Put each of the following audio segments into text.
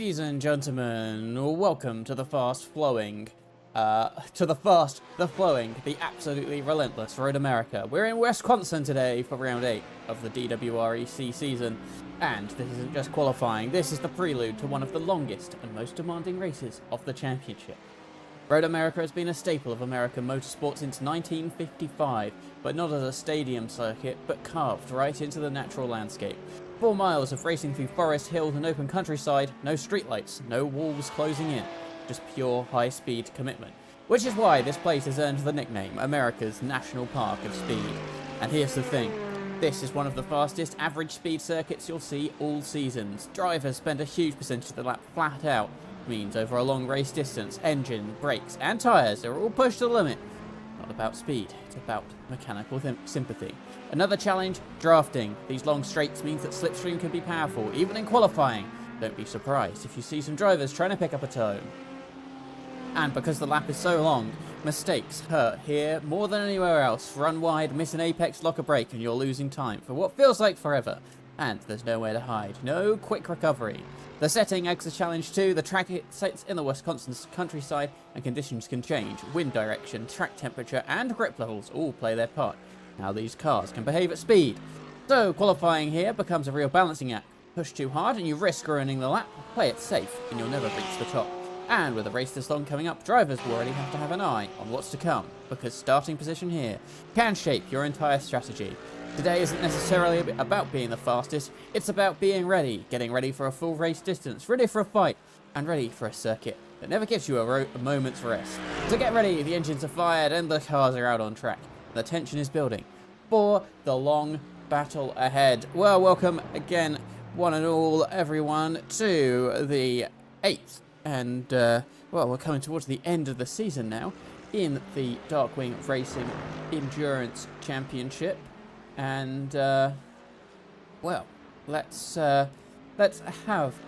Ladies and gentlemen, welcome to the the absolutely relentless Road America. We're in Wisconsin today for round 8 of the DWREC season, and this isn't just qualifying, this is the prelude to one of the longest and most demanding races of the championship. Road America has been a staple of American motorsport since 1955, but not as a stadium circuit, but carved right into the natural landscape. 4 miles of racing through forest, hills and open countryside, no streetlights, no walls closing in, just pure high-speed commitment. Which is why this place has earned the nickname America's National Park of Speed. And here's the thing, this is one of the fastest average speed circuits you'll see all seasons. Drivers spend a huge percentage of the lap flat out, means over a long race distance, engine, brakes and tyres are all pushed to the limit. Not about speed, it's about mechanical sympathy. Another challenge, drafting. These long straights means that slipstream can be powerful, even in qualifying. Don't be surprised if you see some drivers trying to pick up a tone. And because the lap is so long, mistakes hurt here more than anywhere else. Run wide, miss an apex, lock a brake, and you're losing time for what feels like forever. And there's nowhere to hide, no quick recovery. The setting adds the challenge too. The track sits in the Wisconsin countryside and conditions can change. Wind direction, track temperature and grip levels all play their part. How these cars can behave at speed. So qualifying here becomes a real balancing act. Push too hard and you risk ruining the lap. Play it safe and you'll never reach the top. And with a race this long coming up, drivers will already have to have an eye on what's to come, because starting position here can shape your entire strategy. Today isn't necessarily about being the fastest, it's about being ready, getting ready for a full race distance, ready for a fight, and ready for a circuit that never gives you a moment's rest. So get ready, the engines are fired and the cars are out on track. The tension is building for the long battle ahead. Well, welcome again, one and all, everyone, to the 8th. And, well, we're coming towards the end of the season now in the Darkwing Racing Endurance Championship. And, well, let's have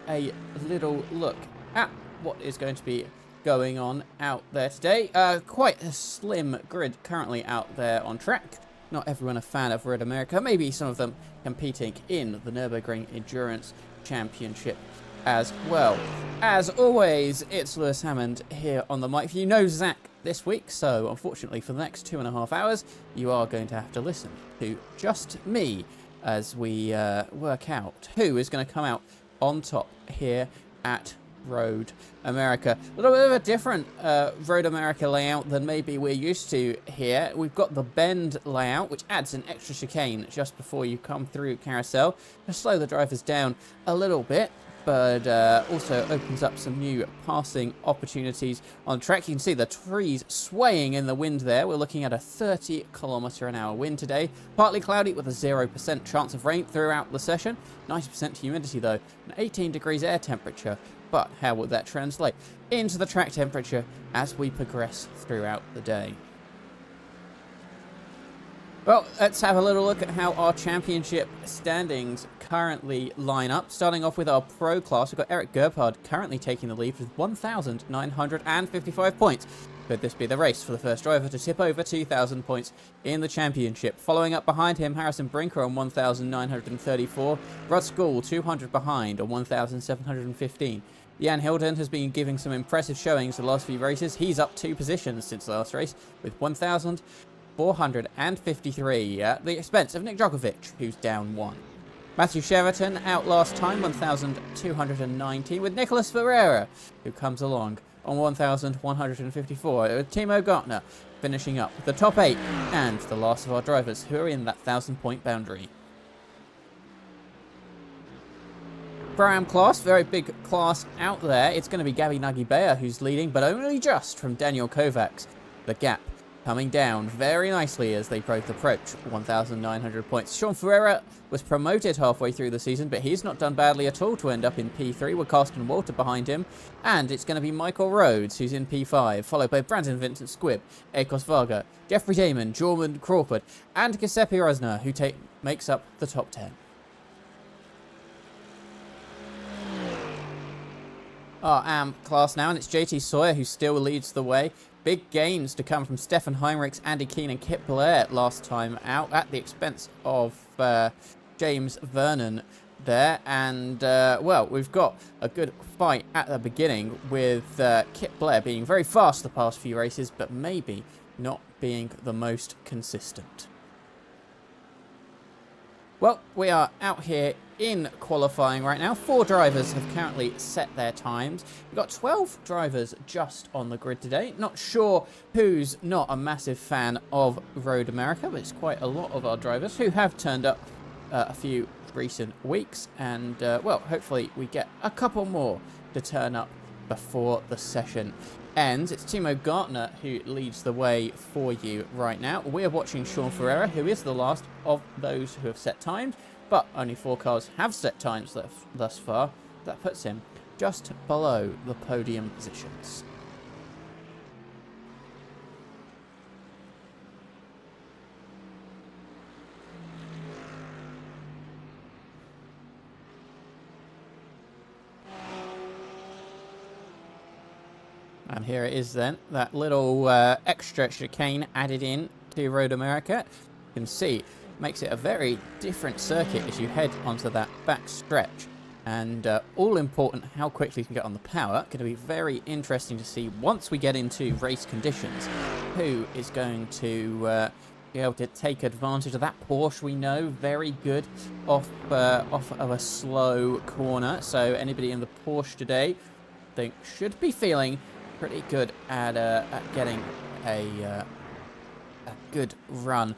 a little look at what is going to be going on out there today. Quite a slim grid currently out there on track. Not everyone a fan of Road America. Maybe some of them competing in the Nürburgring Endurance Championship as well. As always, it's Lewis Hammond here on the mic. You know Zach this week, so unfortunately for the next 2.5 hours, you are going to have to listen to just me as we work out who is going to come out on top here at Road America. A little bit of a different Road America layout than maybe we're used to here. We've got the bend layout, which adds an extra chicane just before you come through carousel to slow the drivers down a little bit, but also opens up some new passing opportunities on track. You can see the trees swaying in the wind there. We're looking at a 30km/h wind today. Partly cloudy with a 0% chance of rain throughout the session. 90% humidity though, and 18 degrees air temperature. But how would that translate into the track temperature as we progress throughout the day? Well, let's have a little look at how our championship standings currently line up. Starting off with our pro class, we've got Eric Gerbhard currently taking the lead with 1,955 points. Could this be the race for the first driver to tip over 2,000 points in the championship? Following up behind him, Harrison Brinker on 1,934. Rod School 200 behind on 1,715. Jan Hilden has been giving some impressive showings the last few races. He's up 2 positions since the last race with 1,453 at the expense of Nick Djokovic, who's down 1. Matthew Sheraton out last time, 1,219, with Nicholas Ferreira, who comes along on 1,154, with Timo Gartner finishing up the top 8 and the last of our drivers who are in that 1,000-point boundary. Pro-Am class, very big class out there. It's going to be Gabby Nagy-Beyer who's leading, but only just from Daniel Kovacs. The gap coming down very nicely as they both approach 1,900 points. Sean Ferreira was promoted halfway through the season, but he's not done badly at all to end up in P3 with Carsten Walter behind him. And it's going to be Michael Rhodes who's in P5, followed by Brandon Vincent Squibb, Akos Varga, Jeffrey Damon, Jorman Crawford, and Giuseppe Rosner, who makes up the top 10. Our AM class now, and it's JT Sawyer who still leads the way. Big gains to come from Stefan Heinrichs, Andy Keane and Kip Blair last time out at the expense of James Vernon there, and well, we've got a good fight at the beginning with Kit Blair being very fast the past few races, but maybe not being the most consistent. Well, we are out here in qualifying right now. 4 drivers have currently set their times. We've got 12 drivers just on the grid today. Not sure who's not a massive fan of Road America, but it's quite a lot of our drivers who have turned up a few recent weeks, and well, hopefully we get a couple more to turn up before the session ends. It's Timo Gartner who leads the way for you right now. We're watching Sean Ferreira, who is the last of those who have set times, but only 4 cars have set times thus far. That puts him just below the podium positions. And here it is then, that little extra chicane added in to Road America. You can see, makes it a very different circuit as you head onto that back stretch. And all important how quickly you can get on the power. Going to be very interesting to see once we get into race conditions, who is going to be able to take advantage of that. Porsche, we know, very good off of a slow corner. So anybody in the Porsche today, I think, should be feeling pretty good at getting a good run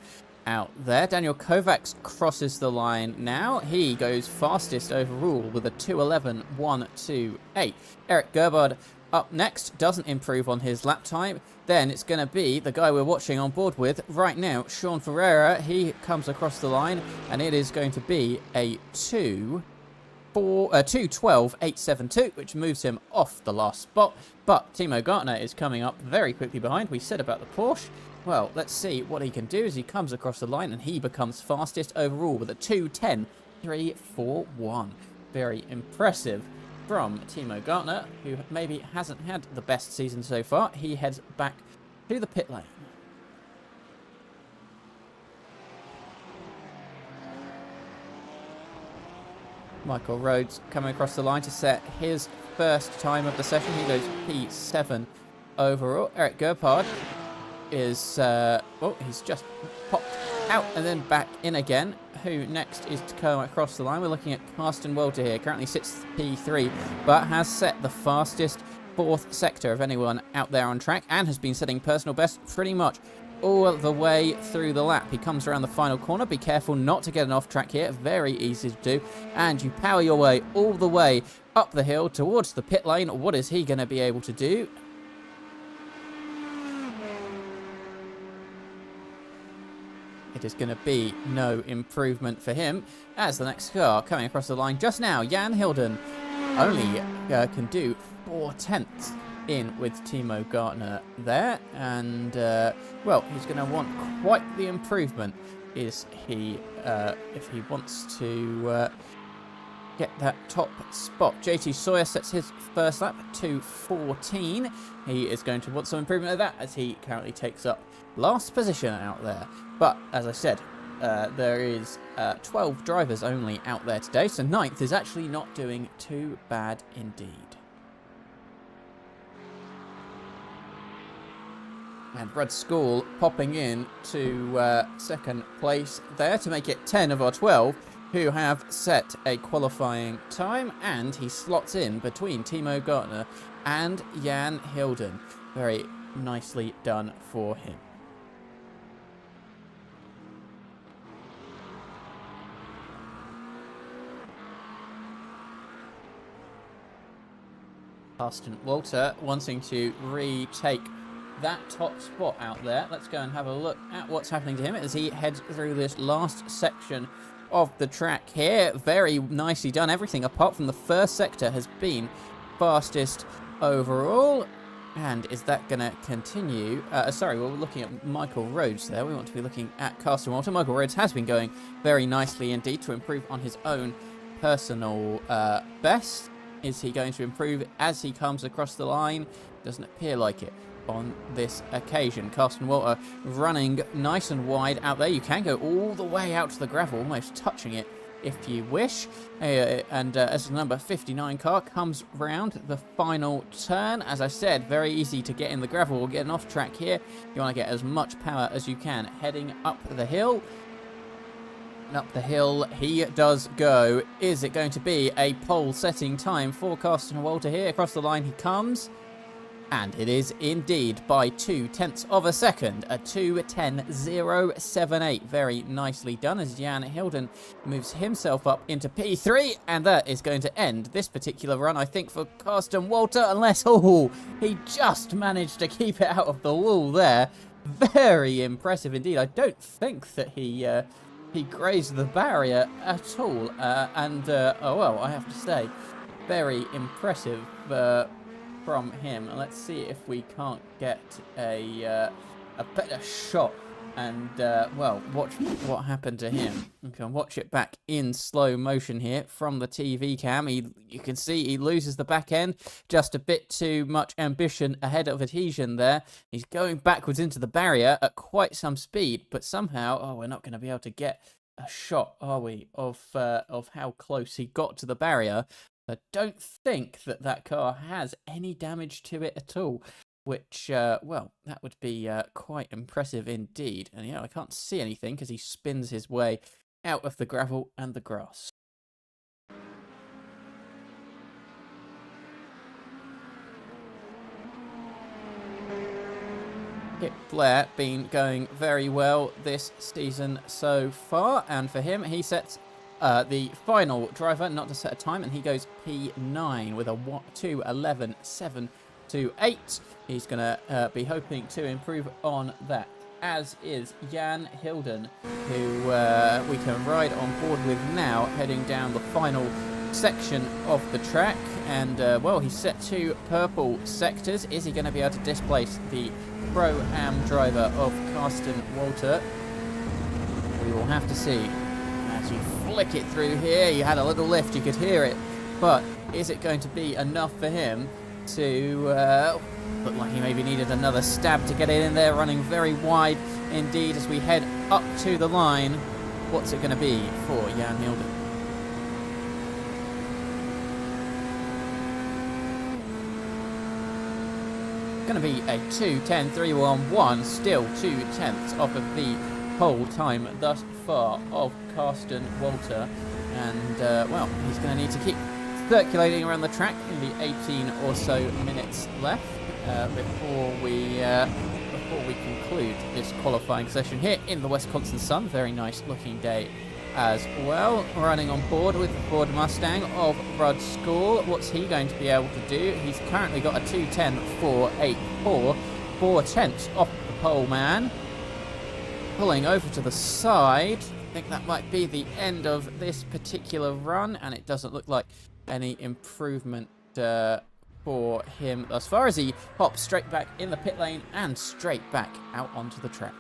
out there. Daniel Kovacs crosses the line now. He goes fastest overall with a 2:11.128. Eric Gerbard up next, doesn't improve on his lap time. Then it's going to be the guy we're watching on board with right now, Sean Ferreira. He comes across the line, and it is going to be a 2:12.872, which moves him off the last spot. But Timo Gartner is coming up very quickly behind. We said about the Porsche. Well, let's see what he can do as he comes across the line, and he becomes fastest overall with a 2:10.341. Very impressive from Timo Gartner, who maybe hasn't had the best season so far. He heads back to the pit lane. Michael Rhodes coming across the line to set his first time of the session. He goes P7 overall. Eric Gerpard is, oh, he's just popped out and then back in again. Who next is to come across the line? We're looking at Carsten Walter here. Currently sits P3, but has set the fastest 4th sector of anyone out there on track, and has been setting personal best pretty much all the way through the lap. He comes around the final corner. Be careful not to get an off track here. Very easy to do. And you power your way all the way up the hill towards the pit lane. What is he going to be able to do? It is going to be no improvement for him, as the next car coming across the line just now, Jan Hilden, only can do 4/10 in with Timo Gartner there, and well, he's going to want quite the improvement is he if he wants to get that top spot. JT Sawyer sets his first lap at 2:14. He is going to want some improvement of that, as he currently takes up last position out there. But as I said, there is 12 drivers only out there today, so 9th is actually not doing too bad indeed. And Brad School popping in to 2nd place there to make it 10 of our 12 who have set a qualifying time, and he slots in between Timo Gartner and Jan Hilden. Very nicely done for him. Carsten Walter wanting to retake that top spot out there. Let's go and have a look at what's happening to him as he heads through this last section of the track here. Very nicely done. Everything apart from the first sector has been fastest overall. And is that going to continue? Sorry, we're looking at Michael Rhodes there. We want to be looking at Carsten Walter. Michael Rhodes has been going very nicely indeed to improve on his own personal best. Is he going to improve as he comes across the line? Doesn't appear like it on this occasion. Carsten Walter running nice and wide out there. You can go all the way out to the gravel, almost touching it if you wish. As the number 59 car comes round the final turn, as I said, very easy to get in the gravel or getting off track here. You want to get as much power as you can heading up the hill. And up the hill he does go. Is it going to be a pole setting time for Carsten Walter here? Across the line he comes. And it is indeed by 0.2 of a second, a 2:10.078. Very nicely done as Jan Hilden moves himself up into P3. And that is going to end this particular run, I think, for Carsten Walter. Unless, he just managed to keep it out of the wall there. Very impressive indeed. I don't think that he grazed the barrier at all. Well, I have to say, very impressive from him. Let's see if we can't get a better shot and, well, watch what happened to him. We can watch it back in slow motion here from the TV cam. You can see he loses the back end. Just a bit too much ambition ahead of adhesion there. He's going backwards into the barrier at quite some speed, but somehow, we're not going to be able to get a shot, are we, of how close he got to the barrier. I don't think that car has any damage to it at all, which, well, that would be quite impressive indeed. And, I can't see anything because he spins his way out of the gravel and the grass. Kip Blair been going very well this season so far, and for him, he sets the final driver not to set a time, and he goes P9 with a 2:11.728. He's going to be hoping to improve on that, as is Jan Hilden, who we can ride on board with now, heading down the final section of the track. And, well, he's set 2 purple sectors. Is he going to be able to displace the Pro-Am driver of Carsten Walter? We will have to see. As you flick it through here, you had a little lift, you could hear it, but is it going to be enough for him to look like he maybe needed another stab to get it in there, running very wide indeed as we head up to the line. What's it going to be for Jan Hilden? Going to be a 2:10.311, still 0.2 off of the pole time thus far of Carsten Walter. And, well, he's going to need to keep circulating around the track in the 18 or so minutes left before we conclude this qualifying session here in the Wisconsin sun. Very nice looking day as well. Running on board with the Ford Mustang of Rudd School. What's he going to be able to do? He's currently got a 2:10.484, 0.4 off the pole man. Pulling over to the side. I think that might be the end of this particular run, and it doesn't look like any improvement for him thus far as he hops straight back in the pit lane and straight back out onto the track.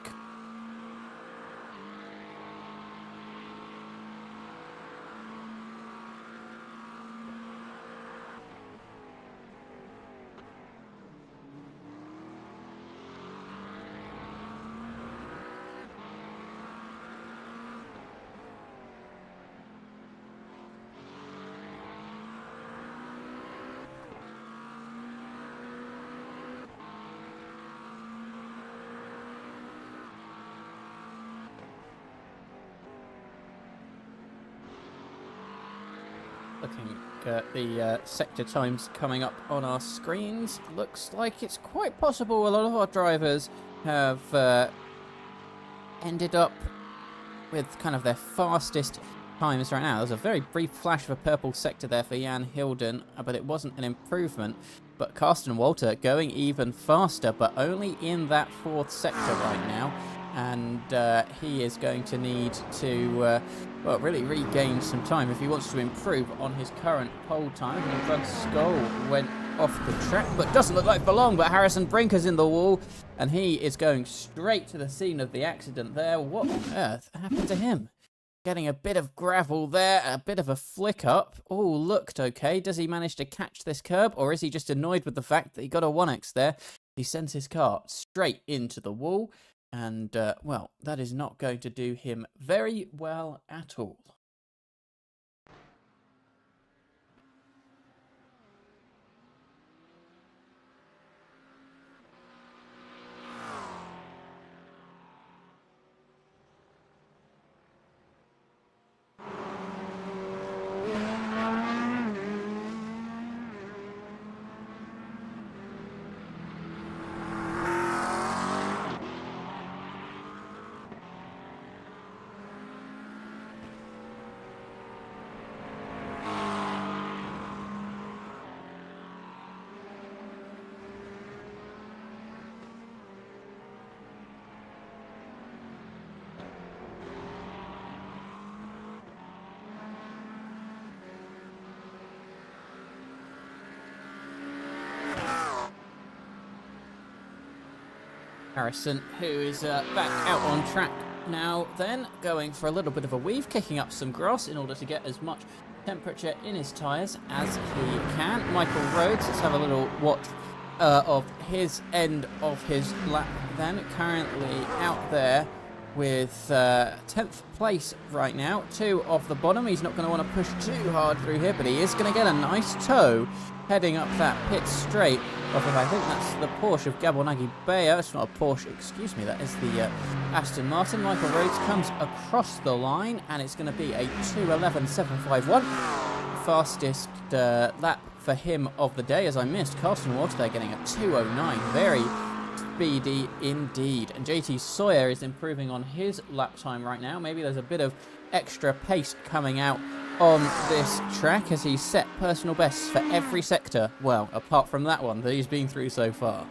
Looking at the sector times coming up on our screens, looks like it's quite possible a lot of our drivers have ended up with kind of their fastest times right now. There's a very brief flash of a purple sector there for Jan Hilden, but it wasn't an improvement. But Carsten Walter going even faster, but only in that 4th sector right now. And he is going to need to, well, really regain some time if he wants to improve on his current pole time. And Rudd Skull went off the track, but doesn't look like for long. But Harrison Brinker's in the wall, and he is going straight to the scene of the accident there. What on earth happened to him? Getting a bit of gravel there, a bit of a flick up. All looked okay. Does he manage to catch this curb, or is he just annoyed with the fact that he got a 1x there? He sends his car straight into the wall. And, well, that is not going to do him very well at all. Harrison, who is back out on track now then, going for a little bit of a weave, kicking up some grass in order to get as much temperature in his tyres as he can. Michael Rhodes, let's have a little watch of his end of his lap then, currently out there with 10th place right now, 2 off the bottom. He's not going to want to push too hard through here, but he is going to get a nice tow heading up that pit straight off of, I think that's the Porsche of Gabor Nagy-Beyer. It's not a Porsche, excuse me, that is the Aston Martin. Michael Rhodes comes across the line, and it's going to be a 2:11.751. Fastest lap for him of the day, as I missed Carson Walker there getting a 2:09. Very speedy indeed. And JT Sawyer is improving on his lap time right now. Maybe there's a bit of extra pace coming out on this track as he set personal bests for every sector. Well, apart from that one that he's been through so far.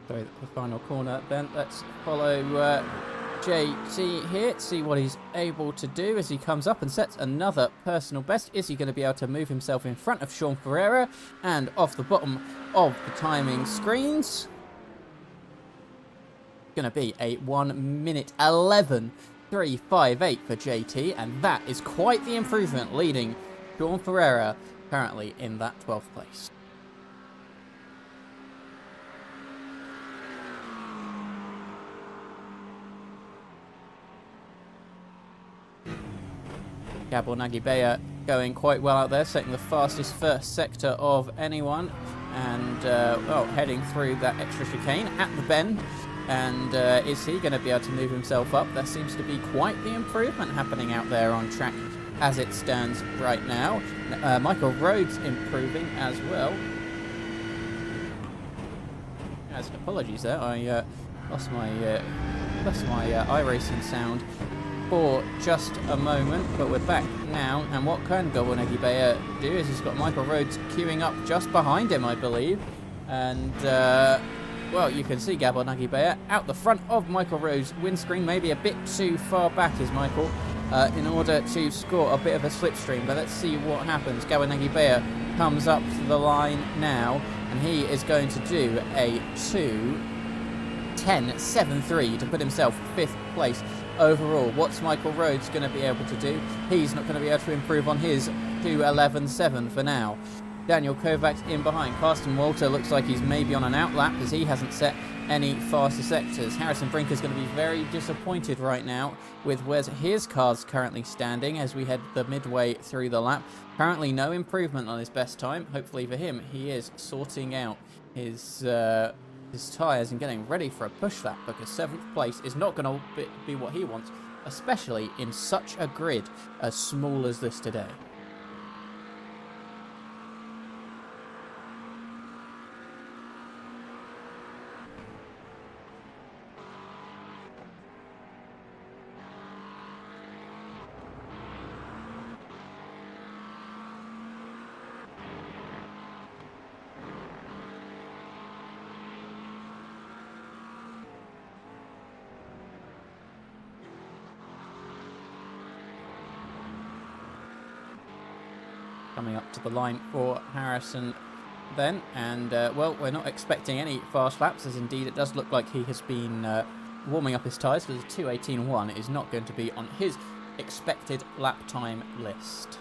Sorry, the final corner then. Let's follow JT here, see what he's able to do as he comes up and sets another personal best. Is he going to be able to move himself in front of Sean Ferreira and off the bottom of the timing screens? Going to be a 1:11.358 for JT, and that is quite the improvement, leading Sean Ferreira currently in that 12th place. Gabor Nagy-Beyer going quite well out there, setting the fastest first sector of anyone, and well, heading through that extra chicane at the bend. And is he going to be able to move himself up? There seems to be quite the improvement happening out there on track as it stands right now. Michael Rhodes improving as well. Apologies there, I lost my iRacing sound for just a moment, but we're back now. And what can Gabor Nagy-Beyer do is he's got Michael Rhodes queuing up just behind him, I believe. And well, you can see Gabor Nagy-Beyer out the front of Michael Rhodes' windscreen, maybe a bit too far back is Michael, in order to score a bit of a slipstream. But let's see what happens. Gabor Nagy-Beyer comes up to the line now, and he is going to do a 2:10.73 to put himself 5th place overall. What's Michael Rhodes going to be able to do? He's not going to be able to improve on his 2:11.7 for now. Daniel Kovac's in behind. Carsten Walter looks like he's maybe on an outlap as he hasn't set any faster sectors. Harrison Brinker's going to be very disappointed right now with where his car's currently standing as we head the midway through the lap. Currently no improvement on his best time. Hopefully for him, he is sorting out his tyres and getting ready for a push lap, because 7th place is not going to be what he wants, especially in such a grid as small as this today. Coming up to the line for Harrison then, and well, we're not expecting any fast laps, as indeed it does look like he has been warming up his tyres, because 2:18.1 is not going to be on his expected lap time list.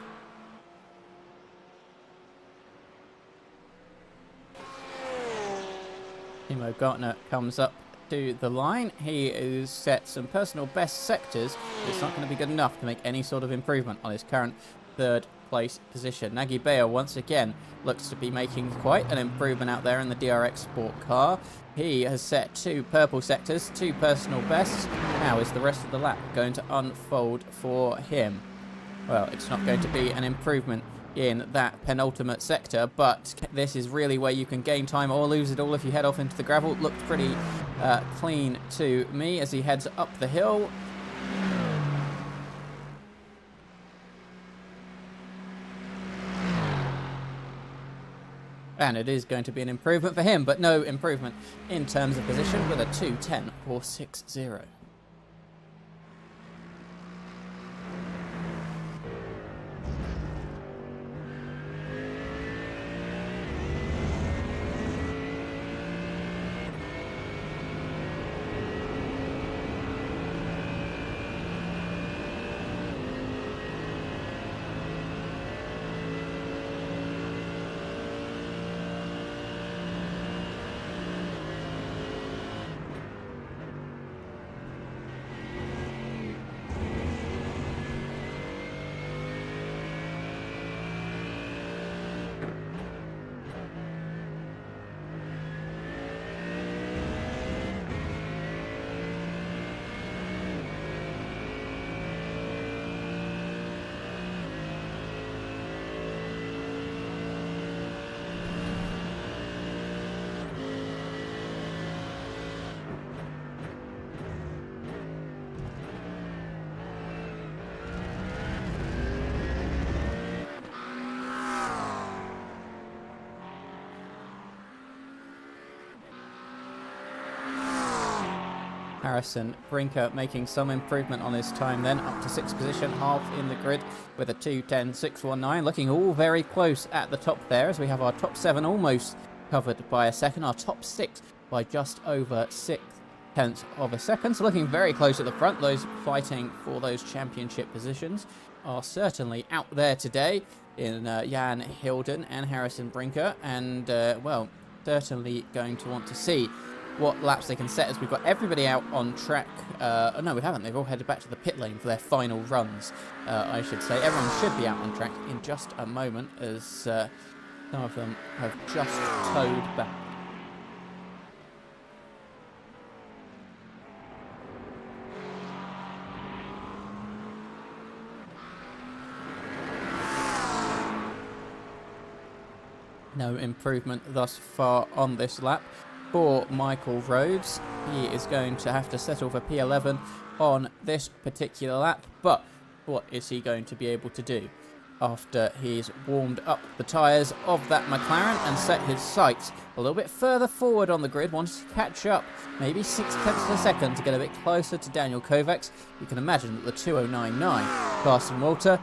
Timo Gartner comes up to the line. He has set some personal best sectors, but it's not going to be good enough to make any sort of improvement on his current 3rd place position. Nagy-Beyer once again looks to be making quite an improvement out there in the DRX Sport car. He has set 2 purple sectors, 2 personal bests. How is the rest of the lap going to unfold for him? Well, it's not going to be an improvement in that penultimate sector, but this is really where you can gain time or lose it all if you head off into the gravel. Looked pretty clean to me as he heads up the hill. And it is going to be an improvement for him, but no improvement in terms of position with a 2:10.460. Harrison Brinker making some improvement on his time then, up to 6th position, half in the grid with a 2:10.619, looking all very close at the top there as we have our top 7 almost covered by a second, our top 6 by just over 6/10 of a second, so looking very close at the front. Those fighting for those championship positions are certainly out there today in Jan Hilden and Harrison Brinker, and well, certainly going to want to see what laps they can set as we've got everybody out on track. No, we haven't. They've all headed back to the pit lane for their final runs, I should say. Everyone should be out on track in just a moment as some of them have just towed back. No improvement thus far on this lap for Michael Rhodes. He is going to have to settle for P11 on this particular lap, but what is he going to be able to do after he's warmed up the tyres of that McLaren and set his sights a little bit further forward on the grid, wants to catch up maybe 6/10 of a second to get a bit closer to Daniel Kovacs. You can imagine that the 2:09.9 Carsten Walter,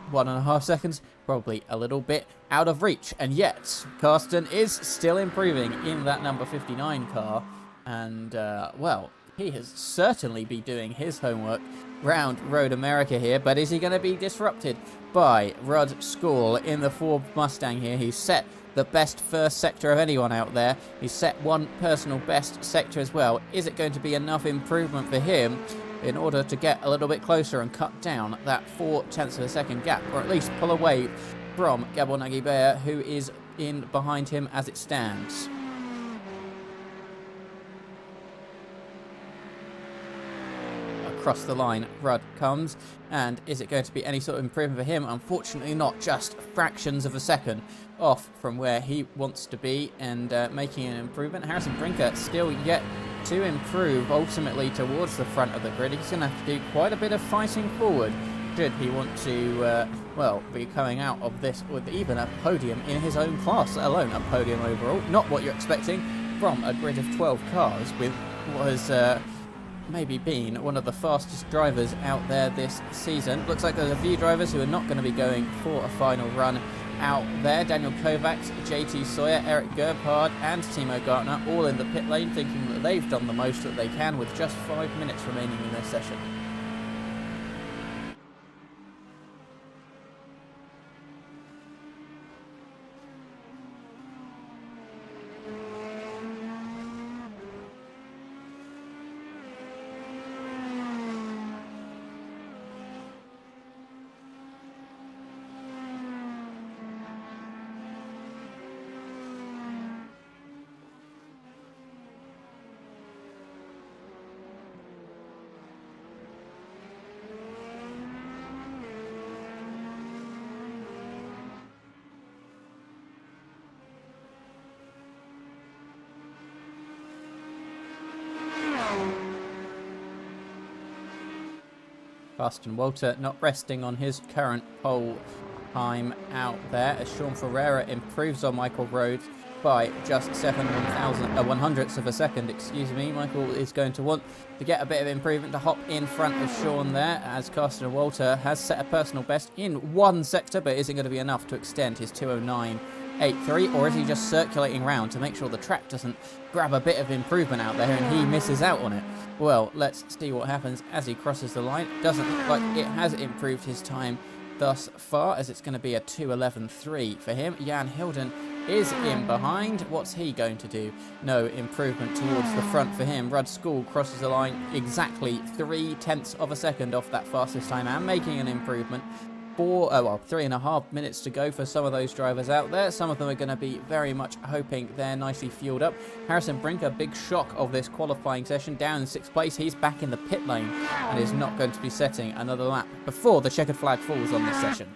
1.5 seconds, probably a little bit out of reach, and yet Carsten is still improving in that number 59 car, and well, he has certainly been doing his homework round Road America here, but is he going to be disrupted by Rudd Skall in the Ford Mustang here? He's set the best first sector of anyone out there. He's set one personal best sector as well. Is it going to be enough improvement for him in order to get a little bit closer and cut down that 0.4 of a second gap, or at least pull away from Gabor Nagy-Beyer, who is in behind him as it stands? Across the line, Rudd comes, and is it going to be any sort of improvement for him? Unfortunately not, just fractions of a second off from where he wants to be, and making an improvement. Harrison Brinker still yet to improve ultimately towards the front of the grid. He's going to have to do quite a bit of fighting forward should he want to, well, be coming out of this with even a podium in his own class, let alone a podium overall. Not what you're expecting from a grid of 12 cars with what has maybe been one of the fastest drivers out there this season. Looks like there's a few drivers who are not going to be going for a final run out there. Daniel Kovacs, JT Sawyer, Eric Gerbhard and Timo Gartner all in the pit lane, thinking that they've done the most that they can with just 5 minutes remaining in their session. Carsten Walter not resting on his current pole time out there as Sean Ferreira improves on Michael Rhodes by just 7/100ths of a second, excuse me. Michael is going to want to get a bit of improvement to hop in front of Sean there, as Carsten Walter has set a personal best in one sector, but isn't going to be enough to extend his 2:09.83, or is he just circulating around to make sure the track doesn't grab a bit of improvement out there and he misses out on it? Well, let's see what happens as he crosses the line. Doesn't look like it has improved his time thus far, as it's going to be a 2:11.3 for him. Jan Hilden is in behind. What's he going to do? No improvement towards the front for him. Rudd School crosses the line exactly 0.3 of a second off that fastest time and making an improvement. 3.5 minutes to go for some of those drivers out there. Some of them are going to be very much hoping they're nicely fueled up. Harrison Brinker, big shock of this qualifying session, down in 6th place. He's back in the pit lane and is not going to be setting another lap before the checkered flag falls on this session.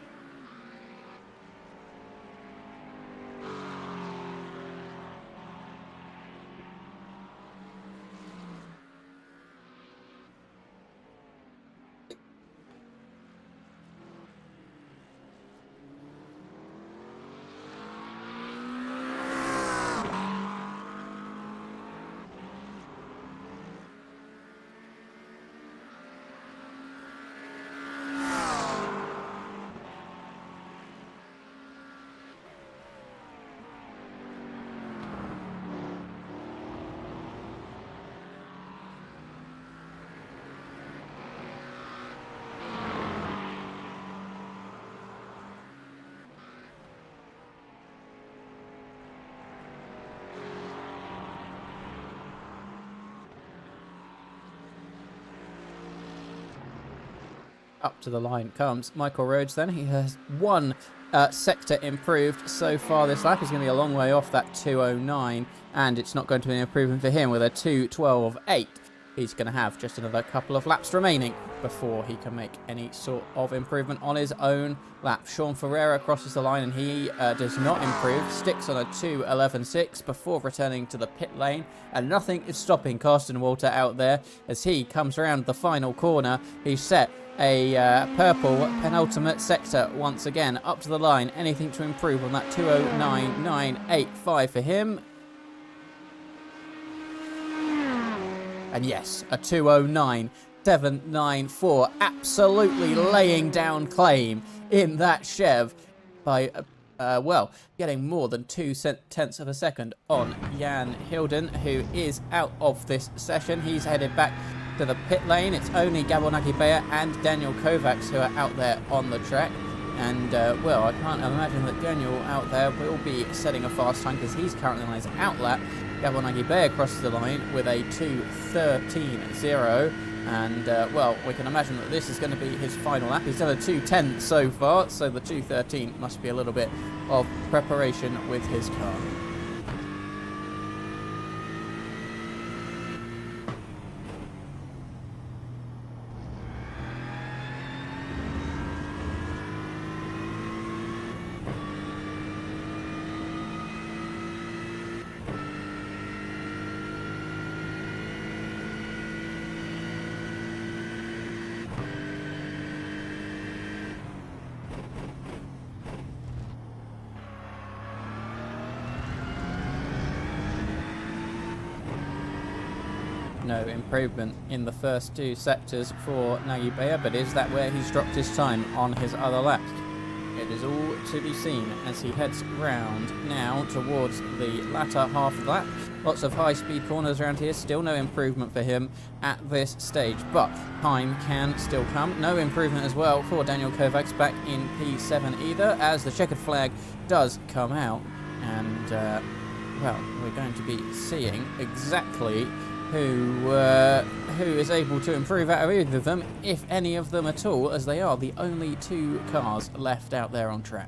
Up to the line comes Michael Rhodes then. He has one sector improved so far this lap. He's going to be a long way off that 2:09, and it's not going to be an improvement for him with a 2:12.8. He's going to have just another couple of laps remaining before he can make any sort of improvement on his own lap. Sean Ferreira crosses the line and he does not improve, sticks on a 2:11.6 before returning to the pit lane, and nothing is stopping Carsten Walter out there as he comes around the final corner. He's set a purple penultimate sector once again up to the line. Anything to improve on that 2:09.985 for him. And yes, a 2:09.794, absolutely laying down claim in that Chev by, well, getting more than 0.2 of a second on Jan Hilden, who is out of this session. He's headed back to the pit lane. It's only Gabor Nagibea and Daniel Kovacs who are out there on the track. And, well, I can't imagine that Daniel out there will be setting a fast time because he's currently on his outlap. Gabor Nagibea crosses the line with a 2:13.0. And, well, we can imagine that this is going to be his final lap. He's done a 2:10 so far, so the 2:13 must be a little bit of preparation with his car. No improvement in the first two sectors for Nagibea, but is that where he's dropped his time on his other laps? It is all to be seen as he heads round now towards the latter half of that. Lots of high-speed corners around here, still no improvement for him at this stage, but time can still come. No improvement as well for Daniel Kovacs back in P7 either, as the checkered flag does come out, and, well, we're going to be seeing exactly who is able to improve out of either of them, if any of them at all, as they are the only two cars left out there on track.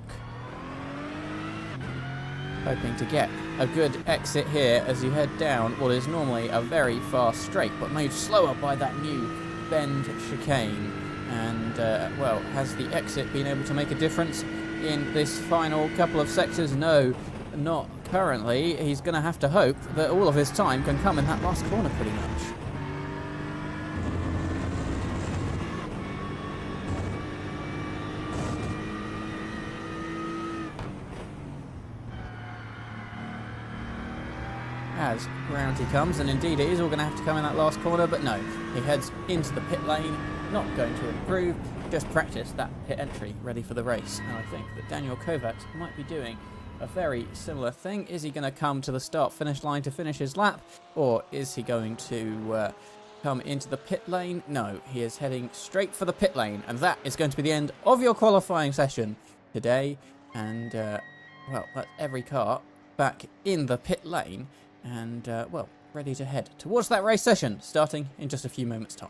Hoping to get a good exit here as you head down what is normally a very fast straight, but made slower by that new bend chicane. And, well, has the exit been able to make a difference in this final couple of sectors? No, not currently. He's going to have to hope that all of his time can come in that last corner pretty much. as round he comes, and indeed it is all going to have to come in that last corner, but no, he heads into the pit lane, not going to improve, just practice that pit entry ready for the race. And I think that Daniel Kovacs might be doing a very similar thing. Is he going to come to the start-finish line to finish his lap, or is he going to come into the pit lane? No, he is heading straight for the pit lane, and that is going to be the end of your qualifying session today. And well, that's every car back in the pit lane and well, ready to head towards that race session starting in just a few moments' time.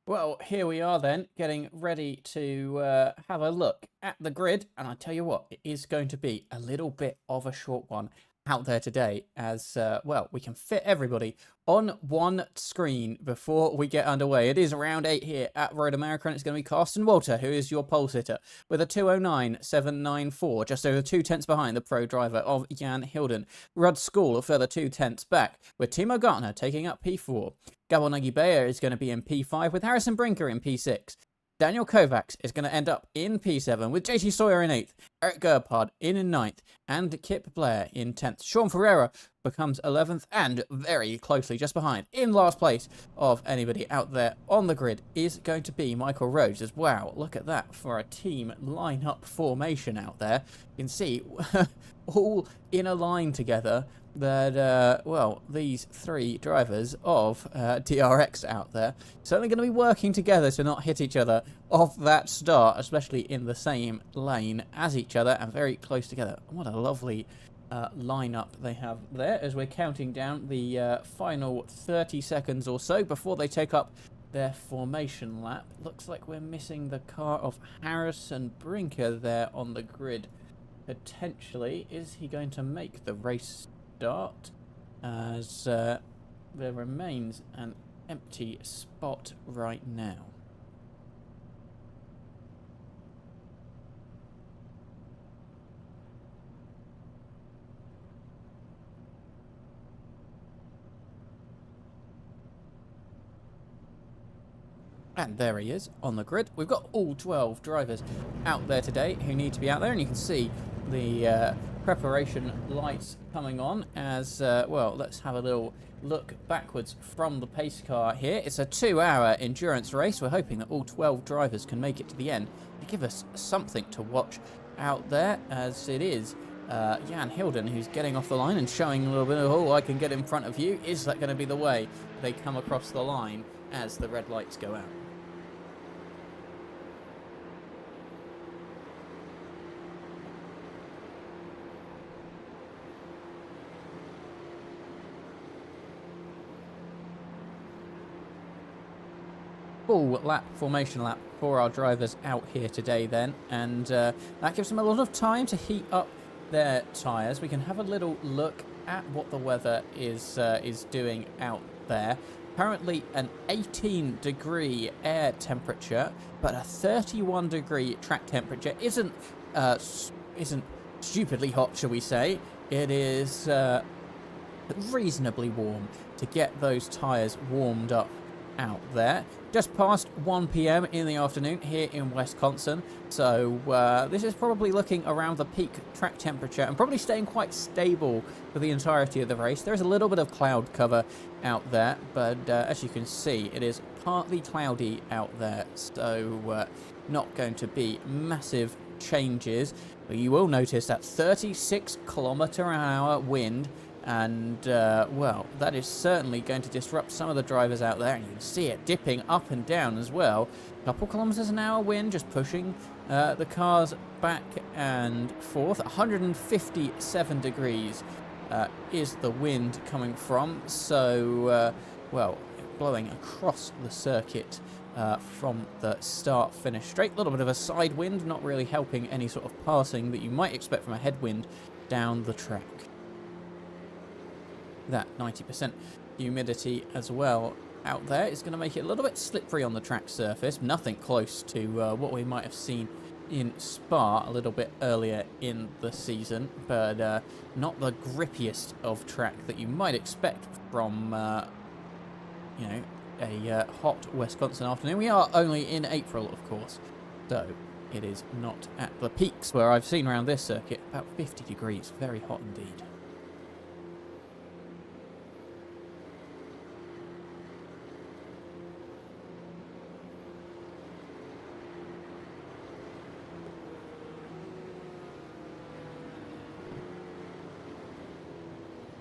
Well, here we are then, getting ready to have a look at the grid. And I tell you what, it is going to be a little bit of a short one out there today as, well, we can fit everybody on one screen before we get underway. It is round 8 here at Road America, and it's going to be Carsten Walter, who is your pole sitter, with a 209.794, just over 2 tenths behind the pro driver of Jan Hilden. Rud School a further 2 tenths back, with Timo Gartner taking up P4. Gabor Nagy-Beyer is going to be in P5, with Harrison Brinker in P6. Daniel Kovacs is going to end up in P7 with JT Sawyer in 8th, Eric Gerpard in 9th, and Kip Blair in 10th. Sean Ferreira becomes 11th, and very closely just behind, in last place of anybody out there on the grid, is going to be Michael Rhodes. As wow, look at that for a team lineup formation out there. You can see all in a line together that, well, these 3 drivers of DRX out there certainly going to be working together to not hit each other off that start, especially in the same lane as each other and very close together. What a lovely lineup they have there as we're counting down the final 30 seconds or so before they take up their formation lap. Looks like we're missing the car of Harrison Brinker there on the grid. Potentially, is he going to make the race start, as there remains an empty spot right now. And there he is on the grid. We've got all 12 drivers out there today who need to be out there, and you can see the preparation lights coming on as, well, let's have a little look backwards from the pace car here. It's a 2-hour endurance race. We're hoping that all 12 drivers can make it to the end and give us something to watch out there, as it is Jan Hilden who's getting off the line and showing a little bit of, oh, I can get in front of you. Is that going to be the way they come across the line as the red lights go out? Full lap, formation lap for our drivers out here today then, and that gives them a lot of time to heat up their tyres. We can have a little look at what the weather is doing out there. Apparently an 18-degree air temperature, but a 31-degree track temperature. Isn't stupidly hot, shall we say. It is reasonably warm to get those tyres warmed up out there. Just past 1 p.m. in the afternoon here in Wisconsin. So this is probably looking around the peak track temperature and probably staying quite stable for the entirety of the race. There's a little bit of cloud cover out there, but as you can see, it is partly cloudy out there. So not going to be massive changes. But you will notice that 36 km/h wind. And, well, that is certainly going to disrupt some of the drivers out there. And you can see it dipping up and down as well. A couple kilometers an hour wind, just pushing the cars back and forth. 157 degrees is the wind coming from. So, well, blowing across the circuit from the start-finish straight. A little bit of a side wind, not really helping any sort of passing that you might expect from a headwind down the track. That 90% humidity as well out there is going to make it a little bit slippery on the track surface. Nothing close to what we might have seen in Spa a little bit earlier in the season, but not the grippiest of track that you might expect from, you know, a hot Wisconsin afternoon. We are only in April, of course, so it is not at the peaks where I've seen around this circuit. About 50 degrees, very hot indeed.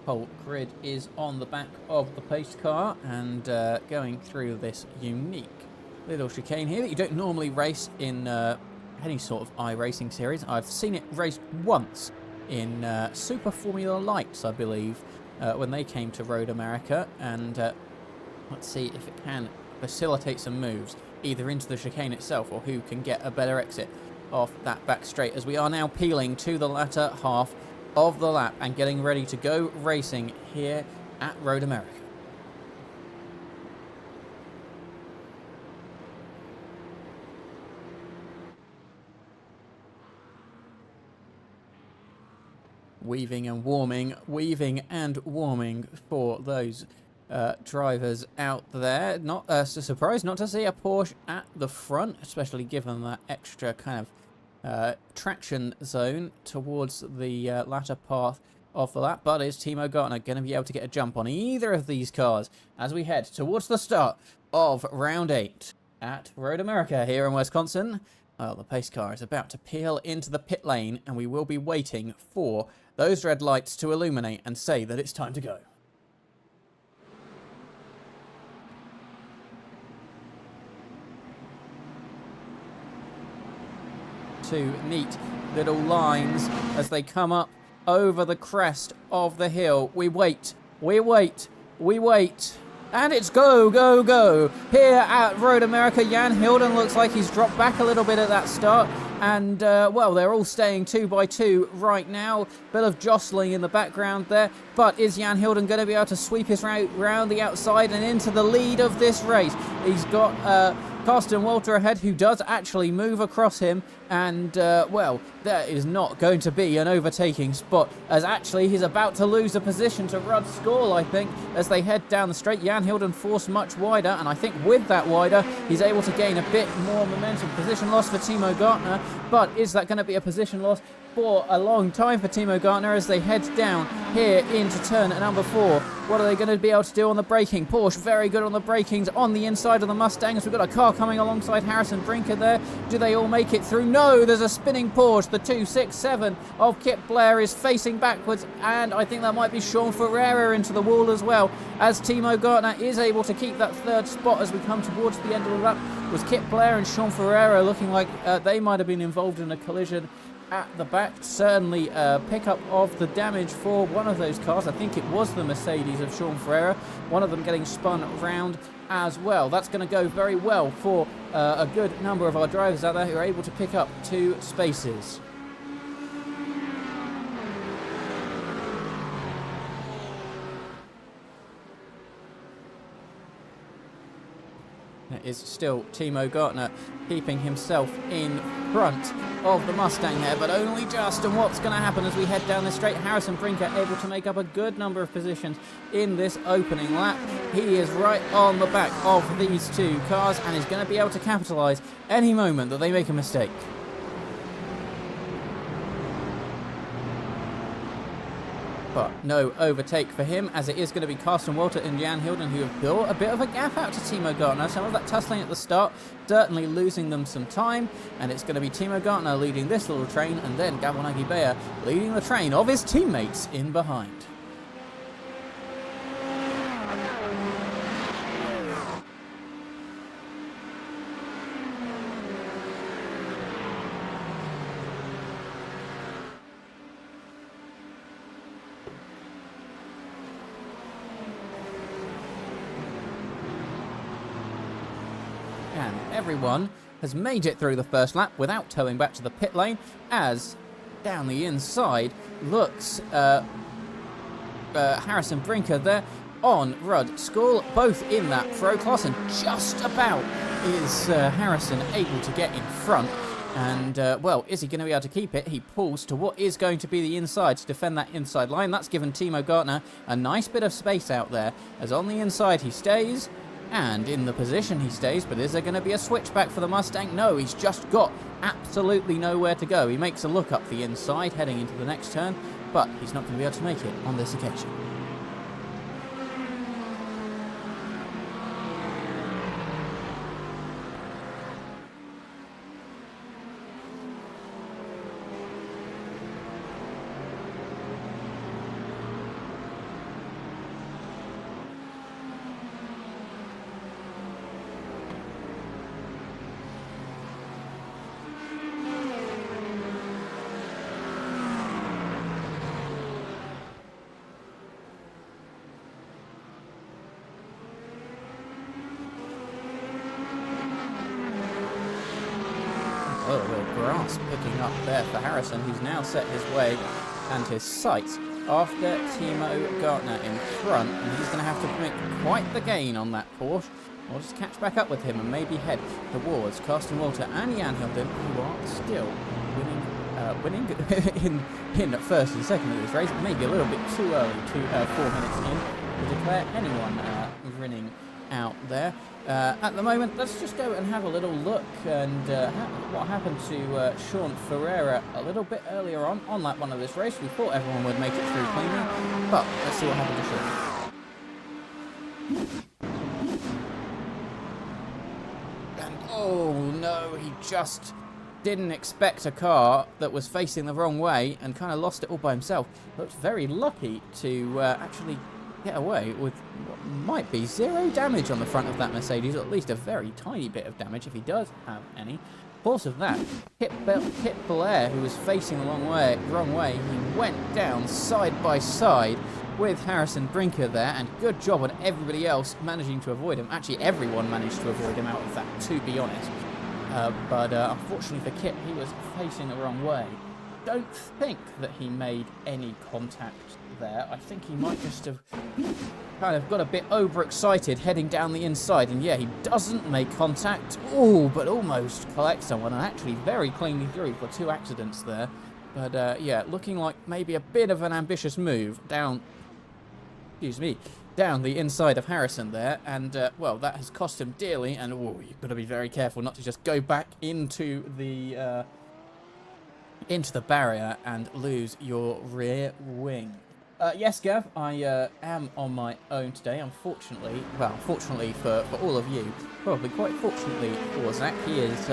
Whole grid is on the back of the pace car and going through this unique little chicane here that you don't normally race in any sort of iRacing series. I've seen it raced once in Super Formula Lights, I believe, when they came to Road America, and let's see if it can facilitate some moves either into the chicane itself or who can get a better exit off that back straight, as we are now peeling to the latter half of the lap and getting ready to go racing here at Road America. Weaving and warming for those drivers out there. Not a surprise not to see a Porsche at the front, especially given that extra kind of traction zone towards the latter part of the lap. But is Timo Gartner going to be able to get a jump on either of these cars as we head towards the start of round 8 at Road America here in Wisconsin? Well, the pace car is about to peel into the pit lane, and we will be waiting for those red lights to illuminate and say that it's time to go. Two neat little lines as they come up over the crest of the hill. We wait, we wait, we wait, and it's go, go, go. Here at Road America, Jan Hilden looks like he's dropped back a little bit at that start, and well, they're all staying 2 by 2 right now. Bit of jostling in the background there, but is Jan Hilden going to be able to sweep his route round the outside and into the lead of this race? He's got Carsten Walter ahead, who does actually move across him, and well, that is not going to be an overtaking spot, as actually he's about to lose a position to Rudd Skål, I think, as they head down the straight. Jan Hilden forced much wider, and I think with that wider, he's able to gain a bit more momentum. Position loss for Timo Gartner, but is that going to be a position loss for a long time for Timo Gartner as they head down here into turn number 4. What are they going to be able to do on the braking? Porsche very good on the brakings on the inside of the Mustangs. We've got a car coming alongside Harrison Brinker there. Do they all make it through? No, there's a spinning Porsche. The 267 of Kip Blair is facing backwards, and I think that might be Sean Ferreira into the wall as well, as Timo Gartner is able to keep that 3rd spot as we come towards the end of the lap. Was Kip Blair and Sean Ferreira looking like they might have been involved in a collision at the back? Certainly pick up of the damage for one of those cars. I think it was the Mercedes of Sean Ferreira, one of them getting spun round as well. That's going to go very well for a good number of our drivers out there who are able to pick up 2 spaces. is still Timo Gartner, keeping himself in front of the Mustang there, but only just. And what's going to happen as we head down the straight? Harrison Brinker able to make up a good number of positions in this opening lap. He is right on the back of these two cars and is going to be able to capitalise any moment that they make a mistake. But no overtake for him, as it is going to be Carsten Walter and Jan Hilden who have built a bit of a gap out to Timo Gartner. Some of that tussling at the start, certainly losing them some time. And it's going to be Timo Gartner leading this little train, and then Gabon Aguibea leading the train of his teammates in behind. And everyone has made it through the first lap without towing back to the pit lane, as down the inside looks Harrison Brinker there on Rudd School, both in that Pro class, and just about is Harrison able to get in front. And, well, is he going to be able to keep it? He pulls to what is going to be the inside to defend that inside line. That's given Timo Gartner a nice bit of space out there, as on the inside he stays. And in the position he stays, but is there going to be a switchback for the Mustang? No, he's just got absolutely nowhere to go. He makes a look up the inside, heading into the next turn, but he's not going to be able to make it on this occasion. Oh, the grass picking up there for Harrison, who's now set his way and his sights after Timo Gartner in front, and he's going to have to make quite the gain on that Porsche. We'll just catch back up with him and maybe head towards Carsten Walter and Jan Hilden, who are still winning in first and second of this race. Maybe a little bit too early, 4 minutes in, to declare anyone winning out there. At the moment, let's just go and have a little look and what happened to Sean Ferreira a little bit earlier on lap 1 of this race. We thought everyone would make it through cleanly, but let's see what happened to Sean. And oh no, he just didn't expect a car that was facing the wrong way and kind of lost it all by himself. Looked very lucky to actually get away with what might be 0 damage on the front of that Mercedes, or at least a very tiny bit of damage if he does have any. Force of that, Kip Belair, who was facing the wrong way, he went down side by side with Harrison Brinker there, and good job on everybody else managing to avoid him. Actually, everyone managed to avoid him out of that, to be honest. But unfortunately for Kip, he was facing the wrong way. Don't think that he made any contact there. I think he might just have kind of got a bit overexcited heading down the inside, and yeah, he doesn't make contact. Oh, but almost collects someone, and actually very cleanly through for 2 accidents there. But yeah, looking like maybe a bit of an ambitious move down the inside of Harrison there, and well, that has cost him dearly, and oh, you've got to be very careful not to just go back into the barrier and lose your rear wing. Yes, Gav, I am on my own today, unfortunately. Well, fortunately for all of you, probably quite fortunately for Zach. He is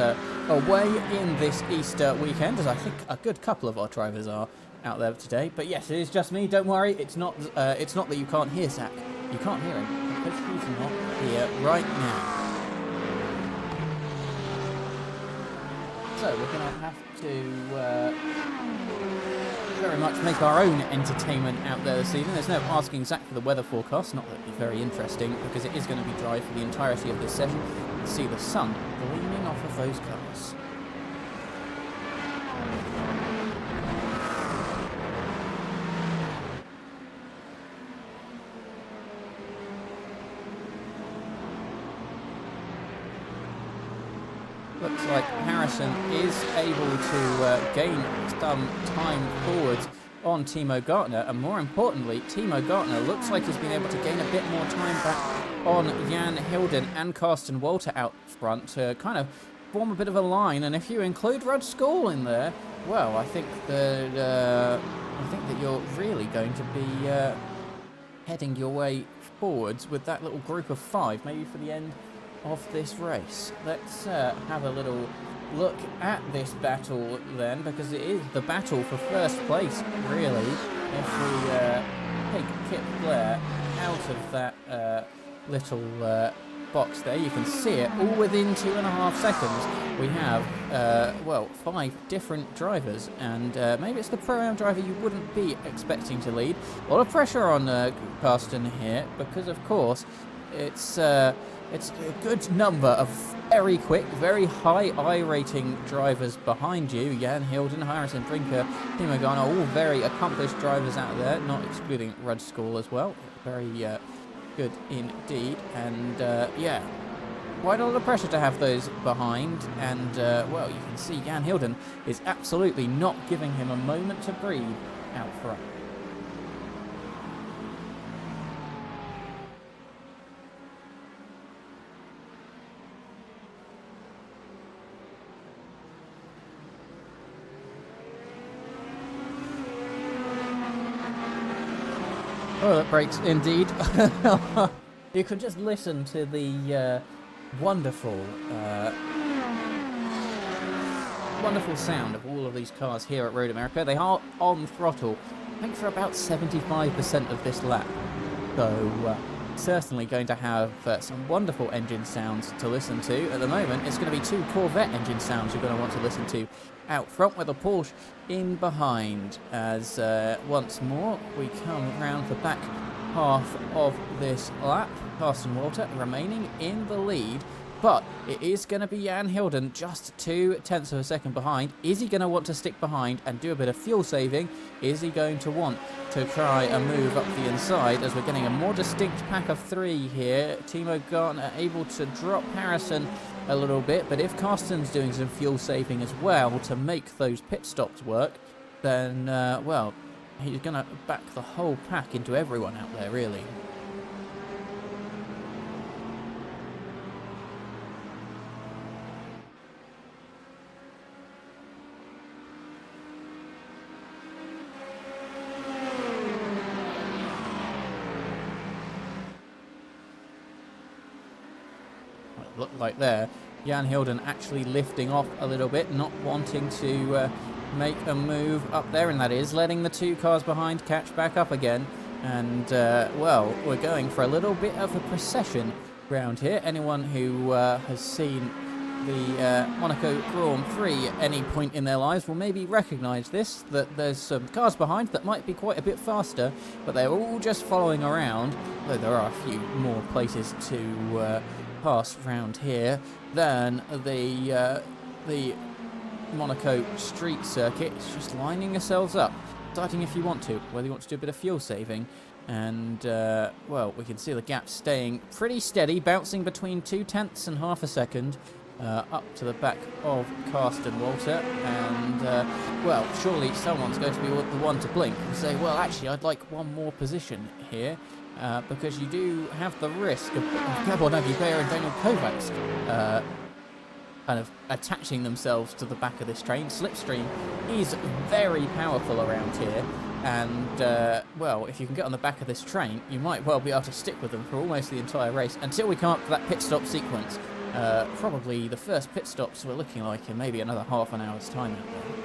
away in this Easter weekend, as I think a good couple of our drivers are out there today. But yes, it is just me, don't worry. It's not that you can't hear Zach. You can't hear him, because he's not here right now. So we're going to have to very much make our own entertainment out there this evening. There's no asking Zach for the weather forecast, not that it'd be very interesting, because it is going to be dry for the entirety of this session. You can see the sun gleaming off of those colours. looks like Harrison is able to gain some time forwards on Timo Gartner, and more importantly, Timo Gartner looks like he's been able to gain a bit more time back on Jan Hilden and Carsten Walter out front to kind of form a bit of a line. And if you include Rod School in there, well, I think that you're really going to be heading your way forwards with that little group of 5, maybe for the end of this race. Let's have a little look at this battle then, because it is the battle for first place, really. If we take Kip Blair out of that little box there, you can see it all within 2.5 seconds. We have, well, 5 different drivers, and maybe it's the Pro-Am driver you wouldn't be expecting to lead. A lot of pressure on Carsten here, because of course it's a good number of very quick, very high I-rating drivers behind you. Jan Hilden, Harrison Brinker, Timo Gartner, all very accomplished drivers out there, not excluding Rudd School as well. Very good indeed. And yeah, quite a lot of pressure to have those behind. And well, you can see Jan Hilden is absolutely not giving him a moment to breathe out front. Oh, that breaks indeed. You can just listen to the wonderful sound of all of these cars here at Road America. They are on throttle, I think, for about 75% of this lap. So certainly going to have some wonderful engine sounds to listen to. At the moment, it's going to be 2 Corvette engine sounds you're going to want to listen to out front, with a Porsche in behind, as once more we come round the back half of this lap. Carsten Walter remaining in the lead, but it is going to be Jan Hilden just 0.2 of a second behind. Is he going to want to stick behind and do a bit of fuel saving? Is he going to want to try a move up the inside, as we're getting a more distinct pack of 3 here? Timo Gartner able to drop Harrison a little bit, but if Carsten's doing some fuel saving as well to make those pit stops work, then well, he's going to back the whole pack into everyone out there, really. Looked like there, Jan Hilden actually lifting off a little bit, not wanting to make a move up there, and that is letting the 2 cars behind catch back up again. And well, we're going for a little bit of a procession round here. Anyone who has seen the Monaco Grand Prix at any point in their lives will maybe recognise this, that there's some cars behind that might be quite a bit faster, but they're all just following around, though there are a few more places to pass round here than the Monaco street circuit. It's just lining yourselves up, deciding if you want to, whether you want to do a bit of fuel saving. And well, we can see the gap staying pretty steady, bouncing between 0.2 and half a second up to the back of Carsten Walter. And well, surely someone's going to be the one to blink and say, well, actually, I'd like one more position here. Because you do have the risk of Gabor Nagy-Beyer and Daniel Kovacs kind of attaching themselves to the back of this train. Slipstream is very powerful around here, and well, if you can get on the back of this train, you might well be able to stick with them for almost the entire race until we come up to that pit stop sequence. Probably the first pit stops we're looking like in maybe another half an hour's time out there.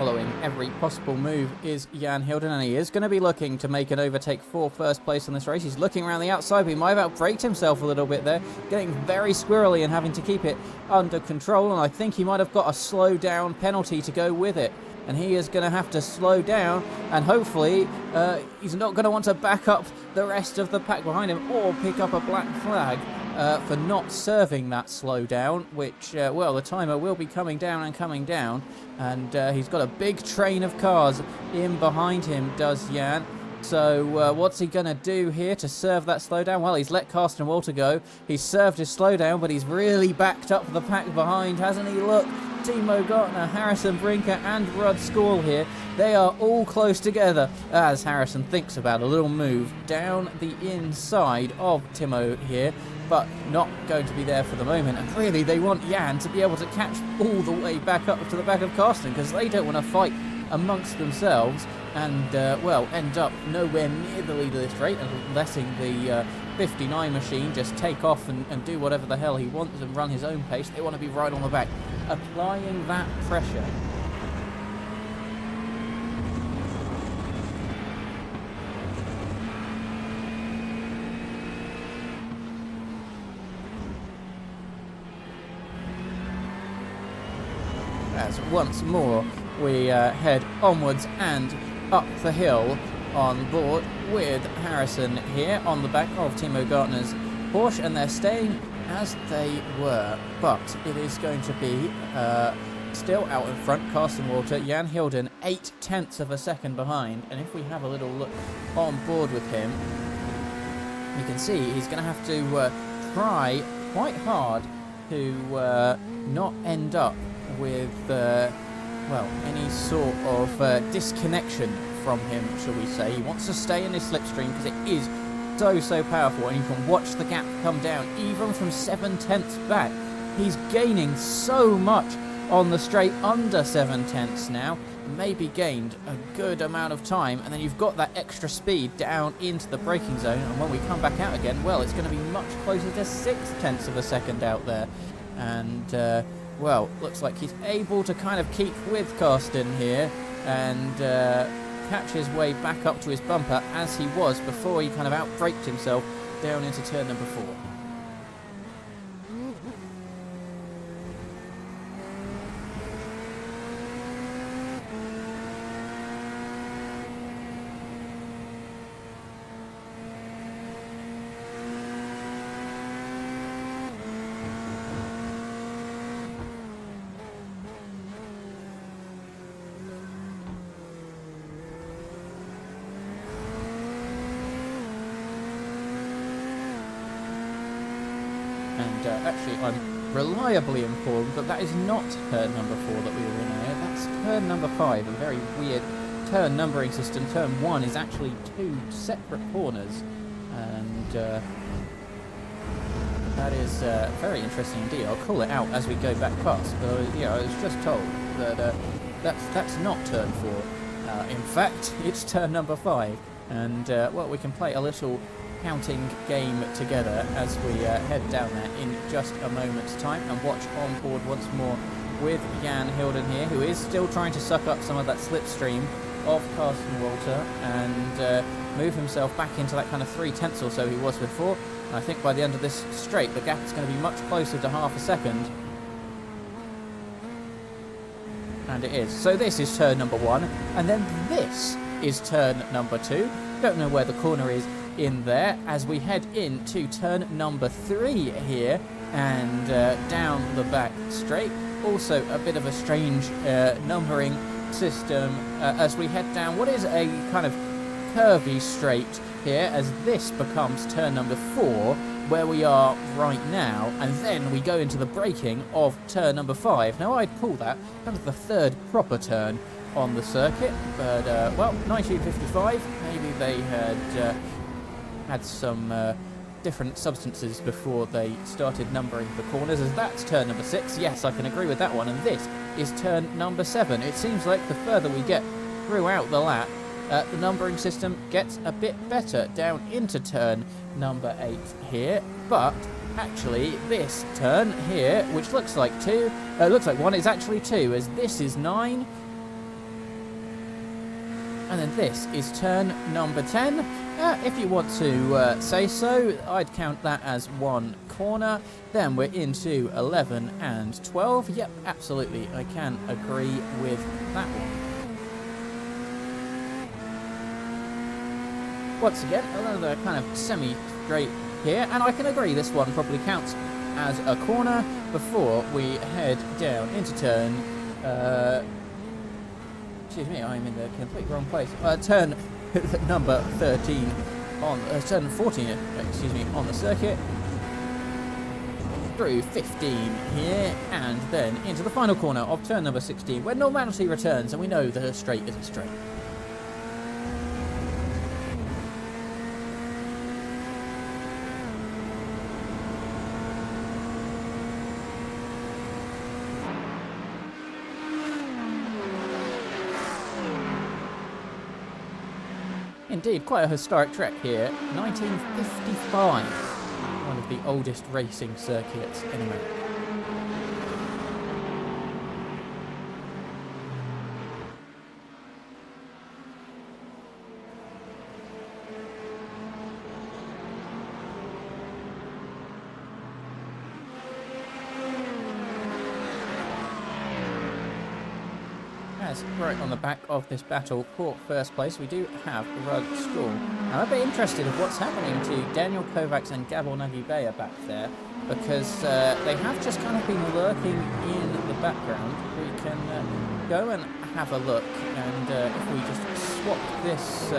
following every possible move is Jan Hilden, and he is going to be looking to make an overtake for first place in this race. He's looking around the outside, but he might have outbraked himself a little bit there, getting very squirrely and having to keep it under control, and I think he might have got a slow down penalty to go with it. And he is going to have to slow down, and hopefully he's not going to want to back up the rest of the pack behind him or pick up a black flag for not serving that slowdown, which, well, the timer will be coming down, and he's got a big train of cars in behind him, does Jan. So what's he going to do here to serve that slowdown? Well, he's let Carsten Walter go. He's served his slowdown, but he's really backed up the pack behind, hasn't he? Look, Timo Gartner, Harrison Brinker and Rudd Skål here. They are all close together as Harrison thinks about a little move down the inside of Timo here, but not going to be there for the moment. And really, they want Jan to be able to catch all the way back up to the back of Carsten, because they don't want to fight amongst themselves and, well, end up nowhere near the lead of this straight and letting the 59 machine just take off and do whatever the hell he wants and run his own pace. They want to be right on the back, applying that pressure. As once more we head onwards and up the hill on board with Harrison here on the back of Timo Gartner's Porsche, and they're staying as they were, but it is going to be still out in front. Carsten Walter, Jan Hilden 0.8 of a second behind, and if we have a little look on board with him, you can see he's going to have to try quite hard to not end up with well, any sort of disconnection from him, shall we say. He wants to stay in his slipstream because it is so powerful, and you can watch the gap come down even from 0.7 back. He's gaining so much on the straight, under 0.7 now, maybe gained a good amount of time, and then you've got that extra speed down into the braking zone, and when we come back out again, well, it's going to be much closer to 0.6 of a second out there. And well, looks like he's able to kind of keep with Carsten here and catch his way back up to his bumper as he was before he kind of outbraked himself down into turn number 4. And actually, I'm reliably informed that that is not turn number 4 that we were in here. That's turn number 5, a very weird turn numbering system. Turn 1 is actually 2 separate corners, and that is very interesting indeed. I'll call it out as we go back past, but I was just told that that's not turn 4. In fact, it's turn number 5, and well, we can play a little counting game together as we head down there in just a moment's time, and watch on board once more with Jan Hilden here, who is still trying to suck up some of that slipstream of Carsten Walter and move himself back into that kind of 0.3 or so he was before. And I think by the end of this straight, the gap is going to be much closer to half a second. And it is. So this is turn number 1, and then this is turn number 2. Don't know where the corner is in there as we head into turn number 3 here, and down the back straight. Also a bit of a strange numbering system as we head down what is a kind of curvy straight here, as this becomes turn number 4 where we are right now, and then we go into the braking of turn number 5. Now I'd call that kind of the third proper turn on the circuit, but well, 1955, maybe they had some different substances before they started numbering the corners, as that's turn number 6. Yes, I can agree with that one. And this is turn number 7. It seems like the further we get throughout the lap, the numbering system gets a bit better down into turn number 8 here. But actually, this turn here, which looks like 2, looks like 1, is actually 2, as this is 9. And then this is turn number 10. If you want to say so, I'd count that as one corner. Then we're into 11 and 12. Yep, absolutely, I can agree with that one. Once again, another kind of semi-straight here, and I can agree this one probably counts as a corner before we head down into turn... excuse me, I'm in the completely wrong place. Turn number 13 on... turn 14, excuse me, on the circuit. Through 15 here, and then into the final corner of turn number 16, where normality returns, and we know that a straight is a straight. Indeed, quite a historic track here. 1955, one of the oldest racing circuits in America. Right on the back of this battle for first place, we do have Rudd School. I'm a bit interested in what's happening to Daniel Kovacs and Gabor Nagy-Beyer back there, because they have just kind of been lurking in the background. We can go and have a look, and if we just swap this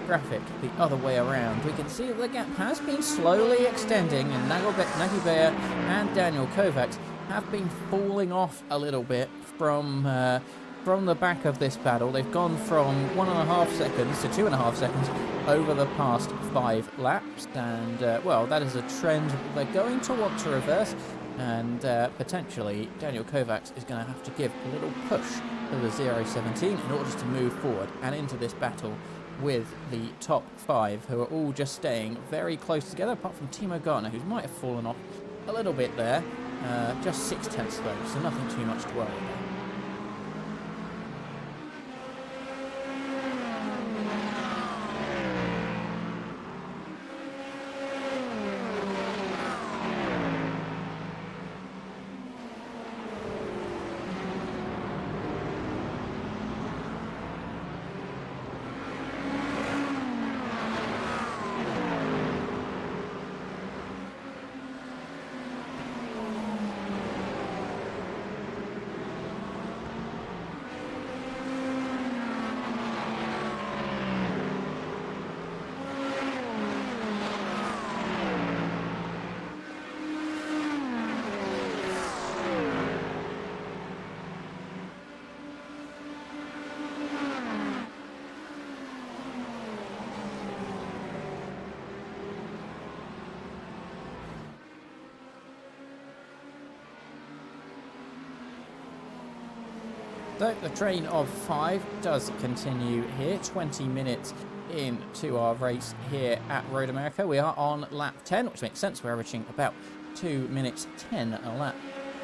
graphic the other way around, we can see that the gap has been slowly extending, and Nagy-Beyer and Daniel Kovacs have been falling off a little bit from the back of this battle. They've gone from 1.5 seconds to 2.5 seconds over the past 5 laps, and well, that is a trend they're going to want to reverse, and potentially Daniel Kovacs is going to have to give a little push to the 0.17 in order to move forward and into this battle with the top 5, who are all just staying very close together, apart from Timo Gartner, who might have fallen off a little bit there. Just 0.6 though, so nothing too much to worry about. So the train of 5 does continue here, 20 minutes into our race here at Road America. We are on lap 10, which makes sense. We're averaging about 2 minutes 10 a lap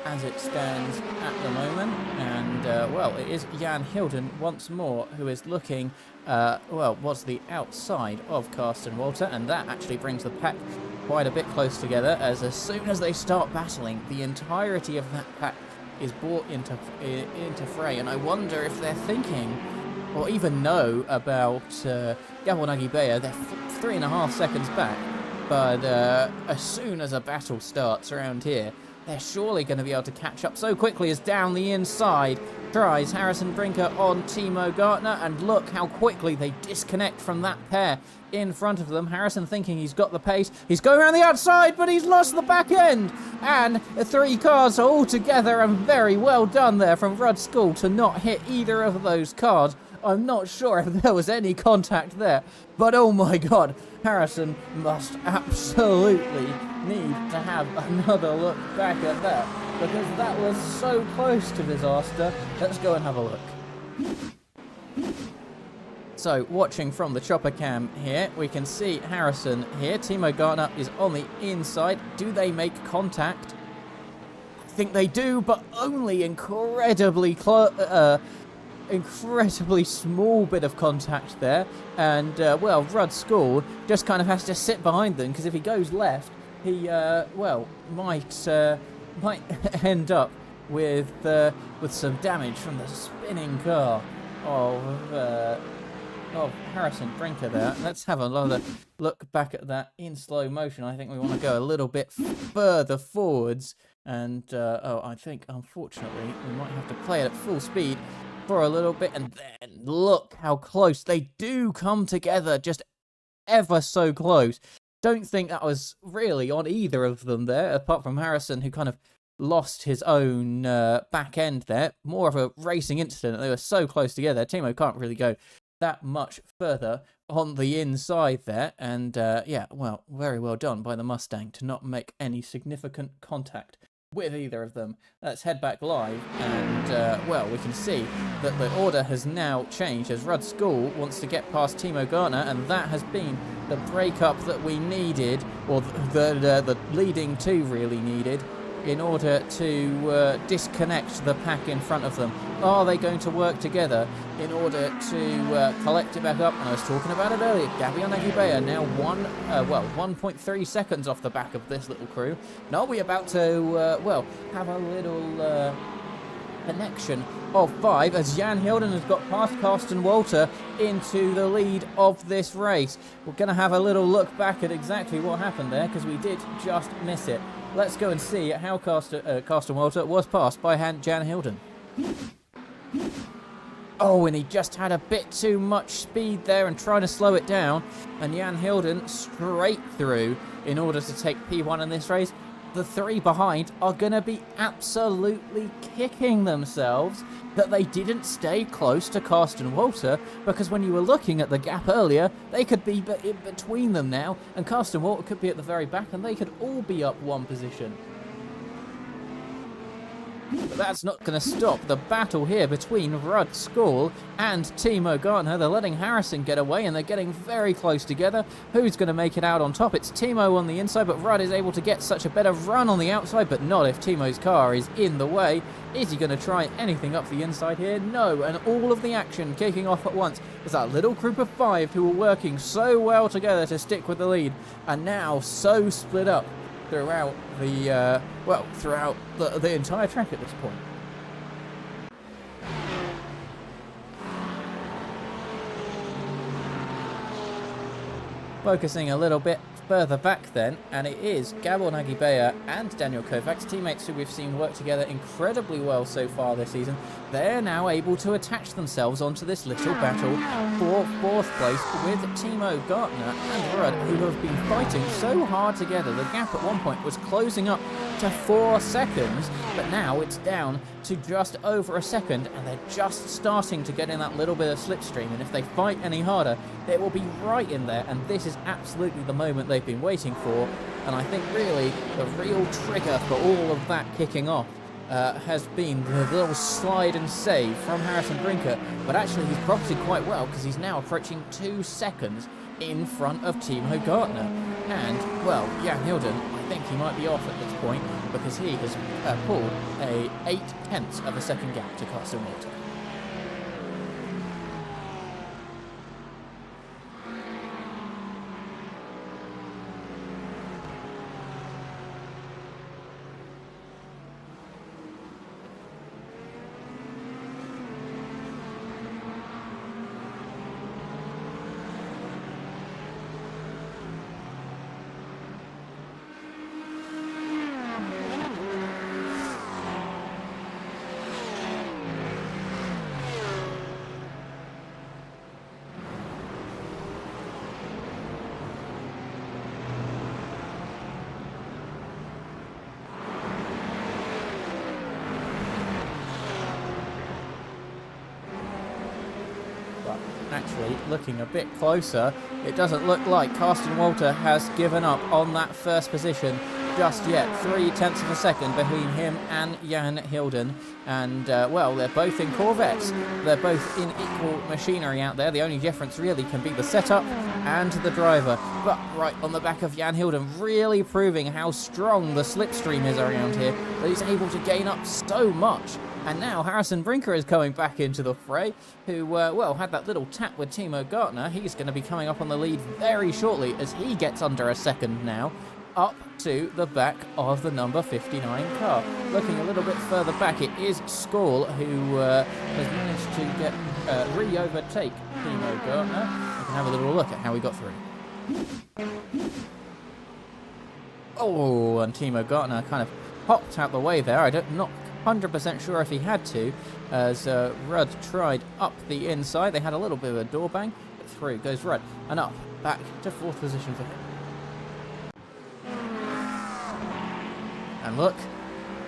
as it stands at the moment. And, well, it is Jan Hilden once more who is looking, well, what's the outside of Carsten Walter, and that actually brings the pack quite a bit close together, as soon as they start battling, the entirety of that pack is brought into fray, and I wonder if they're thinking, or even know about Gabor Nagy-Beyer. They're 3.5 seconds back, but as soon as a battle starts around here, they're surely going to be able to catch up so quickly. As down the inside tries Harrison Brinker on Timo Gartner, and look how quickly they disconnect from that pair in front of them. Harrison thinking he's got the pace. He's going around the outside, but he's lost the back end. And 3 cars are all together, and very well done there from Rudd School to not hit either of those cars. I'm not sure if there was any contact there, but oh my god, Harrison must absolutely need to have another look back at that, because that was so close to disaster. Let's go and have a look. So, watching from the chopper cam here, we can see Harrison here. Timo Gartner is on the inside. Do they make contact? I think they do, but only incredibly incredibly small bit of contact there, and well, Rudd School just kind of has to sit behind them, because if he goes left, he well, might end up with some damage from the spinning car of Harrison Brinker there. Let's have another look back at that in slow motion. I think we want to go a little bit further forwards, and oh, I think unfortunately we might have to play it at full speed for a little bit, and then look how close they do come together, just ever so close. Don't think that was really on either of them there, apart from Harrison, who kind of lost his own back end there. More of a racing incident. They were so close together. Timo can't really go that much further on the inside there, and yeah, well, very well done by the Mustang to not make any significant contact with either of them. Let's head back live, and well, we can see that the order has now changed as Rudd School wants to get past Timo Gartner, and that has been the breakup that we needed, or the leading two really needed, in order to disconnect the pack in front of them. Are they going to work together in order to collect it back up? And I was talking about it earlier. Gabby on Agibea now 1.3 seconds off the back of this little crew. Now we're about to, well, have a little connection of 5 as Jan Hilden has got past Carsten Walter into the lead of this race. We're going to have a little look back at exactly what happened there, because we did just miss it. Let's go and see how Carsten Walter was passed by Jan Hilden. Oh, and he just had a bit too much speed there and trying to slow it down. And Jan Hilden straight through in order to take P1 in this race. The three behind are going to be absolutely kicking themselves that they didn't stay close to Carsten Walter, because when you were looking at the gap earlier, they could be in between them now, and Carsten Walter could be at the very back, and they could all be up one position. But that's not going to stop the battle here between Rudd School and Timo Gartner. They're letting Harrison get away, and they're getting very close together. Who's going to make it out on top? It's Timo on the inside, but Rudd is able to get such a better run on the outside, but not if Timo's car is in the way. Is he going to try anything up the inside here? No, and all of the action kicking off at once. There's that little group of 5 who were working so well together to stick with the lead, and now so split up throughout the well, throughout the entire track at this point. Focusing a little bit further back then, and it is Gabor Nagibea and Daniel Kovacs, teammates who we've seen work together incredibly well so far this season. They're now able to attach themselves onto this little battle for 4th place with Timo Gartner and Rudd, who have been fighting so hard together. The gap at one point was closing up to 4 seconds, but now it's down to just over a second, and they're just starting to get in that little bit of slipstream, and if they fight any harder, they will be right in there, and this is absolutely the moment they've been waiting for. And I think really the real trigger for all of that kicking off has been the little slide and save from Harrison Brinker, but actually he's profited quite well, because he's now approaching 2 seconds in front of Timo Gartner. And, well, Jan Hilden, I think he might be off at this point, because he has pulled a 0.8 of a second gap to Carsten Walter. Actually, looking a bit closer, it doesn't look like Carsten Walter has given up on that first position. just yet. 0.3 of a second between him and Jan Hilden. And, well, they're both in Corvettes. They're both in equal machinery out there. The only difference really can be the setup and the driver. But right on the back of Jan Hilden, really proving how strong the slipstream is around here, that he's able to gain up so much. And now Harrison Brinker is coming back into the fray, who, well, had that little tap with Timo Gartner. He's going to be coming up on the lead very shortly as he gets under a second now, up to the back of the number 59 car. Looking a little bit further back, it is Skål who has managed to get re-overtake Timo Gartner. We can have a little look at how he got through. Oh, and Timo Gartner kind of popped out the way there. I'm not 100% sure if he had to, as Rudd tried up the inside. They had a little bit of a door bang, but through goes Rudd, and up, back to 4th position for him. And look,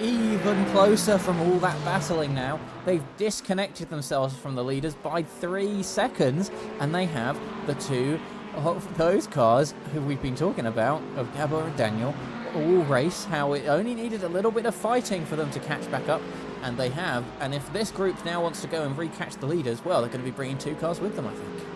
even closer from all that battling now. They've disconnected themselves from the leaders by 3 seconds, and they have the two of those cars who we've been talking about, of Gabor and Daniel, all race how it only needed a little bit of fighting for them to catch back up, and they have. And if this group now wants to go and recatch the leaders, well, they're going to be bringing 2 cars with them, I think.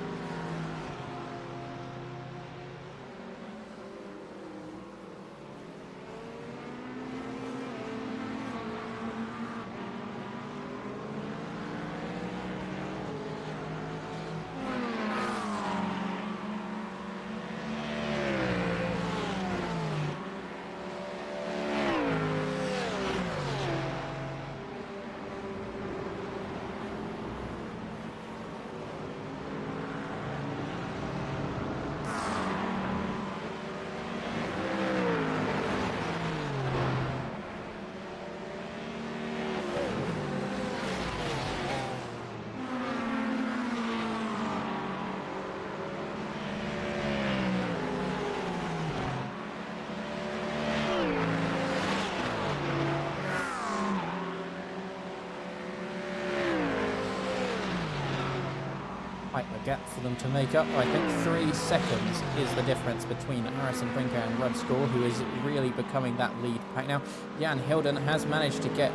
A gap for them to make up. I think 3 seconds is the difference between Harrison Brinker and Rudd Skål, who is really becoming that lead pack now. Jan Hilden has managed to get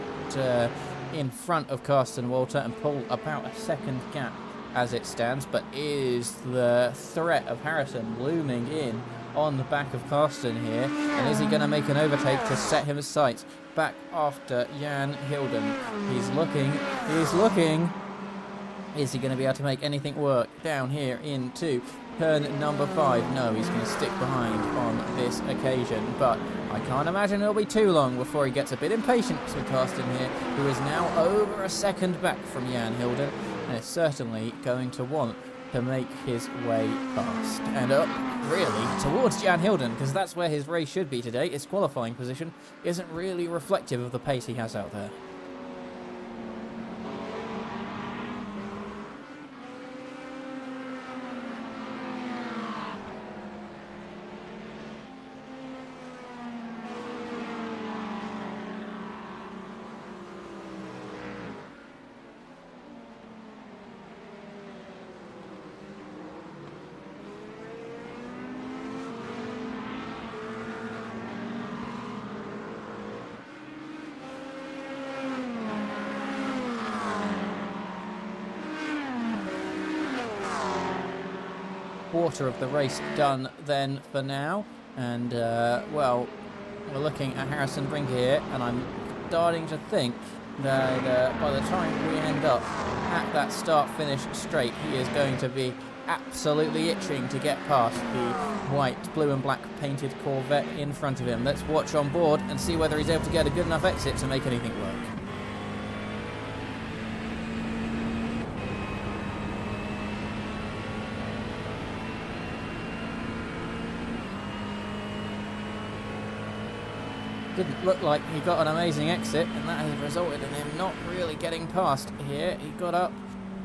in front of Carsten Walter and pull about a second gap as it stands, but is the threat of Harrison looming in on the back of Carsten here, and is he going to make an overtake to set his sights back after Jan Hilden? He's looking. Is he going to be able to make anything work down here into turn number 5? No, he's going to stick behind on this occasion, but I can't imagine it'll be too long before he gets a bit impatient with Carsten here, who is now over a second back from Jan Hilden, and is certainly going to want to make his way past and up, really, towards Jan Hilden, because that's where his race should be today. His qualifying position isn't really reflective of the pace he has out there. Quarter of the race done then for now, and well, we're looking at Harrison Brinker here, and I'm starting to think that by the time we end up at that start-finish straight, he is going to be absolutely itching to get past the white, blue and black painted Corvette in front of him. Let's watch on board and see whether he's able to get a good enough exit to make anything work. Didn't look like he got an amazing exit, and that has resulted in him not really getting past here. He got up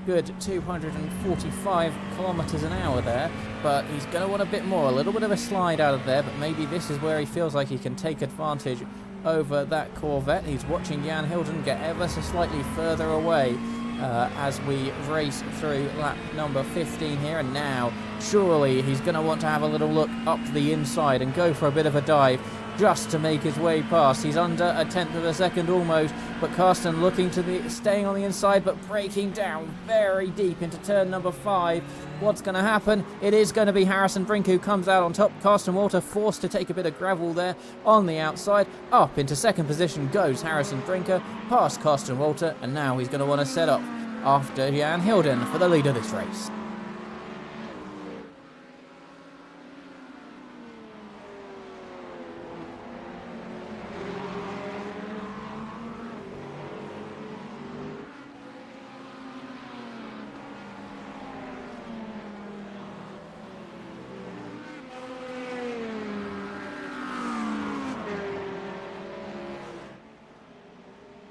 good 245 kilometers an hour there, but he's going to want a bit more, a little bit of a slide out of there, but maybe this is where he feels like he can take advantage over that Corvette. He's watching Jan Hilden get ever so slightly further away as we race through lap number 15 here, and now surely he's going to want to have a little look up the inside and go for a bit of a dive just to make his way past. He's under a tenth of a second almost, but Carsten looking to the staying on the inside but breaking down very deep into turn number 5. What's going to happen? It is going to be Harrison Brink who comes out on top. Carsten Walter forced to take a bit of gravel there on the outside. Up into second position goes Harrison Brinker, past Carsten Walter, and now he's going to want to set up after Jan Hilden for the lead of this race.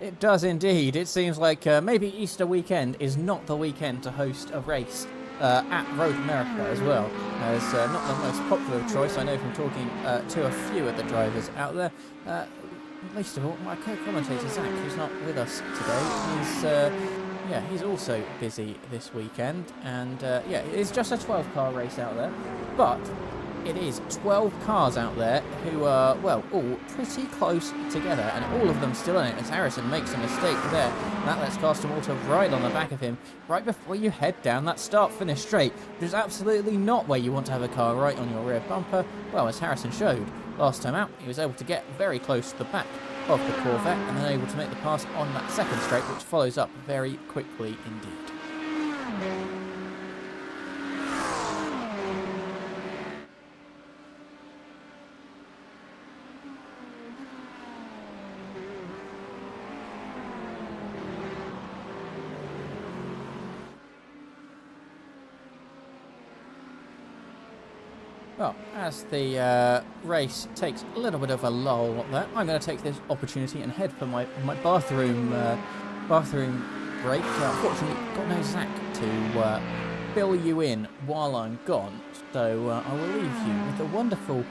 It does indeed. It seems like maybe Easter weekend is not the weekend to host a race at Road America as well, as not the most popular choice. I know from talking to a few of the drivers out there. Least of all, my co-commentator Zach, who's not with us today, he's also busy this weekend, and it's just a 12-car race out there, but it is 12 cars out there who are, well, all pretty close together, and all of them still in it, as Harrison makes a mistake there. And that lets Carsten Walter right on the back of him, right before you head down that start-finish straight, which is absolutely not where you want to have a car right on your rear bumper. Well, as Harrison showed last time out, he was able to get very close to the back of the Corvette, and then able to make the pass on that second straight, which follows up very quickly indeed. Well, as the race takes a little bit of a lull there, I'm going to take this opportunity and head for my bathroom break. Unfortunately, got no Zach to fill you in while I'm gone, so I will leave you with the wonderful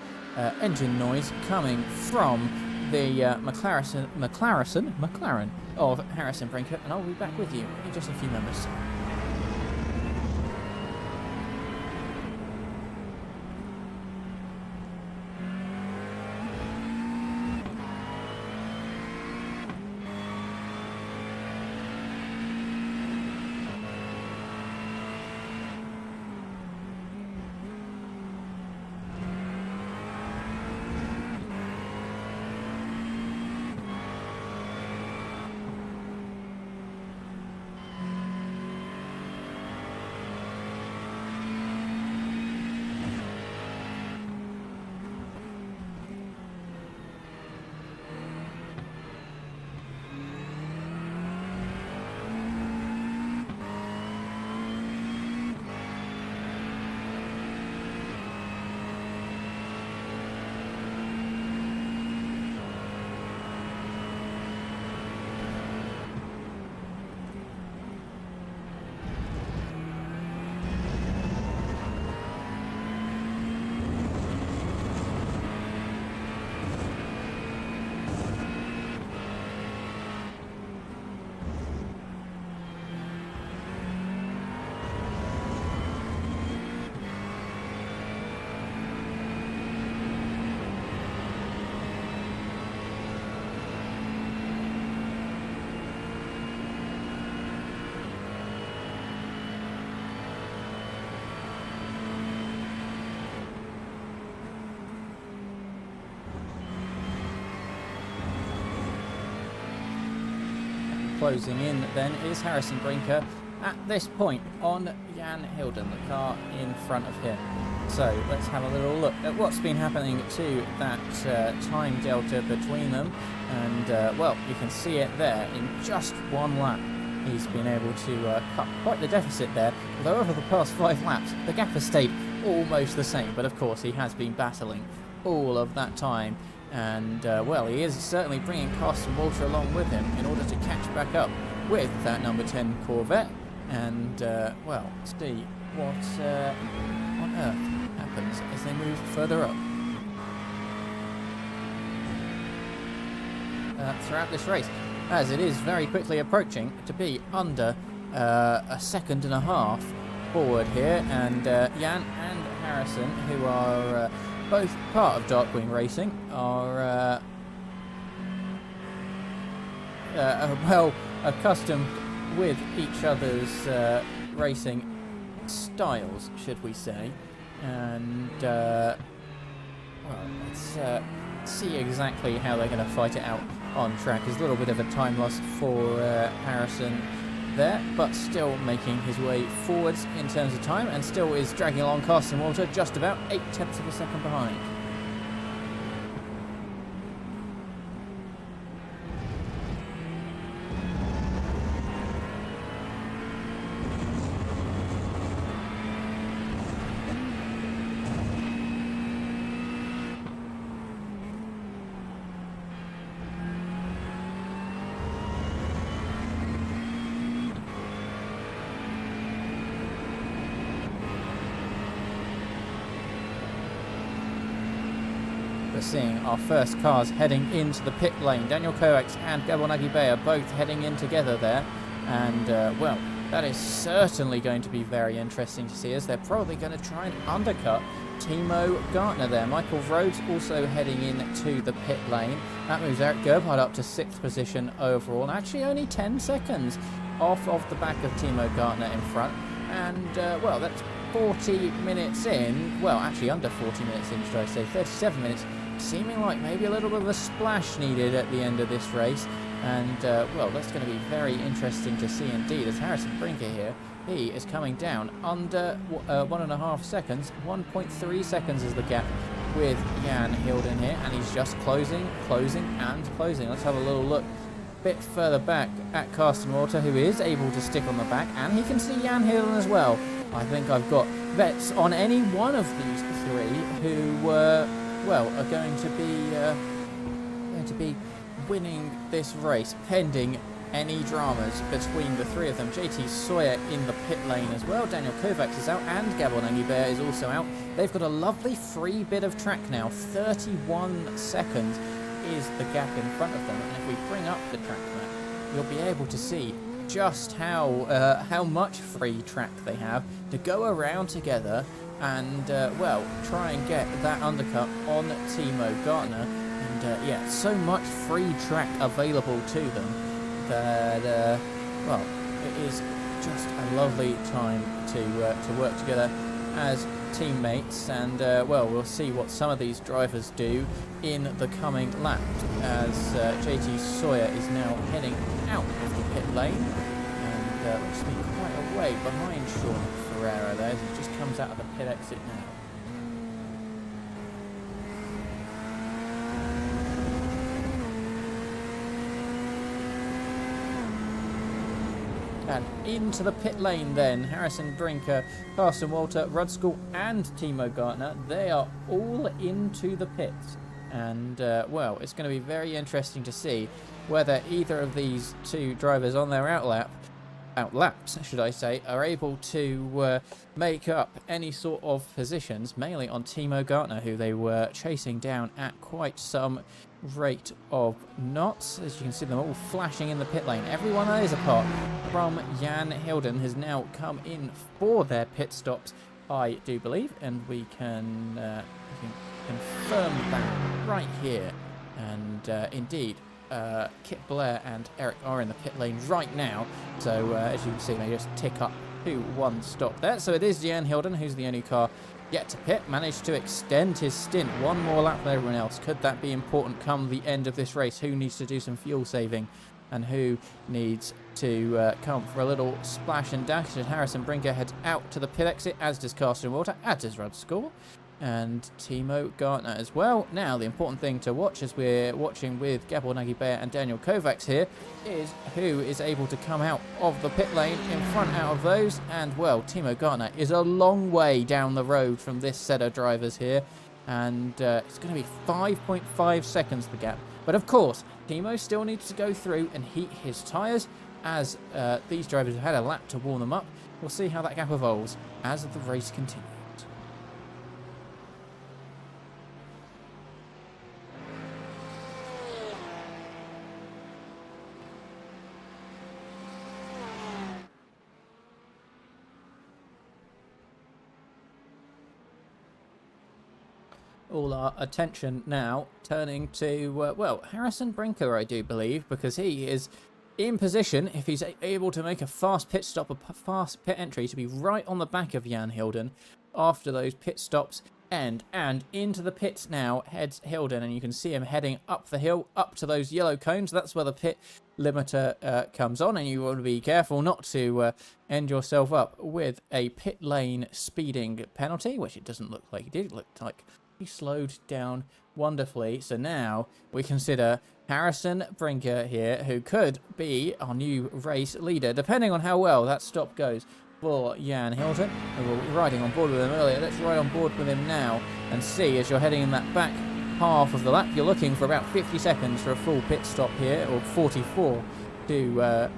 engine noise coming from the McLaren of Harrison Brinker, and I'll be back with you in just a few moments. Closing in then is Harrison Brinker at this point on Jan Hilden, the car in front of him. So let's have a little look at what's been happening to that time delta between them, and well, you can see it there. In just one lap he's been able to cut quite the deficit there, although over the past 5 laps the gap has stayed almost the same, but of course he has been battling all of that time. And, well, he is certainly bringing Carsten Walter along with him in order to catch back up with that number 10 Corvette. And, well, see what on earth happens as they move further up throughout this race, as it is very quickly approaching to be under a second and a half forward here. And Jan and Harrison, who are both part of Darkwing Racing, are well accustomed with each other's racing styles, should we say. And well, let's see exactly how they're going to fight it out on track. There's a little bit of a time loss for Harrison there, but still making his way forwards in terms of time, and still is dragging along Carson Walter just about 0.8 of a second behind. We're seeing our first cars heading into the pit lane. Daniel Kovacs and Gabor Nagy are both heading in together there. And, well, that is certainly going to be very interesting to see, as they're probably going to try and undercut Timo Gartner there. Michael Rhodes also heading into the pit lane. That moves Eric Gerbhardt up to 6th position overall. And actually only 10 seconds off of the back of Timo Gartner in front. And, well, that's 40 minutes in. Well, actually under 40 minutes in, should I say. 37 minutes. Seeming like maybe a little bit of a splash needed at the end of this race. And, well, that's going to be very interesting to see indeed, as Harrison Brinker here, he is coming down under 1.5 seconds. 1.3 seconds is the gap with Jan Hilden here, and he's just closing, and closing. Let's have a little look a bit further back at Carsten Walter, who is able to stick on the back, and he can see Jan Hilden as well. I think I've got bets on any one of these three who well, are going to be winning this race, pending any dramas between the three of them. JT Sawyer in the pit lane as well. Daniel Kovacs is out, and Gabor Nagy is also out. They've got a lovely free bit of track now. 31 seconds is the gap in front of them, and if we bring up the track map, you'll be able to see just how much free track they have to go around together and, well, try and get that undercut on Timo Gartner. And, yeah, so much free track available to them that, well, it is just a lovely time to work together as teammates. And, well, we'll see what some of these drivers do in the coming lap, as JT Sawyer is now heading out of the pit lane, and looks to be quite a way behind Sean Ferreira there, as he just comes out of the pit exit now. And into the pit lane then, Harrison Brinker, Carson Walter, Rudskoll and Timo Gartner, they are all into the pits. And, well, it's going to be very interesting to see whether either of these two drivers on their outlaps, should I say, are able to make up any sort of positions, mainly on Timo Gartner, who they were chasing down at quite some rate of knots. As you can see them all flashing in the pit lane. Everyone that is apart from Jan Hilden has now come in for their pit stops, I do believe, and we can confirm that right here. And indeed, Kit Blair and Eric are in the pit lane right now, so as you can see, they just tick up to one stop there. So it is Jan Hilden who's the only car yet to pit, managed to extend his stint one more lap than everyone else. Could that be important come the end of this race? Who needs to do some fuel saving, and who needs to come for a little splash and dash? And Harrison Brinker heads out to the pit exit, as does Carson Walter, as does Rudskoll, and Timo Gartner as well. Now, the important thing to watch, as we're watching with Gabor Nagy and Daniel Kovacs here, is who is able to come out of the pit lane in front out of those. And, well, Timo Gartner is a long way down the road from this set of drivers here, and it's going to be 5.5 seconds the gap. But, of course, Timo still needs to go through and heat his tyres, as these drivers have had a lap to warm them up. We'll see how that gap evolves as the race continues. all our attention now turning to, well, Harrison Brinker, I do believe, because he is in position, if he's able to make a fast pit stop, a fast pit entry, to be right on the back of Jan Hilden after those pit stops end. And into the pits now heads Hilden, and you can see him heading up the hill, up to those yellow cones. That's where the pit limiter comes on, and you want to be careful not to end yourself up with a pit lane speeding penalty, which it doesn't look like he did. It looked like he slowed down wonderfully. So now we consider Harrison Brinker here, who could be our new race leader, depending on how well that stop goes for Jan Hilden. We were riding on board with him earlier. Let's ride on board with him now and see, as you're heading in that back half of the lap, you're looking for about 50 seconds for a full pit stop here, or 44 to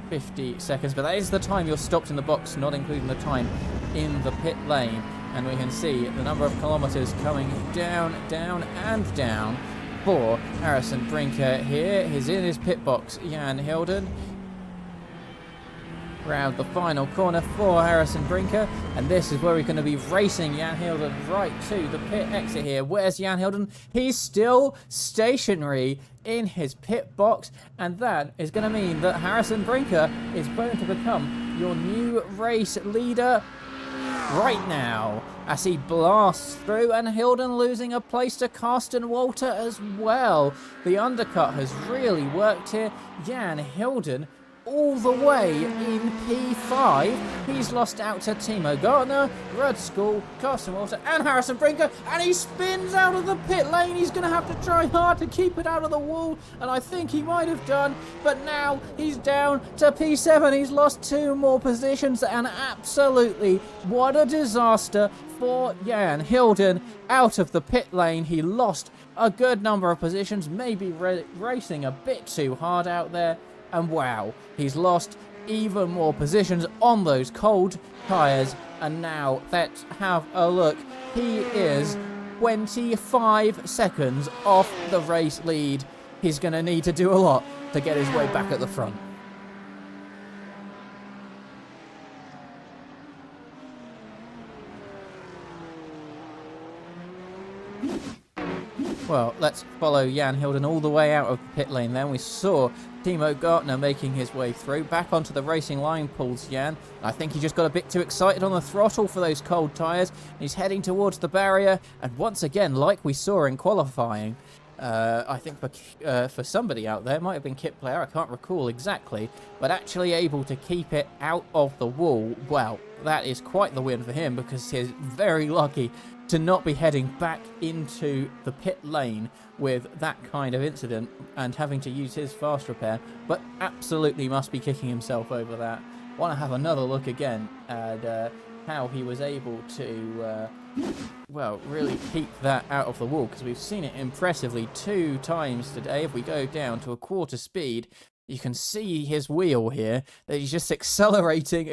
50 seconds, but that is the time you're stopped in the box, not including the time in the pit lane. And we can see the number of kilometers coming down, down, and down for Harrison Brinker here. He's in his pit box, Jan Hilden. Round the final corner for Harrison Brinker, and this is where we're going to be racing Jan Hilden right to the pit exit here. Where's Jan Hilden? He's still stationary in his pit box, and that is going to mean that Harrison Brinker is going to become your new race leader right now, as he blasts through, and Hilden losing a place to Carsten Walter as well. The undercut has really worked here. Jan Hilden all the way in P5. He's lost out to Timo Gartner, Rudd School, Carsten Walter, and Harrison Brinker, and he spins out of the pit lane. He's going to have to try hard to keep it out of the wall, and I think he might have done, but now he's down to P7. He's lost 2 more positions, and absolutely what a disaster for Jan Hilden out of the pit lane. He lost a good number of positions, maybe racing a bit too hard out there. And wow, he's lost even more positions on those cold tyres. And now let's have a look. He is 25 seconds off the race lead. He's going to need to do a lot to get his way back at the front. Well, let's follow Jan Hilden all the way out of the pit lane then. We saw Timo Gartner making his way through. Back onto the racing line pulls Jan. I think he just got a bit too excited on the throttle for those cold tyres. He's heading towards the barrier. And once again, like we saw in qualifying, I think for somebody out there, it might have been Kit Player, I can't recall exactly, but actually able to keep it out of the wall. Well, that is quite the win for him, because he's very lucky to not be heading back into the pit lane with that kind of incident and having to use his fast repair, but absolutely must be kicking himself over that. Want to have another look again at how he was able to, well, really keep that out of the wall, because we've seen it impressively 2 times today. If we go down to a quarter speed, you can see his wheel here, that he's just accelerating.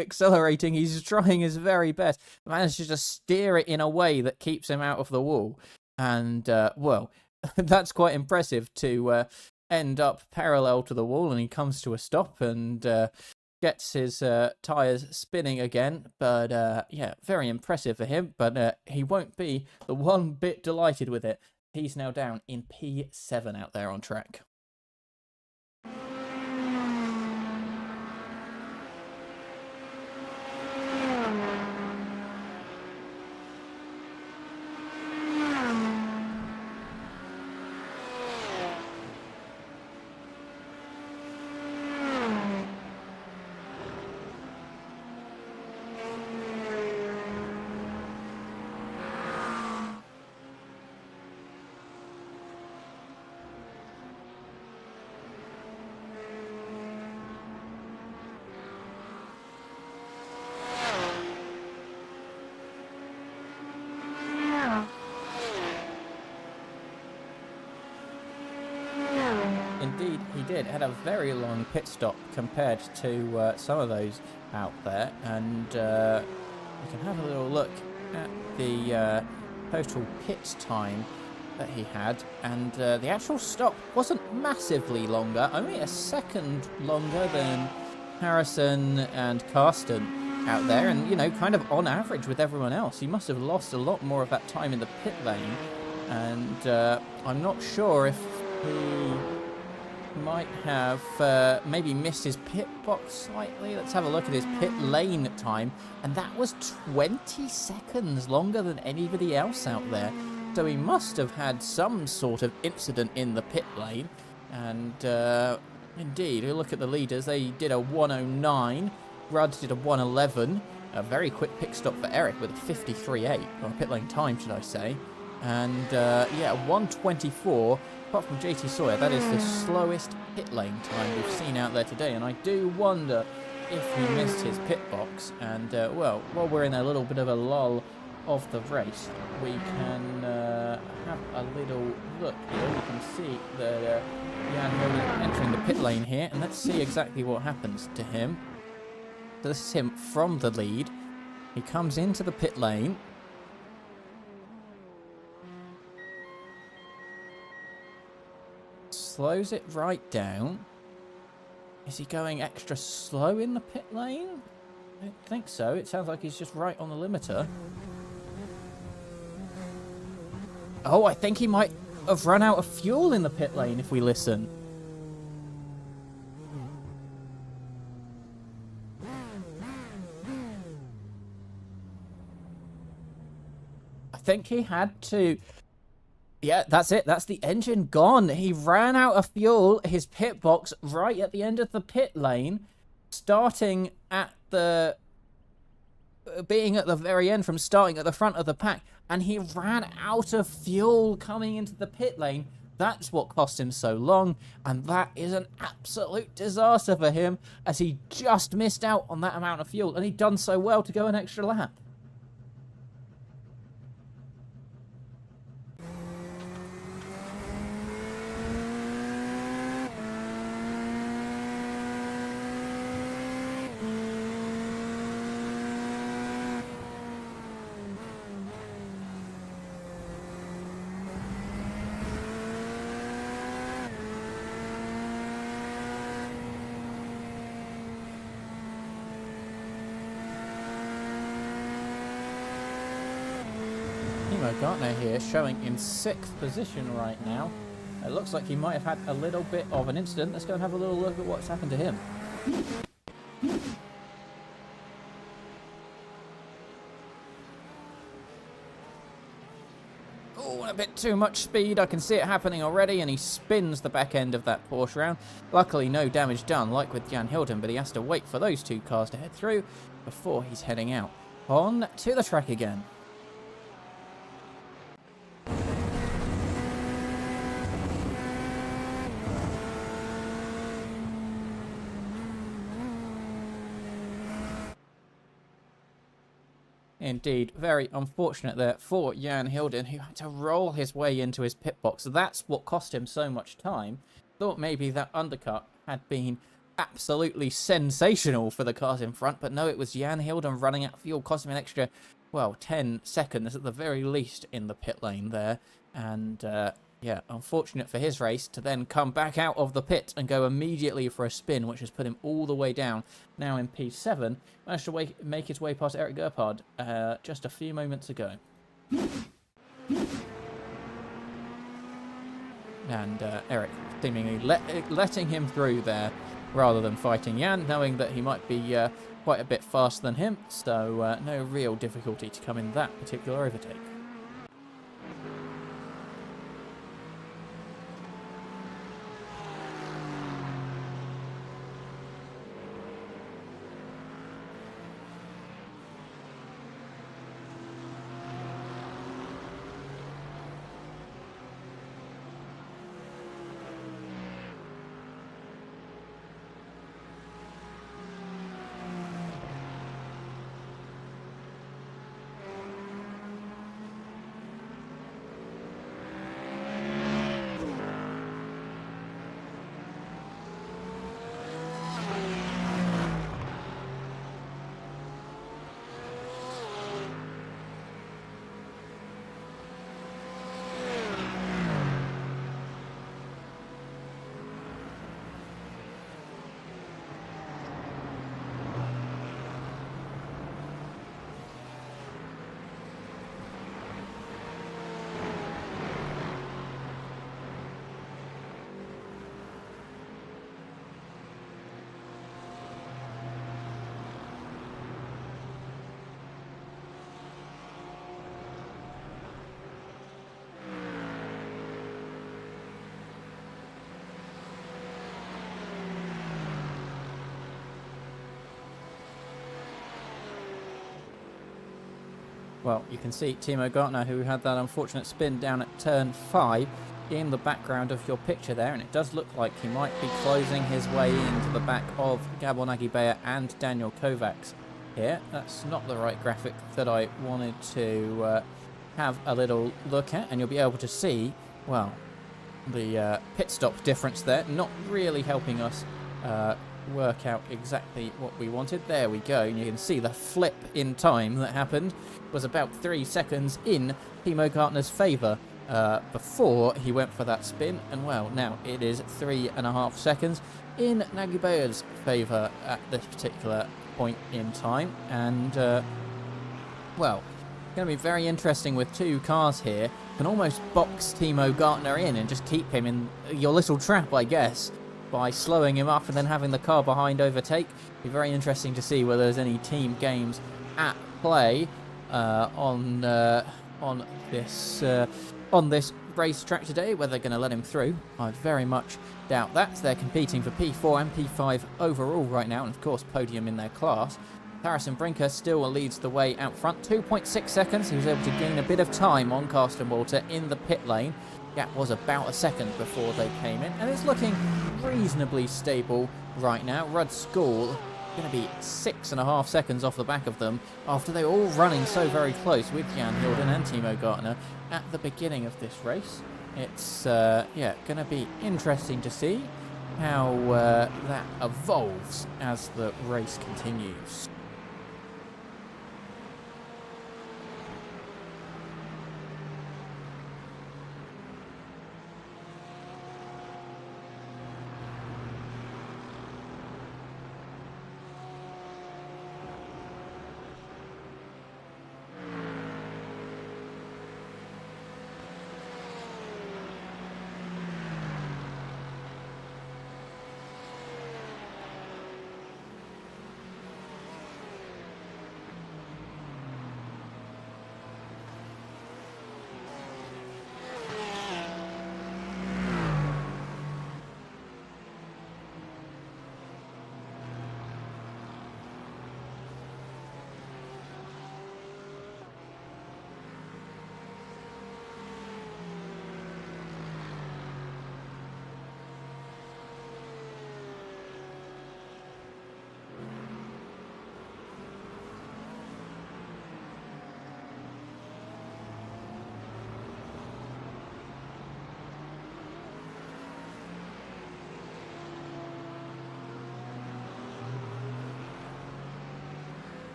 He's trying his very best. Managed to just steer it in a way that keeps him out of the wall. And, well, that's quite impressive to end up parallel to the wall, and he comes to a stop and gets his tyres spinning again. But, yeah, very impressive for him. But he won't be the one bit delighted with it. He's now down in P7 out there on track. Indeed, he did. Had a very long pit stop compared to some of those out there. And we can have a little look at the total pit time that he had. And the actual stop wasn't massively longer, only a second longer than Harrison and Carsten out there. And, you know, kind of on average with everyone else. He must have lost a lot more of that time in the pit lane And I'm not sure if he might have maybe missed his pit box slightly. Let's have a look at his pit lane time, and that was 20 seconds longer than anybody else out there. So he must have had some sort of incident in the pit lane. And indeed, we look at the leaders. They did a 109. Rudd did a 111. A very quick pit stop for Eric with a 53.8, or pit lane time, should I say. And yeah, 124. Apart from JT Sawyer, that is the slowest pit lane time we've seen out there today. And I do wonder if he missed his pit box. And well, while we're in a little bit of a lull of the race, we can have a little look here. We can see that Jan Hilden entering the pit lane here, and let's see exactly what happens to him. So this is him from the lead. He comes into the pit lane. Slows it right down. Is he going extra slow in the pit lane? I don't think so. It sounds like he's just right on the limiter. Oh, I think he might have run out of fuel in the pit lane if we listen. I think he had to... Yeah, that's it. That's the engine gone. He ran out of fuel, his pit box, right at the end of the pit lane, starting at the... being at the very end from starting at the front of the pack. And he ran out of fuel coming into the pit lane. That's what cost him so long. And that is an absolute disaster for him, as he just missed out on that amount of fuel. And he'd done so well to go an extra lap. Gartner here showing in 6th position right now. It looks like he might have had a little bit of an incident. Let's go and have a little look at what's happened to him. Oh, a bit too much speed. I can see it happening already, and he spins the back end of that Porsche round. Luckily, no damage done, like with Jan Hilden, but he has to wait for those two cars to head through before he's heading out. On to the track again. Indeed, very unfortunate there for Jan Hilden, who had to roll his way into his pit box. That's what cost him so much time. Thought maybe that undercut had been absolutely sensational for the cars in front, but no, it was Jan Hilden running out of fuel, costing him an extra, well, 10 seconds at the very least in the pit lane there. And yeah, unfortunate for his race to then come back out of the pit and go immediately for a spin, which has put him all the way down. Now in P7, managed to make his way past Eric Gerpard just a few moments ago. And Eric seemingly letting him through there rather than fighting Jan, knowing that he might be quite a bit faster than him, so no real difficulty to come in that particular overtake. well, you can see Timo Gartner, who had that unfortunate spin down at turn 5, in the background of your picture there, and it does look like he might be closing his way into the back of Gabor Nagy-Beyer and Daniel Kovacs here. That's not the right graphic that I wanted to have a little look at, and you'll be able to see, well, the pit stop difference there, not really helping us work out exactly what we wanted. There we go, and you can see the flip in time that happened was about 3 seconds in Timo Gartner's favour before he went for that spin, and well, now it is 3.5 seconds in Nagy-Beyer's favour at this particular point in time, and well, it's going to be very interesting with two cars here. You can almost box Timo Gartner in and just keep him in your little trap, I guess, by slowing him up and then having the car behind overtake. It'll be very interesting to see whether there's any team games at play on this racetrack today, whether they're going to let him through. I very much doubt that. They're competing for P4 and P5 overall right now, and of course podium in their class. Harrison Brinker still leads the way out front, 2.6 seconds. He was able to gain a bit of time on Carsten Walter in the pit lane. Gap was about a second before they came in, and it's looking reasonably stable right now. Rudd School going to be 6.5 seconds off the back of them after they were all running so very close with Jan Hilden and Timo Gartner at the beginning of this race. It's yeah, going to be interesting to see how that evolves as the race continues.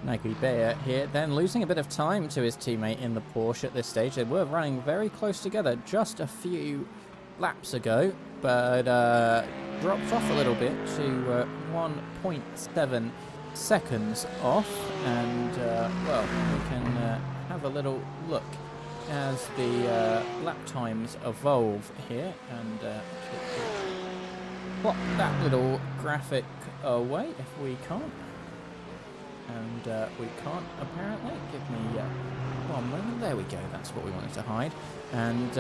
Nagy-Beyer here, then losing a bit of time to his teammate in the Porsche at this stage. They were running very close together just a few laps ago, but dropped off a little bit to 1.7 seconds off, and well, we can have a little look as the lap times evolve here, and plot that little graphic away if we can't. And we can't, apparently. Give me 1 moment. There we go. That's what we wanted to hide. And,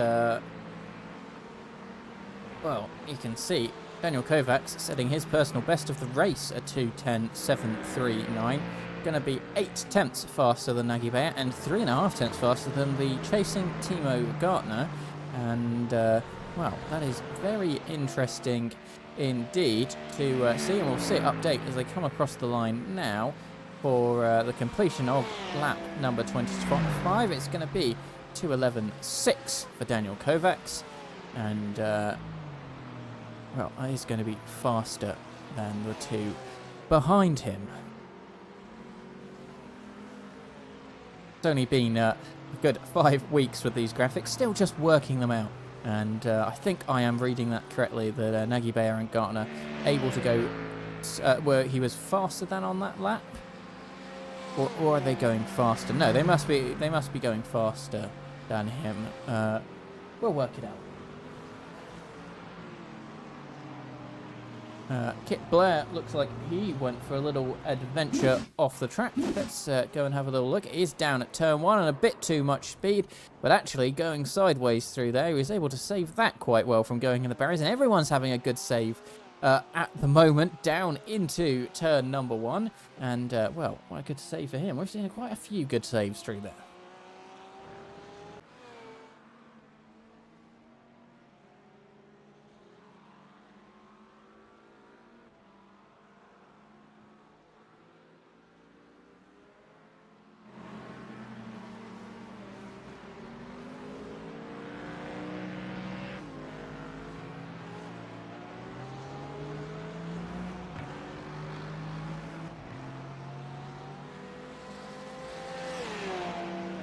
well, you can see Daniel Kovacs setting his personal best of the race at 2:10.739. Going to be 8 tenths faster than Nagy-Beyer and 3.5 tenths faster than the chasing Timo Gartner. And, well, that is very interesting indeed to see. And we'll see it update as they come across the line now. For the completion of lap number 25, it's going to be 2:11.6 for Daniel Kovacs, and well, he's going to be faster than the two behind him. It's only been a good 5 weeks with these graphics, still just working them out, and I think I am reading that correctly, that Nagy-Beyer and Gartner able to go, where he was faster than on that lap. Or are they going faster? No, they must be going faster than him. We'll work it out. Kit Blair looks like he went for a little adventure off the track. Let's go and have a little look. He is down at turn 1 and a bit too much speed, but actually going sideways through there, he was able to save that quite well from going in the barriers, and everyone's having a good save at the moment down into turn number 1. And, well, what a good save for him. We've seen quite a few good saves through there.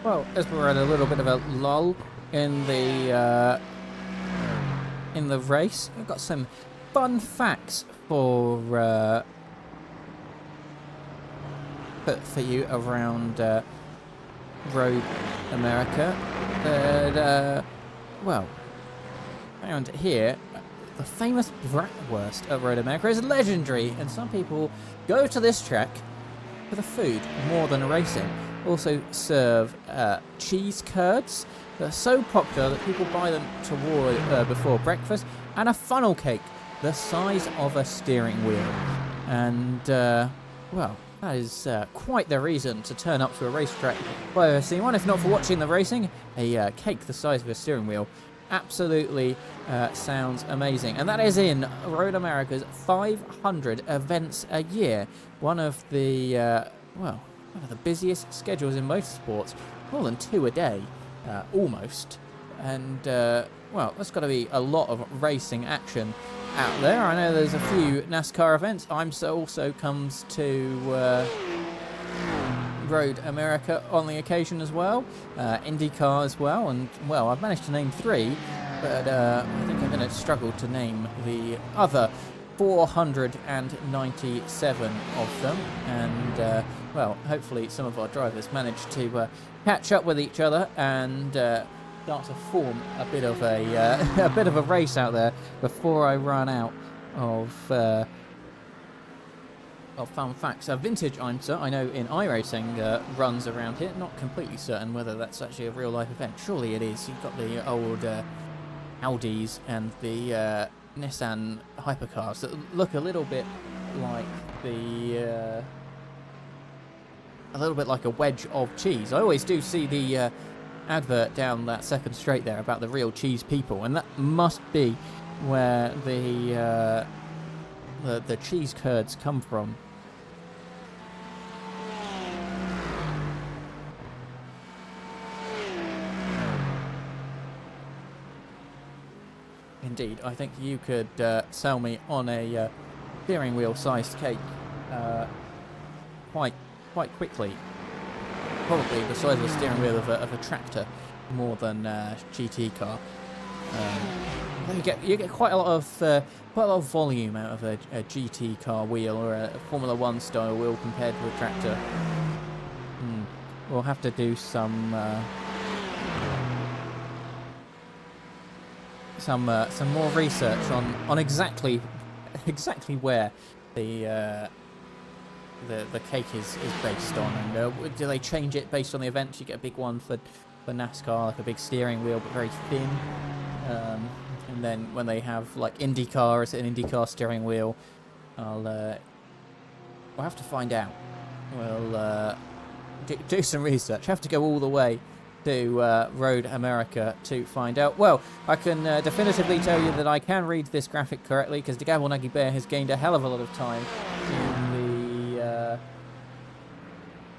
Well, as we're at a little bit of a lull in the race, I've got some fun facts for you around Road America. But well, around here, the famous bratwurst at Road America is legendary, and some people go to this track for the food more than racing. Also serve cheese curds that are so popular that people buy them before breakfast, and a funnel cake the size of a steering wheel. And well, that is quite the reason to turn up to a racetrack if I've ever seen one. If not for watching the racing, a cake the size of a steering wheel absolutely sounds amazing. And that is in Road America's 500 events a year. One of the well, one of the busiest schedules in motorsports, more than 2 a day, almost. And, well, there's got to be a lot of racing action out there. I know there's a few NASCAR events. IMSA also comes to Road America on the occasion as well. IndyCar as well. And, well, I've managed to name 3, but I think I'm going to struggle to name the other 497 of them. And, well, hopefully some of our drivers manage to catch up with each other and start to form a bit of a race out there before I run out of fun facts. Vintage IMSA, I know in iRacing runs around here. Not completely certain whether that's actually a real life event. Surely it is. You've got the old Audis and the Nissan hypercars that look a little bit like a wedge of cheese. I always do see the advert down that second straight there about the real cheese people, and that must be where the cheese curds come from. Indeed, I think you could sell me on a steering wheel sized cake quite quickly. Probably the size of a steering wheel of a tractor more than a GT car. You get quite a lot of volume out of a GT car wheel or a Formula 1 style wheel compared to a tractor. We'll have to do some more research on exactly where the cake is based on, and do they change it based on the event? You get a big one for NASCAR, like a big steering wheel but very thin, and then when they have like IndyCar, is it an IndyCar steering wheel? We'll have to find out. We'll do some research. Have to go all the way to Road America to find out. Well, I can definitively tell you that I can read this graphic correctly, because the Gabonagi Bear has gained a hell of a lot of time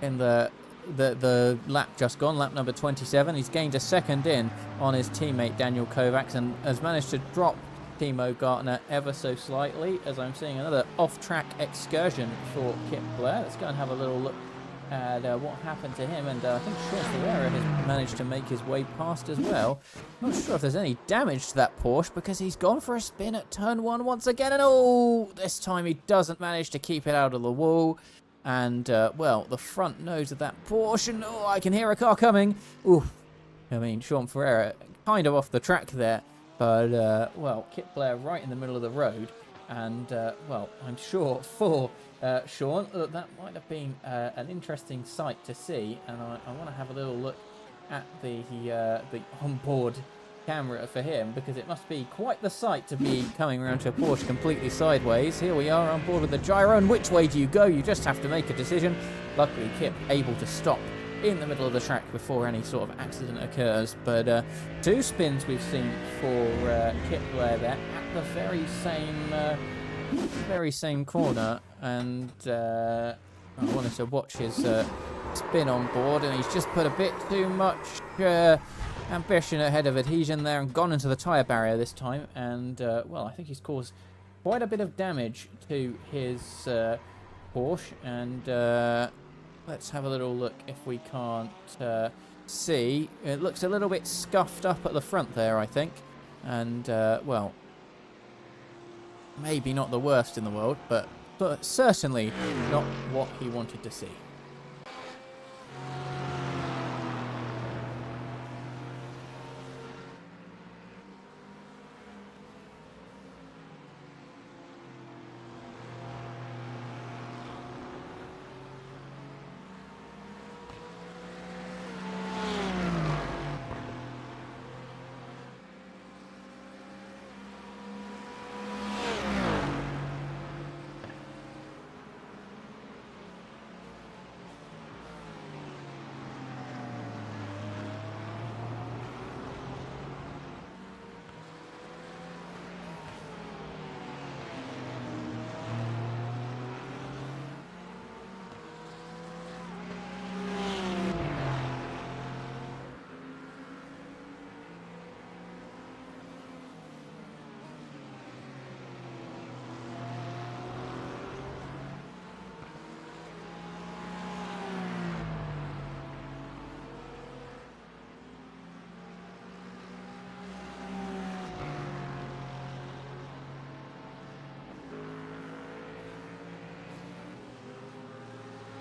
in the lap just gone, lap number 27. He's gained a second in on his teammate Daniel Kovacs and has managed to drop Timo Gartner ever so slightly, as I'm seeing another off-track excursion for Kit Blair. Let's go and have a little look at what happened to him, and I think Sean Ferreira has managed to make his way past as well. Not sure if there's any damage to that Porsche, because he's gone for a spin at turn 1 once again, and oh, this time he doesn't manage to keep it out of the wall. And, well, the front nose of that Porsche, and oh, I can hear a car coming. Oof. I mean, Sean Ferreira kind of off the track there, but, well, Kit Blair right in the middle of the road. And, well, I'm sure for Sean that might have been an interesting sight to see. And I want to have a little look at the onboard camera for him, because it must be quite the sight to be coming around to a Porsche completely sideways. Here we are on board with the gyro, and which way do you go? You just have to make a decision. Luckily, Kip able to stop in the middle of the track before any sort of accident occurs. But 2 spins we've seen for Kip Blair there at the very same corner, and I wanted to watch his spin on board, and he's just put a bit too much ambition ahead of adhesion there and gone into the tyre barrier this time. And well, I think he's caused quite a bit of damage to his Porsche. And let's have a little look if we can't see. It looks a little bit scuffed up at the front there, I think. And well, maybe not the worst in the world, but certainly not what he wanted to see.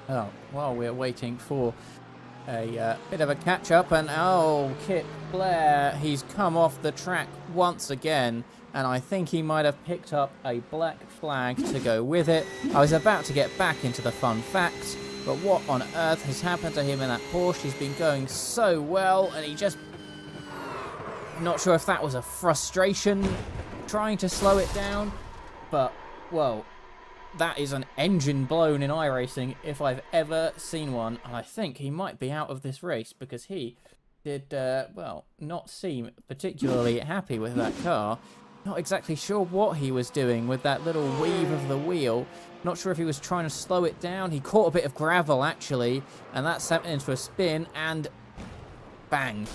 Oh, while we're waiting for a bit of a catch-up, and oh, Kip Blair, he's come off the track once again, and I think he might have picked up a black flag to go with it. I was about to get back into the fun facts, but what on earth has happened to him in that Porsche? He's been going so well, and he just... I'm not sure if that was a frustration trying to slow it down, but, well... that is an engine blown in iRacing if I've ever seen one. And I think he might be out of this race, because he did, well, not seem particularly happy with that car. Not exactly sure what he was doing with that little weave of the wheel. Not sure if he was trying to slow it down. He caught a bit of gravel, actually, and that sent it into a spin, and bang.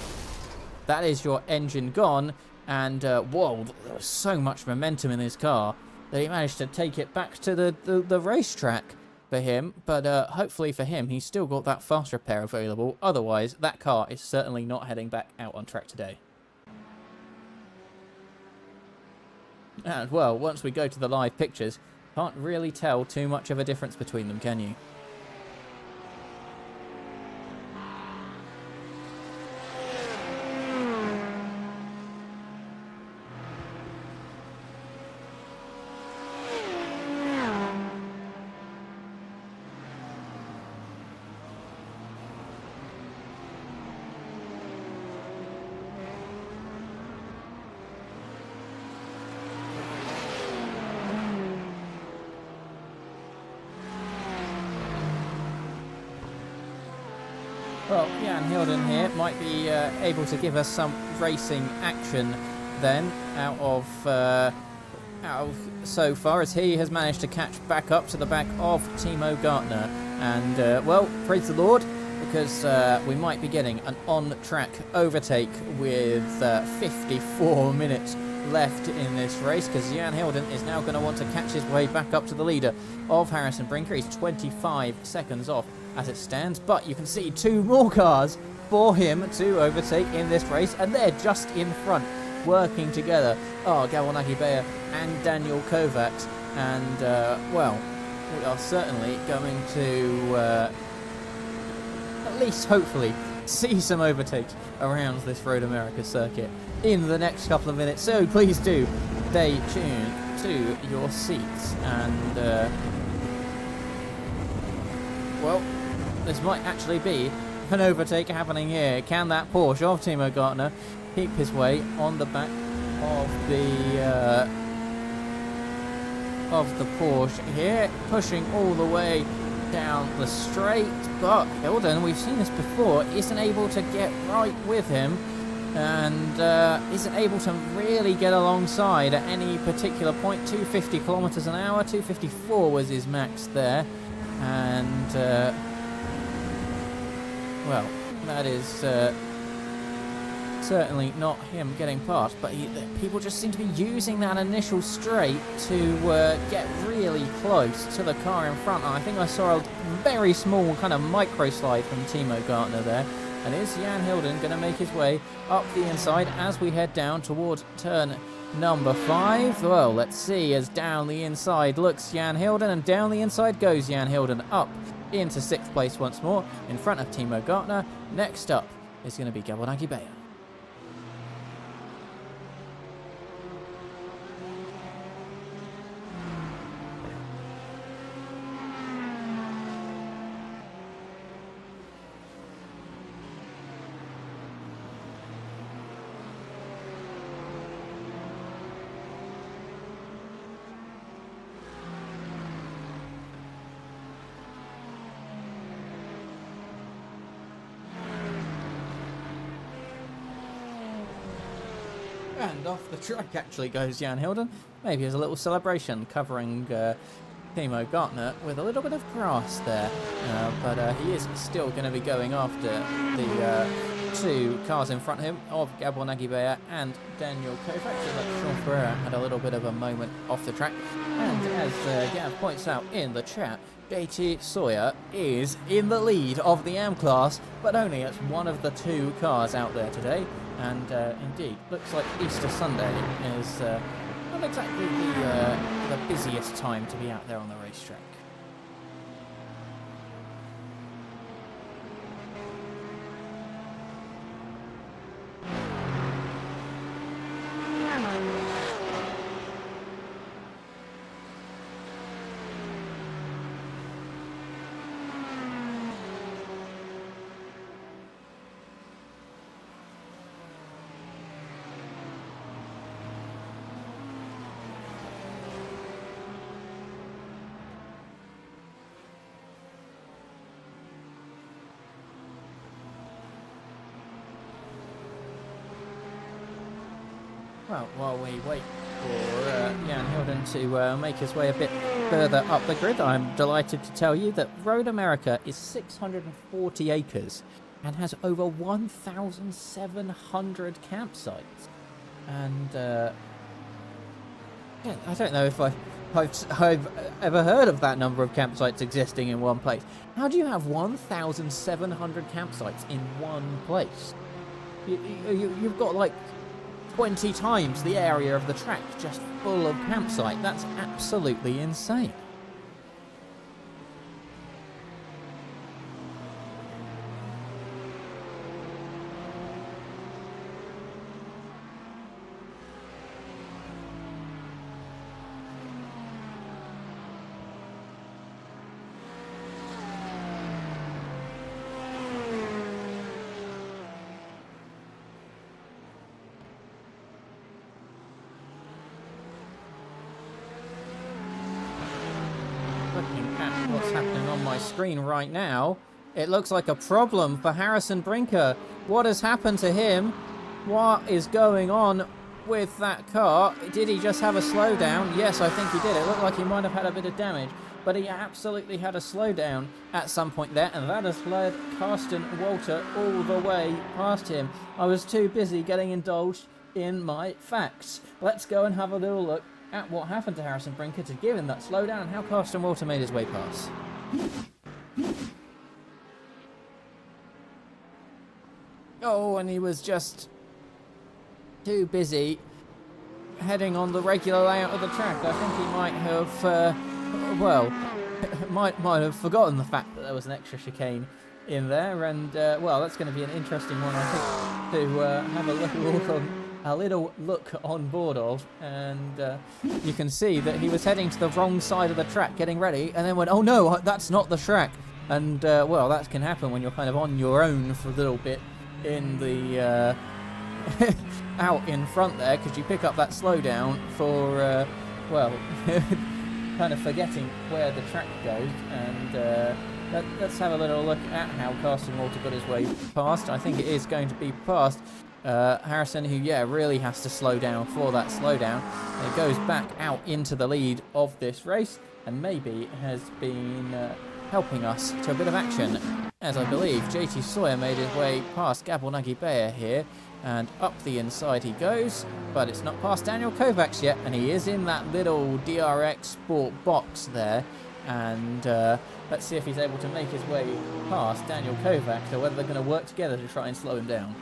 That is your engine gone. And, whoa, there was so much momentum in this car that he managed to take it back to the racetrack for him. But hopefully for him, he's still got that fast repair available. Otherwise, that car is certainly not heading back out on track today. And, well, once we go to the live pictures, can't really tell too much of a difference between them, can you? Well, Jan Hilden here might be able to give us some racing action then out of so far, as he has managed to catch back up to the back of Timo Gartner. And, well, praise the Lord, because we might be getting an on-track overtake with 54 minutes left in this race, because Jan Hilden is now going to want to catch his way back up to the leader of Harrison Brinker. He's 25 seconds off as it stands, but you can see 2 more cars for him to overtake in this race, and they're just in front, working together. Oh, Gawonaki Bayer and Daniel Kovacs, and, well, we are certainly going to at least hopefully see some overtakes around this Road America circuit in the next couple of minutes, so please do stay tuned to your seats. And, well, this might actually be an overtake happening here. Can that Porsche of Timo Gartner keep his way on the back of the Porsche here, pushing all the way down the straight? But Hilden, we've seen this before, isn't able to get right with him, and isn't able to really get alongside at any particular point. 250 kilometers an hour, 254 was his max there, and well, that is certainly not him getting past, but people just seem to be using that initial straight to get really close to the car in front. I think I saw a very small kind of micro slide from Timo Gartner there. And is Jan Hilden going to make his way up the inside as we head down towards turn number 5? Well, let's see, as down the inside looks Jan Hilden, and down the inside goes Jan Hilden up into 6th place once more in front of Timo Gartner. Next up is going to be Gabon Agibea. And off the track actually goes Jan Hilden, maybe as a little celebration, covering Timo Gartner with a little bit of grass there. But he is still going to be going after the 2 cars in front of him of Gabon Agibea and Daniel Kovac. Sean Ferreira had a little bit of a moment off the track. And as Gav points out in the chat, JT Sawyer is in the lead of the AM class, but only as one of the 2 cars out there today. And indeed, looks like Easter Sunday is not exactly the busiest time to be out there on the racetrack. Well, while we wait for Jan Hilden to make his way a bit further up the grid, I'm delighted to tell you that Road America is 640 acres and has over 1,700 campsites. And yeah, I don't know if I've ever heard of that number of campsites existing in one place. How do you have 1,700 campsites in one place? You've got like 20 times the area of the track just full of campsite. That's absolutely insane. Looking at what's happening on my screen right now, it looks like a problem for Harrison Brinker. What has happened to him? What is going on with that car? Did he just have a slowdown? Yes, I think he did. It looked like he might have had a bit of damage, but he absolutely had a slowdown at some point there, and that has led Carsten Walter all the way past him. I was too busy getting indulged in my facts. Let's go and have a little look at what happened to Harrison Brinker to give him that slowdown and how Carsten Walter made his way past. Oh, and he was just too busy heading on the regular layout of the track. I think he might have, well, might have forgotten the fact that there was an extra chicane in there. And, well, that's going to be an interesting one, I think, to have a little look a little look on board of, and you can see that he was heading to the wrong side of the track getting ready, and then went, oh no, that's not the track. And well, that can happen when you're kind of on your own for a little bit in the out in front there, because you pick up that slowdown for well, kind of forgetting where the track goes. And let's have a little look at how Casting Walter got his way past. I think it is going to be past Harrison, who, yeah, really has to slow down for that slowdown. It goes back out into the lead of this race, and maybe has been helping us to a bit of action, as I believe JT Sawyer made his way past Gabor Bayer here, and up the inside he goes, but it's not past Daniel Kovacs yet, and he is in that little DRX Sport box there. And let's see if he's able to make his way past Daniel Kovacs, or whether they're going to work together to try and slow him down.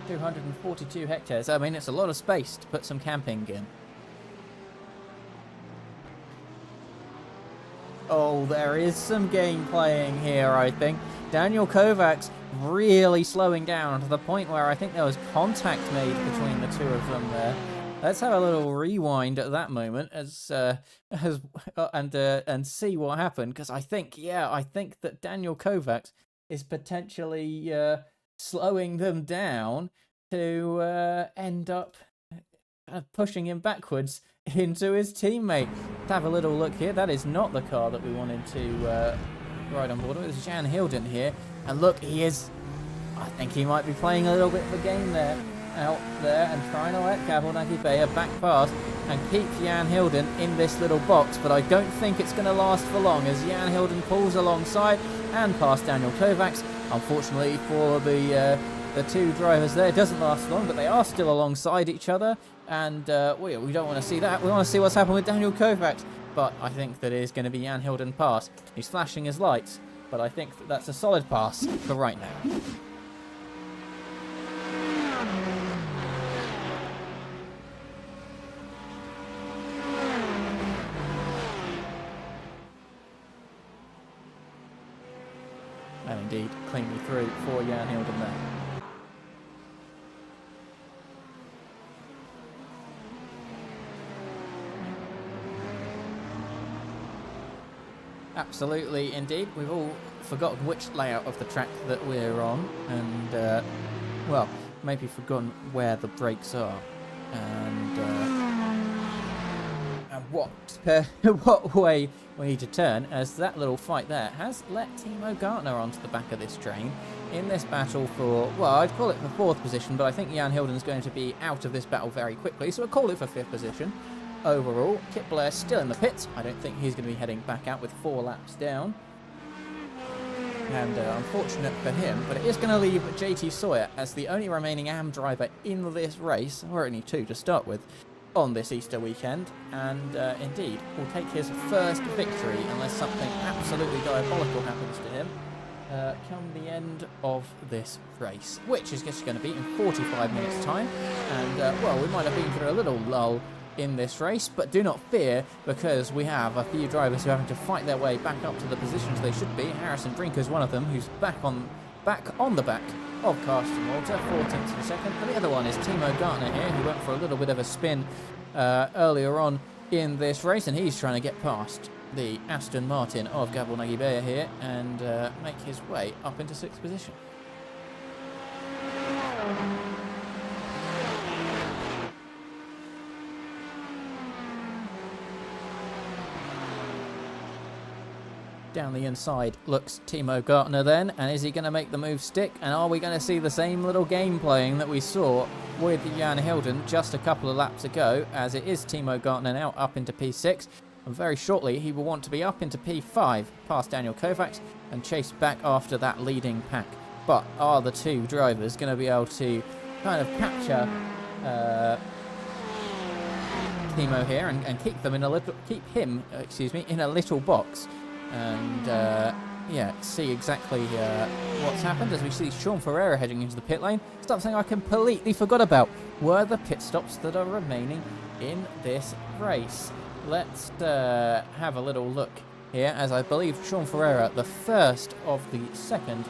$242 hectares. I mean, it's a lot of space to put some camping in. Oh, there is some game playing here, I think. Daniel Kovacs really slowing down to the point where I think there was contact made between the two of them there. Let's have a little rewind at that moment and see what happened, because I think that Daniel Kovacs is potentially slowing them down to end up pushing him backwards into his teammate. Let's have a little look here. That is not the car that we wanted to ride on board. It's Jan Hilden here, and look, he is, I think he might be playing a little bit of a game there, out there, and trying to let Gabor Bayer back past and keep Jan Hilden in this little box, but I don't think it's going to last for long as Jan Hilden pulls alongside and past Daniel Kovacs. Unfortunately for the two drivers there, it doesn't last long, but they are still alongside each other, and we don't want to see that. We want to see what's happened with Daniel Kovacs, but I think that it is going to be Jan Hilden pass. He's flashing his lights, but I think that that's a solid pass for right now. And indeed, cleanly through for Jan Hilden there. Absolutely, indeed. We've all forgotten which layout of the track that we're on, and, well, maybe forgotten where the brakes are, and what way we need to turn, as that little fight there has let Timo Gartner onto the back of this train in this battle for, well, I'd call it for 4th position, but I think Jan Hilden's going to be out of this battle very quickly, so we'll call it for 5th position. Overall, Kit Blair's still in the pits. I don't think he's going to be heading back out with 4 laps down. And unfortunate for him, but it is going to leave JT Sawyer as the only remaining AM driver in this race, or only 2 to start with, on this Easter weekend. And indeed, will take his first victory, unless something absolutely diabolical happens to him, come the end of this race, which is just going to be in 45 minutes' time. And, well, we might have been through a little lull in this race, but do not fear, because we have a few drivers who are having to fight their way back up to the positions they should be. Harrison Brinker is one of them, who's back on the back of Casting Walter, 14th in a second, and the other one is Timo Gartner here, who went for a little bit of a spin earlier on in this race, and he's trying to get past the Aston Martin of Gabor Bayer here and make his way up into 6th position. Down the inside looks Timo Gartner then, and is he going to make the move stick? And are we going to see the same little game playing that we saw with Jan Hilden just a couple of laps ago, as it is Timo Gartner now up into P6, and very shortly he will want to be up into P5 past Daniel Kovacs and chase back after that leading pack. But are the two drivers going to be able to kind of capture Timo here and keep him in a little box? And yeah, see exactly what's happened as we see Sean Ferreira heading into the pit lane. Something I completely forgot about were the pit stops that are remaining in this race. Let's have a little look here, as I believe Sean Ferreira, the first of the second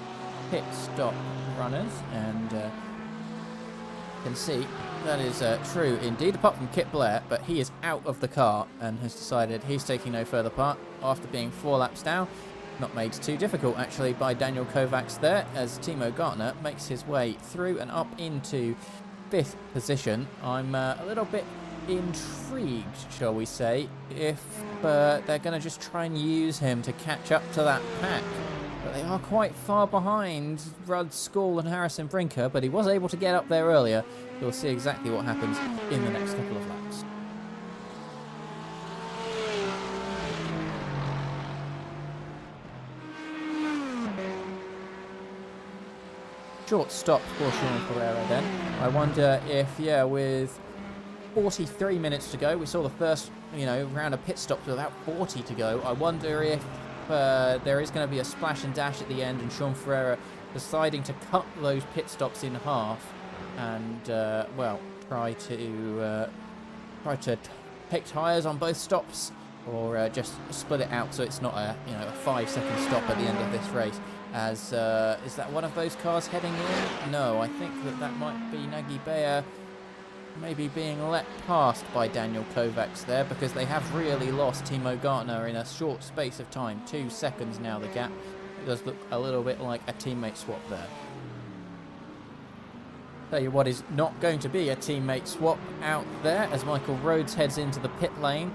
pit stop runners, and you can see that is true indeed, apart from Kit Blair, but he is out of the car and has decided he's taking no further part after being 4 laps down. Not made too difficult actually by Daniel Kovacs there, as Timo Gartner makes his way through and up into 5th position. I'm a little bit intrigued, shall we say, if they're going to just try and use him to catch up to that pack. But they are quite far behind Rudd, School and Harrison Brinker, but he was able to get up there earlier. We'll see exactly what happens in the next couple of laps. Short stop for Sean Ferreira then. I wonder if, yeah, with 43 minutes to go, we saw the first, round of pit stops with about 40 to go. I wonder if there is going to be a splash and dash at the end, and Sean Ferreira deciding to cut those pit stops in half and, try to take tyres on both stops, or just split it out so it's not a 5-second stop at the end of this race. As is that one of those cars heading in? No, I think that might be Nagy Bayer maybe being let past by Daniel Kovacs there, because they have really lost Timo Gartner in a short space of time. 2 seconds now the gap. It does look a little bit like a teammate swap there. Tell you what is not going to be a teammate swap out there, as Michael Rhodes heads into the pit lane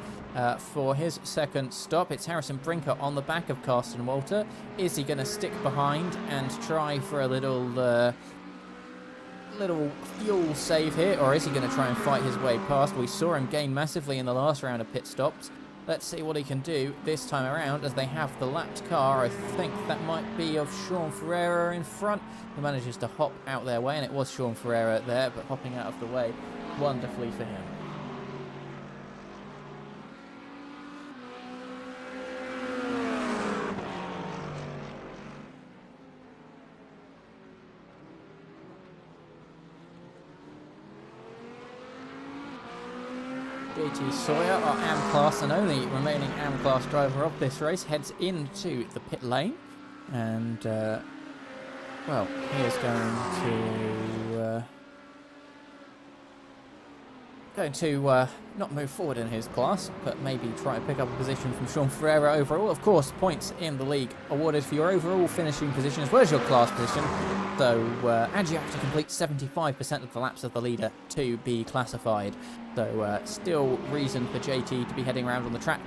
for his second stop. It's Harrison Brinker on the back of Carsten Walter. Is he going to stick behind and try for a little fuel save here, or is he going to try and fight his way past? We saw him gain massively in the last round of pit stops. Let's see what he can do this time around, as they have the lapped car. I think that might be of Sean Ferreira in front, who manages to hop out their way, and it was Sean Ferreira there, but hopping out of the way wonderfully for him. JT Sawyer, our AM class and only remaining AM class driver of this race, heads into the pit lane, and he is going to not move forward in his class, but maybe try and pick up a position from Sean Ferreira overall. Of course, points in the league awarded for your overall finishing position as well as your class position. So, and you have to complete 75% of the laps of the leader to be classified. So, still reason for JT to be heading around on the track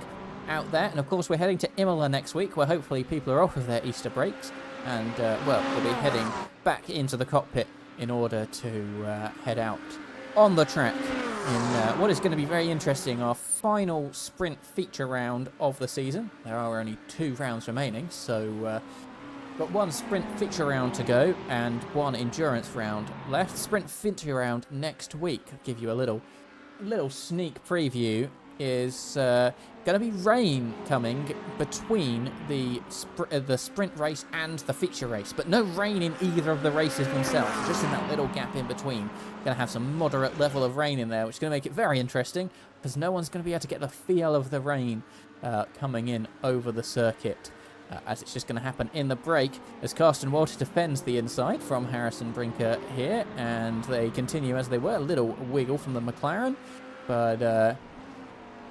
out there. And of course, we're heading to Imola next week, where hopefully people are off of their Easter breaks. And, we'll be heading back into the cockpit in order to head out on the track in what is going to be very interesting, our final sprint feature round of the season. There are only 2 rounds remaining, so got 1 sprint feature round to go and 1 endurance round left. Sprint feature round next week. I'll give you a little sneak preview. Is going to be rain coming between the sprint race and the feature race, but no rain in either of the races themselves, just in that little gap in between. Going to have some moderate level of rain in there, which is going to make it very interesting, because no one's going to be able to get the feel of the rain coming in over the circuit, as it's just going to happen in the break, as Carsten Walter defends the inside from Harrison Brinker here, and they continue as they were. A little wiggle from the McLaren, but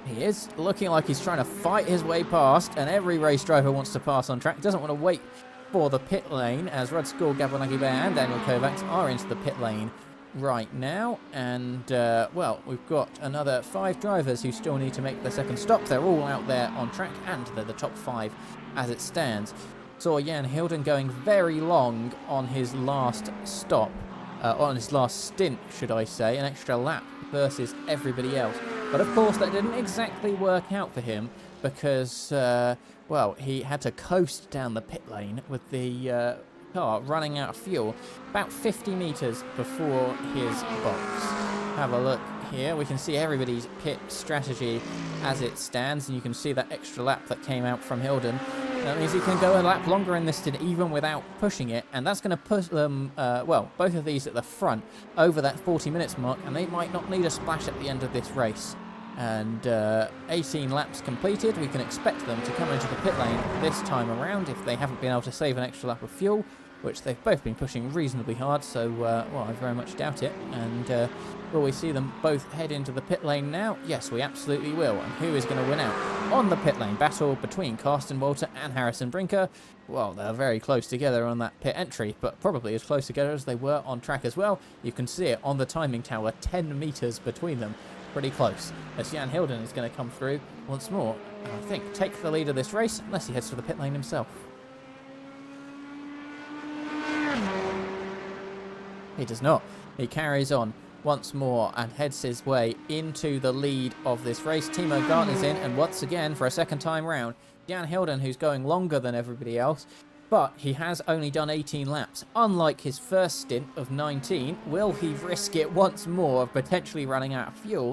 he is looking like he's trying to fight his way past, and every race driver wants to pass on track. Doesn't want to wait for the pit lane, as Rudd School, Gabor Nagy-Bayer and Daniel Kovacs are into the pit lane right now. And, we've got another 5 drivers who still need to make their second stop. They're all out there on track, and they're the top 5 as it stands. Saw Jan Hilden going very long on his last stop, on his last stint, should I say, an extra lap versus everybody else. But of course that didn't exactly work out for him, because, he had to coast down the pit lane with the car running out of fuel about 50 metres before his box. Have a look here. We can see everybody's pit strategy as it stands, and you can see that extra lap that came out from Hilden. That means he can go a lap longer in this stint even without pushing it, and that's going to push them, both of these at the front over that 40 minutes mark, and they might not need a splash at the end of this race. And 18 laps completed. We can expect them to come into the pit lane this time around if they haven't been able to save an extra lap of fuel, which they've both been pushing reasonably hard, so, well, I very much doubt it. And will we see them both head into the pit lane now? Yes, we absolutely will. And who is going to win out on the pit lane battle between Carsten Walter and Harrison Brinker? Well, they're very close together on that pit entry, but probably as close together as they were on track as well. You can see it on the timing tower, 10 metres between them. Pretty close, as Jan Hilden is going to come through once more, and I think take the lead of this race, unless he heads to the pit lane himself. He does not. He carries on once more and heads his way into the lead of this race. Timo Gartner's in, and once again, for a second time round, Jan Hilden, who's going longer than everybody else, but he has only done 18 laps. Unlike his first stint of 19, will he risk it once more of potentially running out of fuel?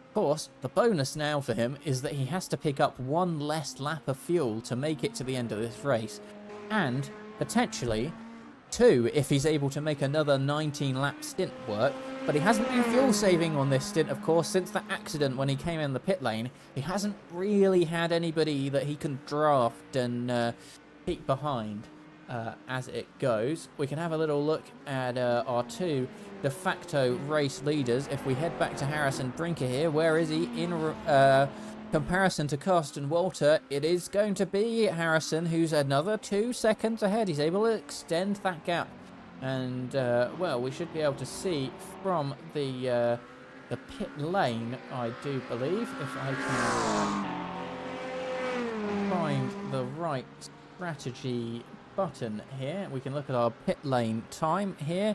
Of course, the bonus now for him is that he has to pick up one less lap of fuel to make it to the end of this race. And, potentially, 2 if he's able to make another 19-lap stint work. But he hasn't been fuel saving on this stint, of course, since that accident when he came in the pit lane. He hasn't really had anybody that he can draft and peek behind as it goes. We can have a little look at our 2 de facto race leaders. If we head back to Harrison Brinker here, where is he in comparison to Carsten Walter? It is going to be Harrison, who's another 2 seconds ahead. He's able to extend that gap, and well, we should be able to see from the pit lane, I do believe, if I can find the right strategy button here. We can look at our pit lane time here.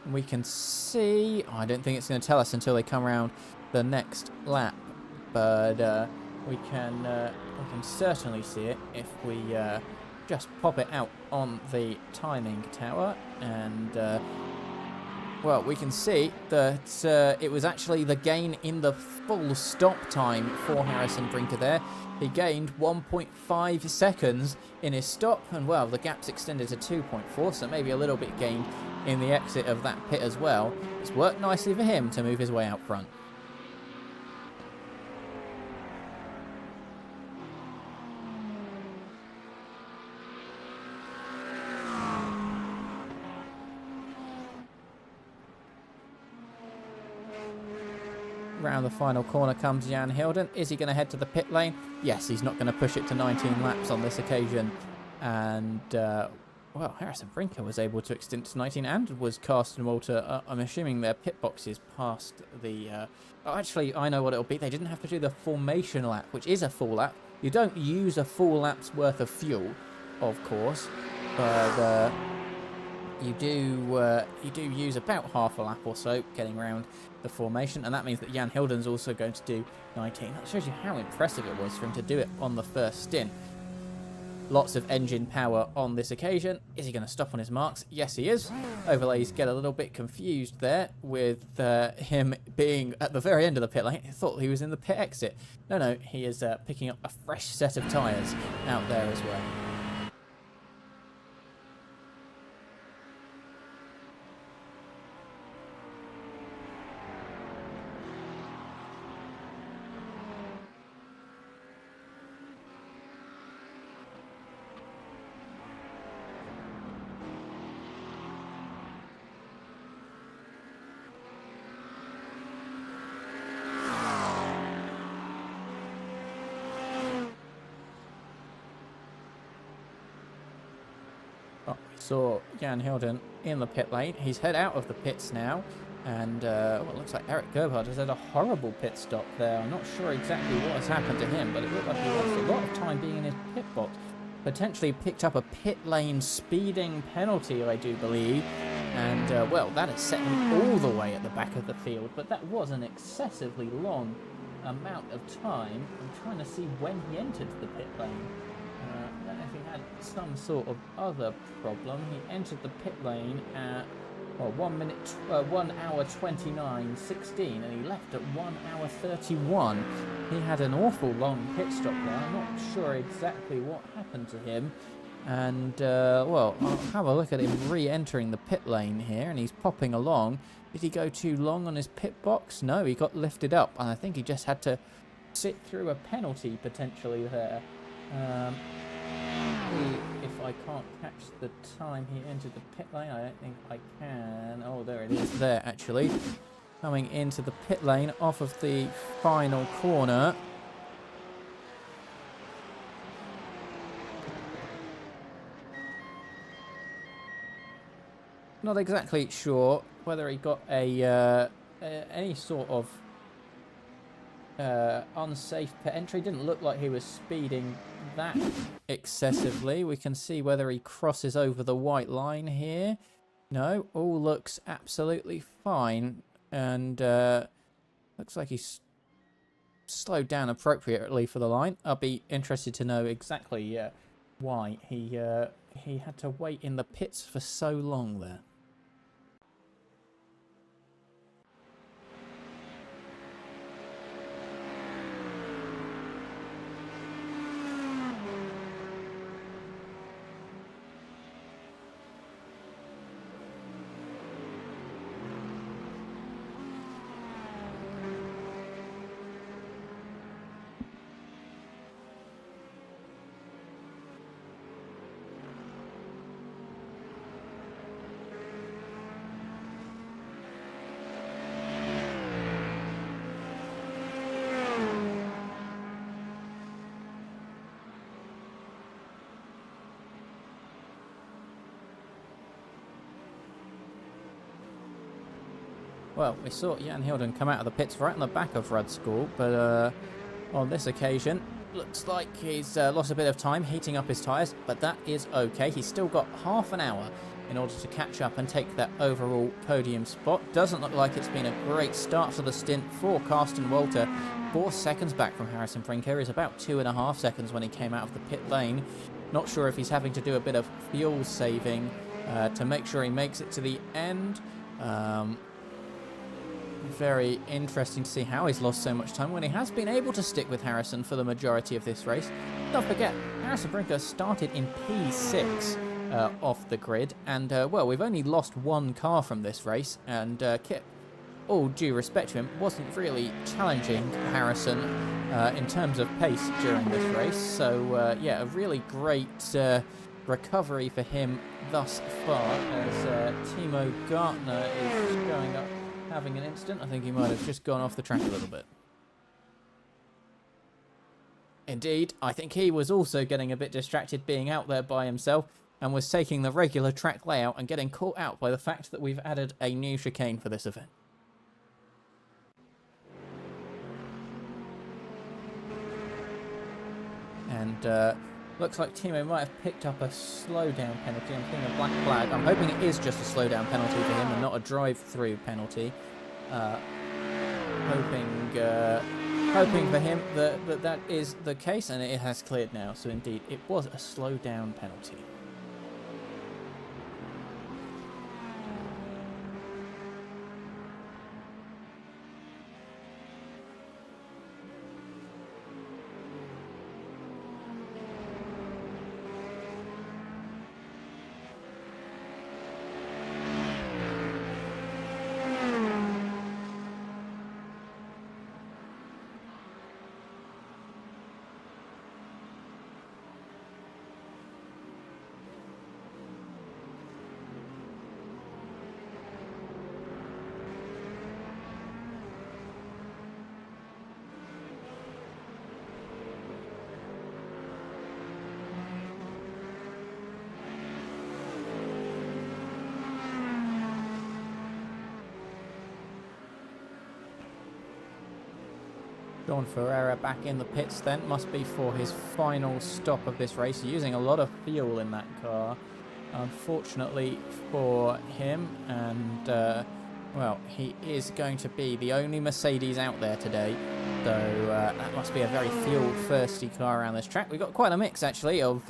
We can see, I don't think it's going to tell us until they come around the next lap, but we can certainly see it if we just pop it out on the timing tower. And well, we can see that it was actually the gain in the full stop time for Harrison Brinker there. He gained 1.5 seconds in his stop, and well, the gap's extended to 2.4, so maybe a little bit gained in the exit of that pit as well. It's worked nicely for him to move his way out front. Round the final corner comes Jan Hilden. Is he going to head to the pit lane? Yes, he's not going to push it to 19 laps on this occasion. And, well, Harrison Brinker was able to extend to 19, and was Carsten Walter. I'm assuming their pit boxes past the... oh, actually, I know what it'll be. They didn't have to do the formation lap, which is a full lap. You don't use a full lap's worth of fuel, of course, but you do use about half a lap or so getting around the formation, and that means that Jan Hilden's also going to do 19. That shows you how impressive it was for him to do it on the first stint. Lots of engine power on this occasion. Is he going to stop on his marks? Yes, he is. Overlays get a little bit confused there with him being at the very end of the pit lane. I thought he was in the pit exit. No, he is picking up a fresh set of tyres out there as well. Saw Jan Hilden in the pit lane. He's head out of the pits now, and well, it looks like Eric Gerbhardt has had a horrible pit stop there. I'm not sure exactly what has happened to him, but it looked like he lost a lot of time being in his pit box. Potentially picked up a pit lane speeding penalty, I do believe, and well, that has set him all the way at the back of the field, but that was an excessively long amount of time. I'm trying to see when he entered the pit lane. I don't know if he had some sort of other problem. He entered the pit lane at, well, 1 hour 29:16, and he left at 1 hour 31. He had an awful long pit stop there. I'm not sure exactly what happened to him. And, well, I'll have a look at him re-entering the pit lane here, and he's popping along. Did he go too long on his pit box? No, he got lifted up, and I think he just had to sit through a penalty potentially there. If I can't catch the time he entered the pit lane, I don't think I can. Oh, there it is there, actually. Coming into the pit lane off of the final corner. Not exactly sure whether he got any sort of unsafe pit entry. Didn't look like he was speeding that excessively. We can see whether he crosses over the white line here. No, all looks absolutely fine, and looks like he's slowed down appropriately for the line. I'll be interested to know exactly why he had to wait in the pits for so long there. Well, we saw Jan Hilden come out of the pits right in the back of Rudd School, but on this occasion, looks like he's lost a bit of time heating up his tyres, but that is okay. He's still got half an hour in order to catch up and take that overall podium spot. Doesn't look like it's been a great start to the stint for Carsten Walter. 4 seconds back from Harrison Brinker, is about 2.5 seconds when he came out of the pit lane. Not sure if he's having to do a bit of fuel saving to make sure he makes it to the end. Very interesting to see how he's lost so much time when he has been able to stick with Harrison for the majority of this race. Don't forget, Harrison Brinker started in P6 off the grid, and well, we've only lost one car from this race, and Kip, all due respect to him, wasn't really challenging Harrison in terms of pace during this race. So yeah, a really great recovery for him thus far, as Timo Gartner is going up having an incident. I think he might have just gone off the track a little bit. Indeed, I think he was also getting a bit distracted being out there by himself and was taking the regular track layout and getting caught out by the fact that we've added a new chicane for this event. And looks like Timo might have picked up a slowdown penalty. I'm seeing a black flag. I'm hoping it is just a slowdown penalty for him and not a drive-through penalty. Hoping for him that is the case, and it has cleared now. So indeed, it was a slowdown penalty. John Ferreira back in the pits then, must be for his final stop of this race, using a lot of fuel in that car, unfortunately for him, and well, he is going to be the only Mercedes out there today, so that must be a very fuel-thirsty car around this track. We've got quite a mix actually of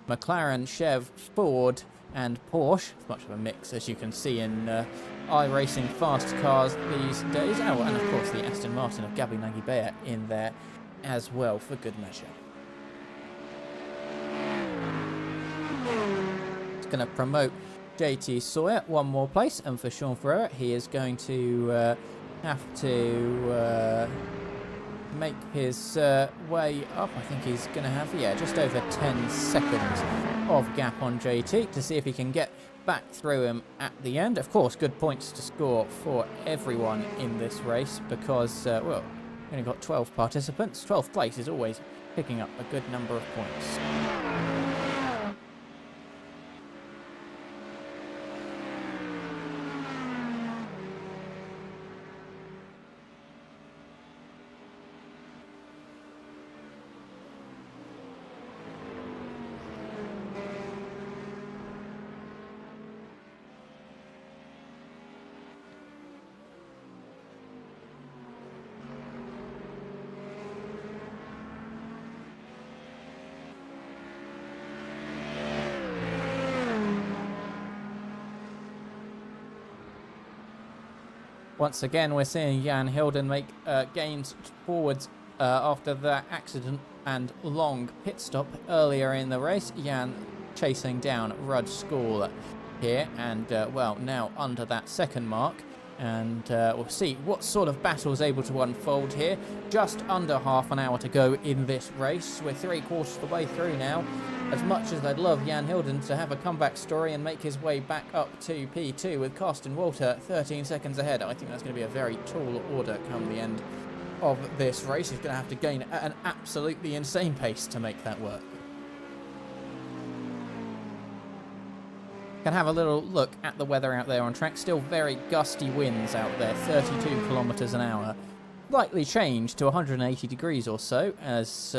McLaren, Chev, Ford and Porsche. It's much of a mix, as you can see in iRacing fast cars these days. Oh, and of course the Aston Martin of Gabi Nagy-Beyer in there as well, for good measure. It's going to promote JT Sawyer one more place, and for Sean Ferreira, he is going to have to make his way up. I think he's going to have, yeah, just over 10 seconds of gap on JT to see if he can get back through him at the end. Of course, good points to score for everyone in this race because, well, we only got 12 participants. 12th place is always picking up a good number of points. Once again, we're seeing Jan Hilden make gains forwards after that accident and long pit stop earlier in the race. Jan chasing down Rudd School here and, well, now under that second mark. And we'll see what sort of battle is able to unfold here. Just under half an hour to go in this race. We're 3/4 of the way through now. As much as I'd love Jan Hilden to have a comeback story and make his way back up to P2 with Carsten Walter 13 seconds ahead, I think that's going to be a very tall order come the end of this race. He's going to have to gain at an absolutely insane pace to make that work. Can have a little look at the weather out there on track. Still very gusty winds out there, 32 kilometers an hour. Slightly changed to 180 degrees or so as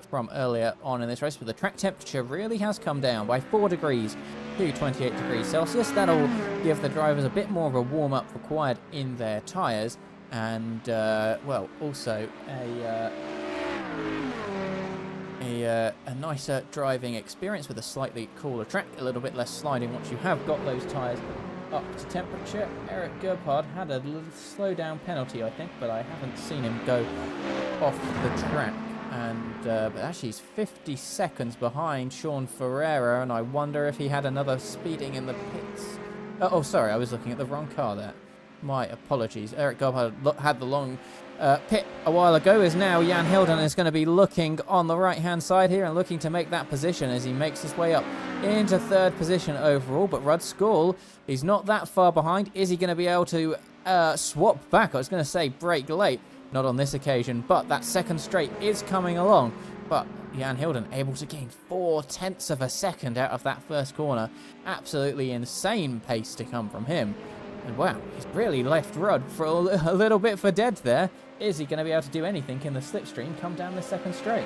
from earlier on in this race, but the track temperature really has come down by 4 degrees to 28 degrees Celsius. That'll give the drivers a bit more of a warm-up required in their tyres and, well, also a nicer driving experience with a slightly cooler track, a little bit less sliding once you have got those tyres up to temperature. Eric Gerhard had a little slow-down penalty, I think, but I haven't seen him go off the track. And but actually he's 50 seconds behind Sean Ferreira, and I wonder if he had another speeding in the pits. Oh, sorry, I was looking at the wrong car there. My apologies. Eric Gerhard had the long pit a while ago. Is now Jan Hilden is going to be looking on the right-hand side here and looking to make that position as he makes his way up into third position overall. But Rudd School, he's not that far behind. Is he going to be able to swap back? I was going to say brake late. Not on this occasion, but that second straight is coming along. But Jan Hilden able to gain 0.4 of a second out of that first corner. Absolutely insane pace to come from him. And wow, he's really left Rudd for a little bit for dead there. Is he going to be able to do anything in the slipstream come down the second straight?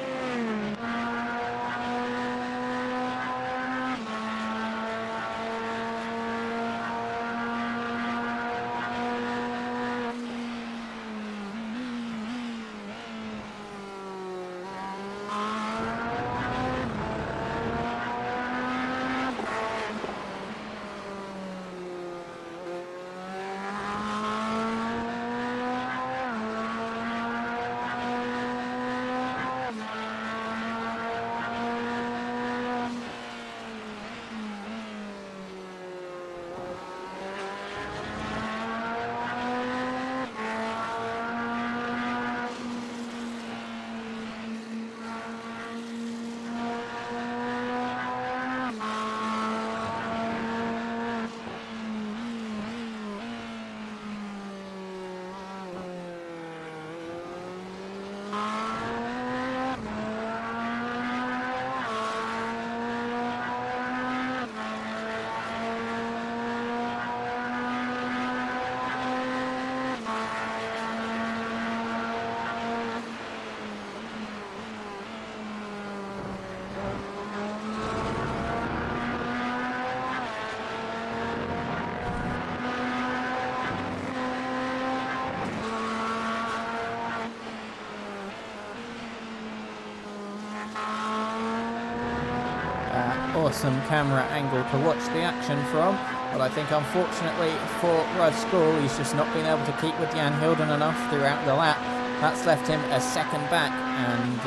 Awesome camera angle to watch the action from, but I think unfortunately for Rudd School, he's just not been able to keep with Jan Hilden enough throughout the lap. That's left him a second back, and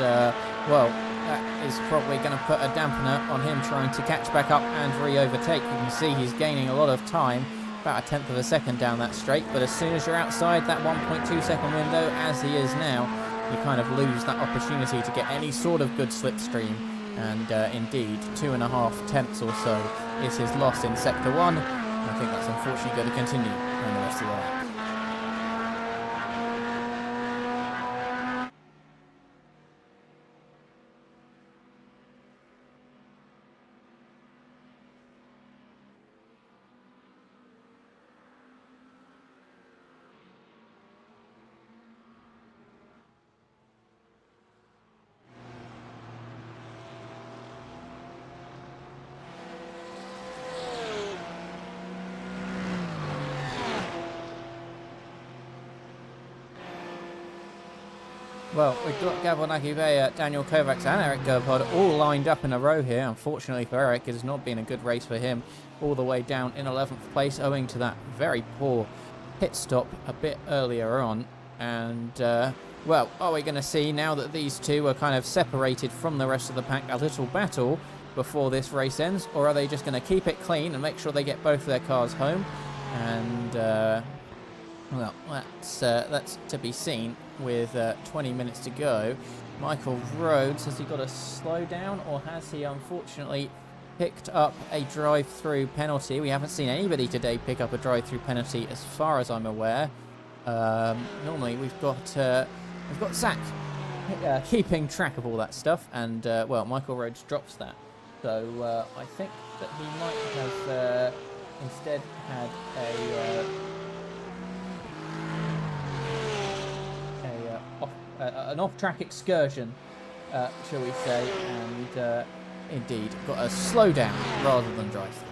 well, that is probably going to put a dampener on him trying to catch back up and re-overtake. You can see he's gaining a lot of time, about 1/10 of a second down that straight, but as soon as you're outside that 1.2 second window, as he is now, you kind of lose that opportunity to get any sort of good slipstream. And indeed, 2.5 tenths or so is his loss in Sector 1. I think that's unfortunately going to continue on the rest of the lap. Well, we've got Gabor Nagibeya, Daniel Kovacs and Eric Gerhard all lined up in a row here. Unfortunately for Eric, it has not been a good race for him, all the way down in 11th place owing to that very poor pit stop a bit earlier on. And, well, are we going to see, now that these two are kind of separated from the rest of the pack, a little battle before this race ends? Or are they just going to keep it clean and make sure they get both their cars home? And, well, that's to be seen with 20 minutes to go. Michael Rhodes, has he got a slowdown, or has he unfortunately picked up a drive-through penalty? We haven't seen anybody today pick up a drive-through penalty as far as I'm aware. Normally we've got Zach keeping track of all that stuff, and well, Michael Rhodes drops that. So I think that he might have instead had an off-track excursion, shall we say, and indeed got a slowdown rather than drive-through.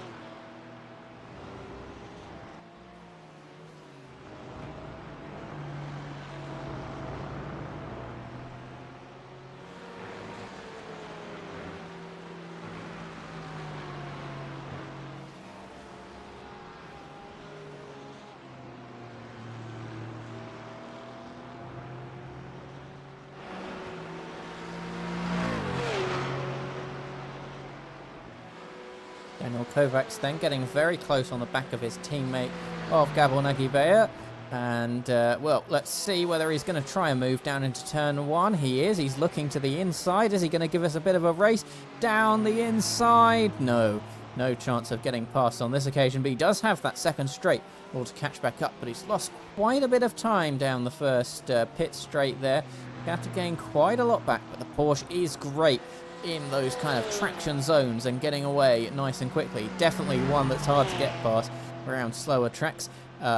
Daniel Kovacs then getting very close on the back of his teammate of Gabor Nagibeya. And, well, let's see whether he's going to try and move down into turn 1. He is. He's looking to the inside. Is he going to give us a bit of a race down the inside? No. No chance of getting past on this occasion. But he does have that second straight all to catch back up. But he's lost quite a bit of time down the first pit straight there. You have to gain quite a lot back. But the Porsche is great in those kind of traction zones and getting away nice and quickly. Definitely one that's hard to get past around slower tracks,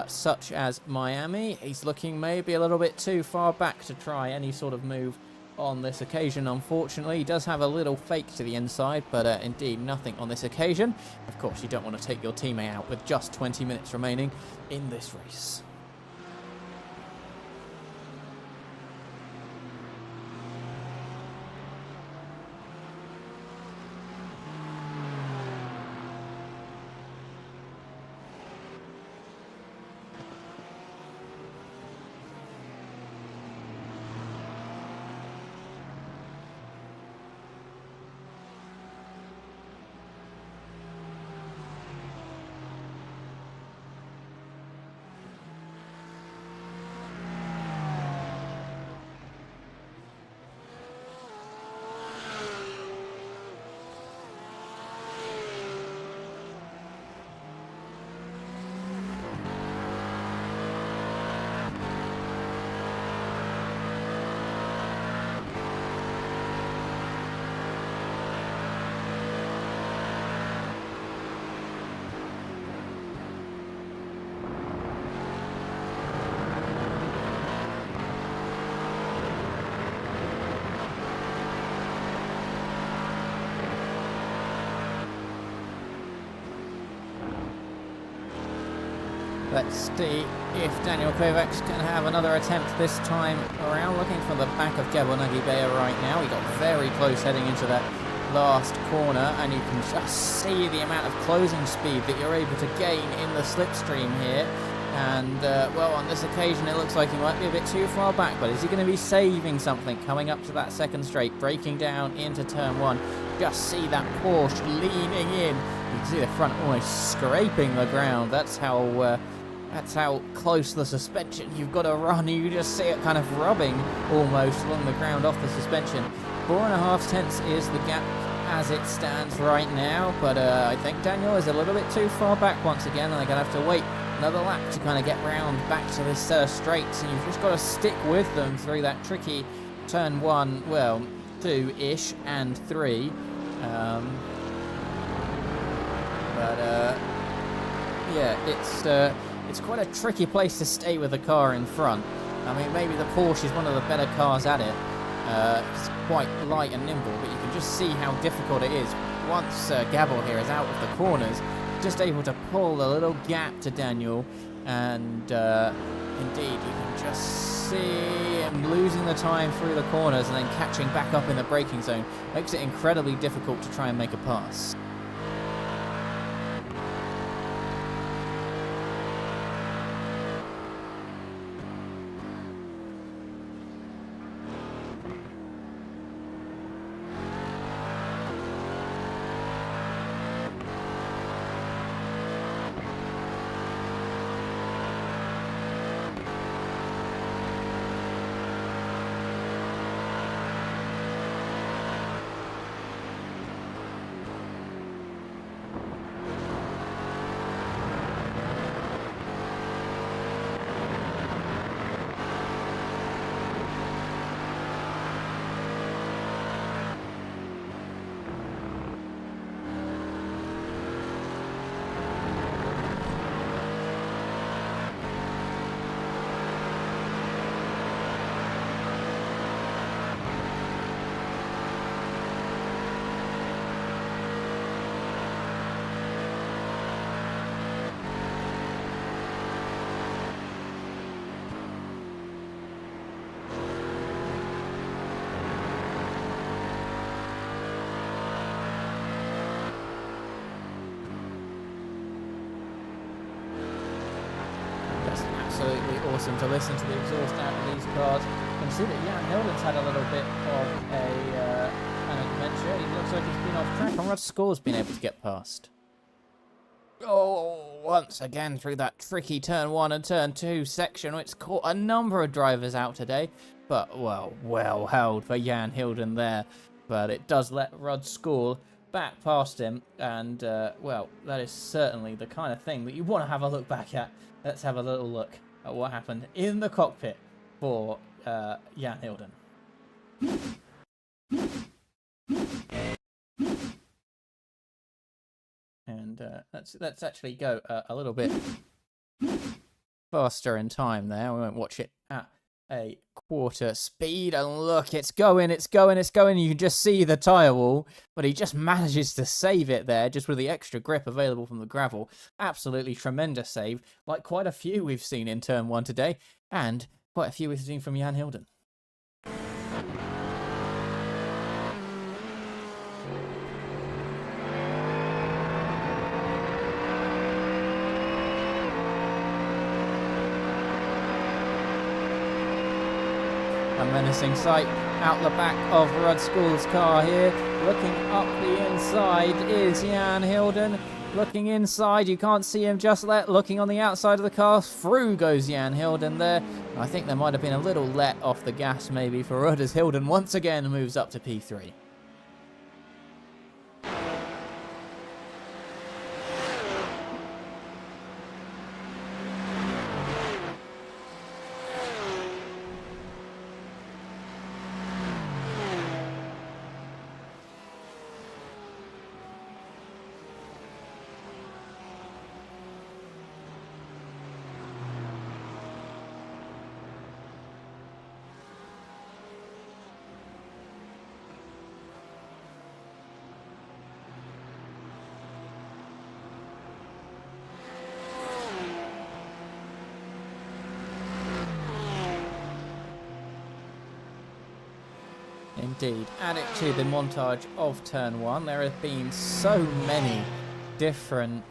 such as Miami. He's looking maybe a little bit too far back to try any sort of move on this occasion, unfortunately. He does have a little fake to the inside, but indeed nothing on this occasion. Of course, you don't want to take your teammate out with just 20 minutes remaining in this race. Let's see if Daniel Kovacs can have another attempt this time around. Looking for the back of Gabor Nagibeya right now. He got very close heading into that last corner, and you can just see the amount of closing speed that you're able to gain in the slipstream here. And, well, on this occasion it looks like he might be a bit too far back, but is he going to be saving something coming up to that second straight, breaking down into turn 1? Just see that Porsche leaning in. You can see the front almost scraping the ground. That's how That's how close the suspension you've got to run. You just see it kind of rubbing almost along the ground off the suspension. 4.5 tenths is the gap as it stands right now, but I think Daniel is a little bit too far back once again, and they're going to have to wait another lap to kind of get round back to this straight. So you've just got to stick with them through that tricky turn 1, well, 2-ish and 3. Yeah, it's quite a tricky place to stay with the car in front. I mean, maybe the Porsche is one of the better cars at it. It's quite light and nimble, but you can just see how difficult it is. Once Gabor here is out of the corners, just able to pull a little gap to Daniel, and indeed, you can just see him losing the time through the corners and then catching back up in the braking zone. Makes it incredibly difficult to try and make a pass. Absolutely awesome to listen to the exhaust out of these cars. You can see that Jan Hilden's had a little bit of an adventure. He looks like he's been off track, and Rod Score's been able to get past. Oh, once again through that tricky turn 1 and turn 2 section, it's caught a number of drivers out today. But, well held for Jan Hilden there. But it does let Rod Score back past him, and, well, that is certainly the kind of thing that you want to have a look back at. Let's have a little look at what happened in the cockpit for Jan Hilden. And let's actually go a little bit faster in time there. We won't watch it at a quarter speed, and look, it's going. You can just see the tyre wall, but he just manages to save it there, just with the extra grip available from the gravel. Absolutely tremendous save, like quite a few we've seen in turn 1 today, and quite a few we've seen from Jan Hilden. A menacing sight out the back of Rod School's car here. Looking up the inside is Jan Hilden. Looking inside, you can't see him just yet. Looking on the outside of the car, through goes Jan Hilden there. I think there might have been a little let off the gas maybe for Rod, as Hilden once again moves up to P3. Indeed. Add it to the montage of turn 1. There have been so many different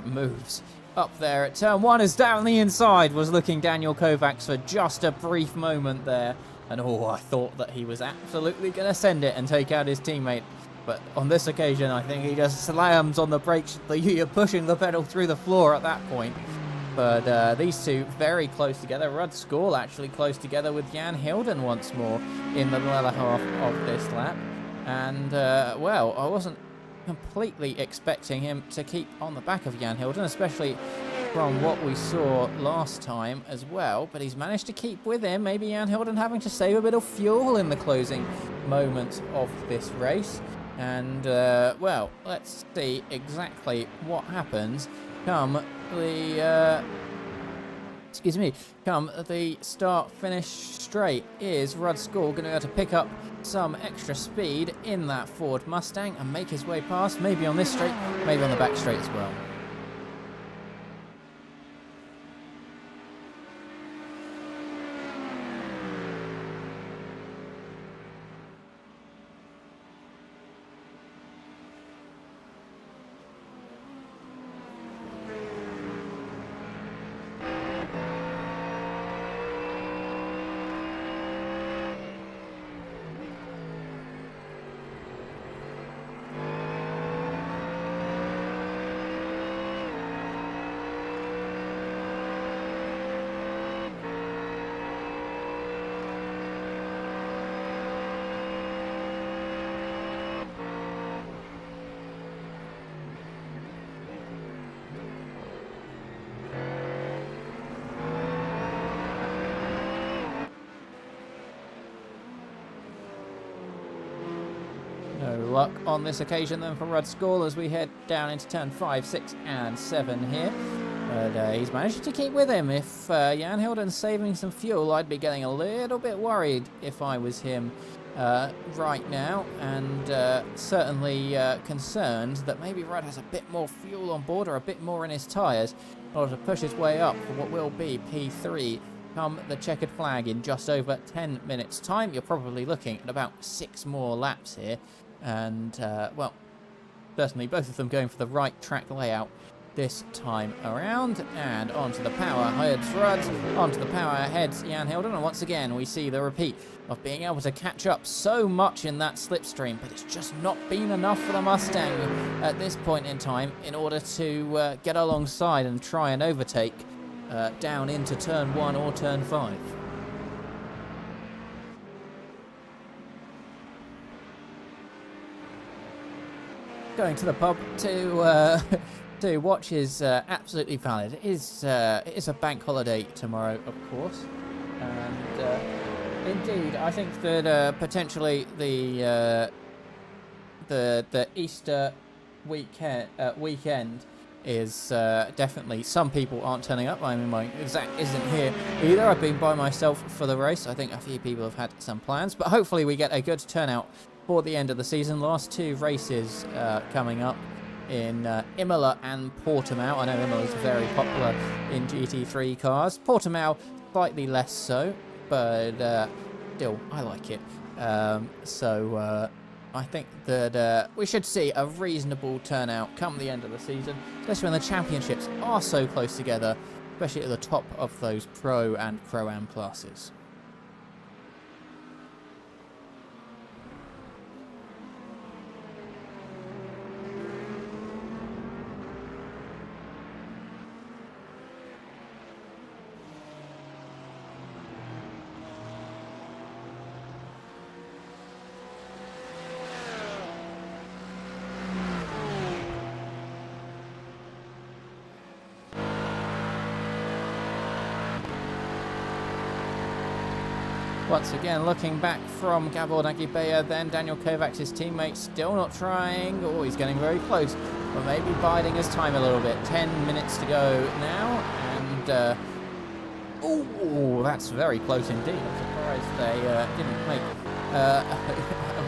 moves up there at turn 1, as down the inside was looking Daniel Kovacs for just a brief moment there. And I thought that he was absolutely going to send it and take out his teammate. But on this occasion, I think he just slams on the brakes. You're pushing the pedal through the floor at that point. But these two very close together. Rudd Skall actually close together with Jan Hilden once more in the lower half of this lap. And, well, I wasn't completely expecting him to keep on the back of Jan Hilden, especially from what we saw last time as well. But he's managed to keep with him. Maybe Jan Hilden having to save a bit of fuel in the closing moments of this race. And, well, let's see exactly what happens come the, come the start-finish straight. Is Rudd Skall going to be able to pick up some extra speed in that Ford Mustang and make his way past, maybe on this straight, maybe on the back straight as well? No luck on this occasion then for Rudd Skall as we head down into turn 5, 6 and 7 here. But he's managed to keep with him. If Jan Hilden's saving some fuel, I'd be getting a little bit worried if I was him right now. And certainly concerned that maybe Rudd has a bit more fuel on board or a bit more in his tyres in order to push his way up for what will be P3 come the checkered flag in just over 10 minutes time. You're probably looking at about 6 more laps here. And, well, certainly both of them going for the right track layout this time around. And onto the power heads Rudd, onto the power heads Jan Hilden. And once again, we see the repeat of being able to catch up so much in that slipstream, but it's just not been enough for the Mustang at this point in time in order to get alongside and try and overtake down into turn 1 or turn 5. Going to the pub to watch is absolutely valid. It is a bank holiday tomorrow, of course, and indeed, I think that potentially the Easter weekend is definitely, some people aren't turning up. I mean, my Zach isn't here either. I've been by myself for the race. I think a few people have had some plans, but hopefully we get a good turnout for the end of the season. Last 2 races coming up in Imola and Portimao. I know Imola's very popular in GT3 cars. Portimao slightly less so, but still, I like it. So I think that we should see a reasonable turnout come the end of the season, especially when the championships are so close together, especially at the top of those Pro and Pro-Am classes. Once again, looking back from Gabor Nagibeya, then Daniel Kovacs, his teammate, still not trying. Oh, he's getting very close, but maybe biding his time a little bit. 10 minutes to go now, and oh, that's very close indeed. I'm surprised they didn't make,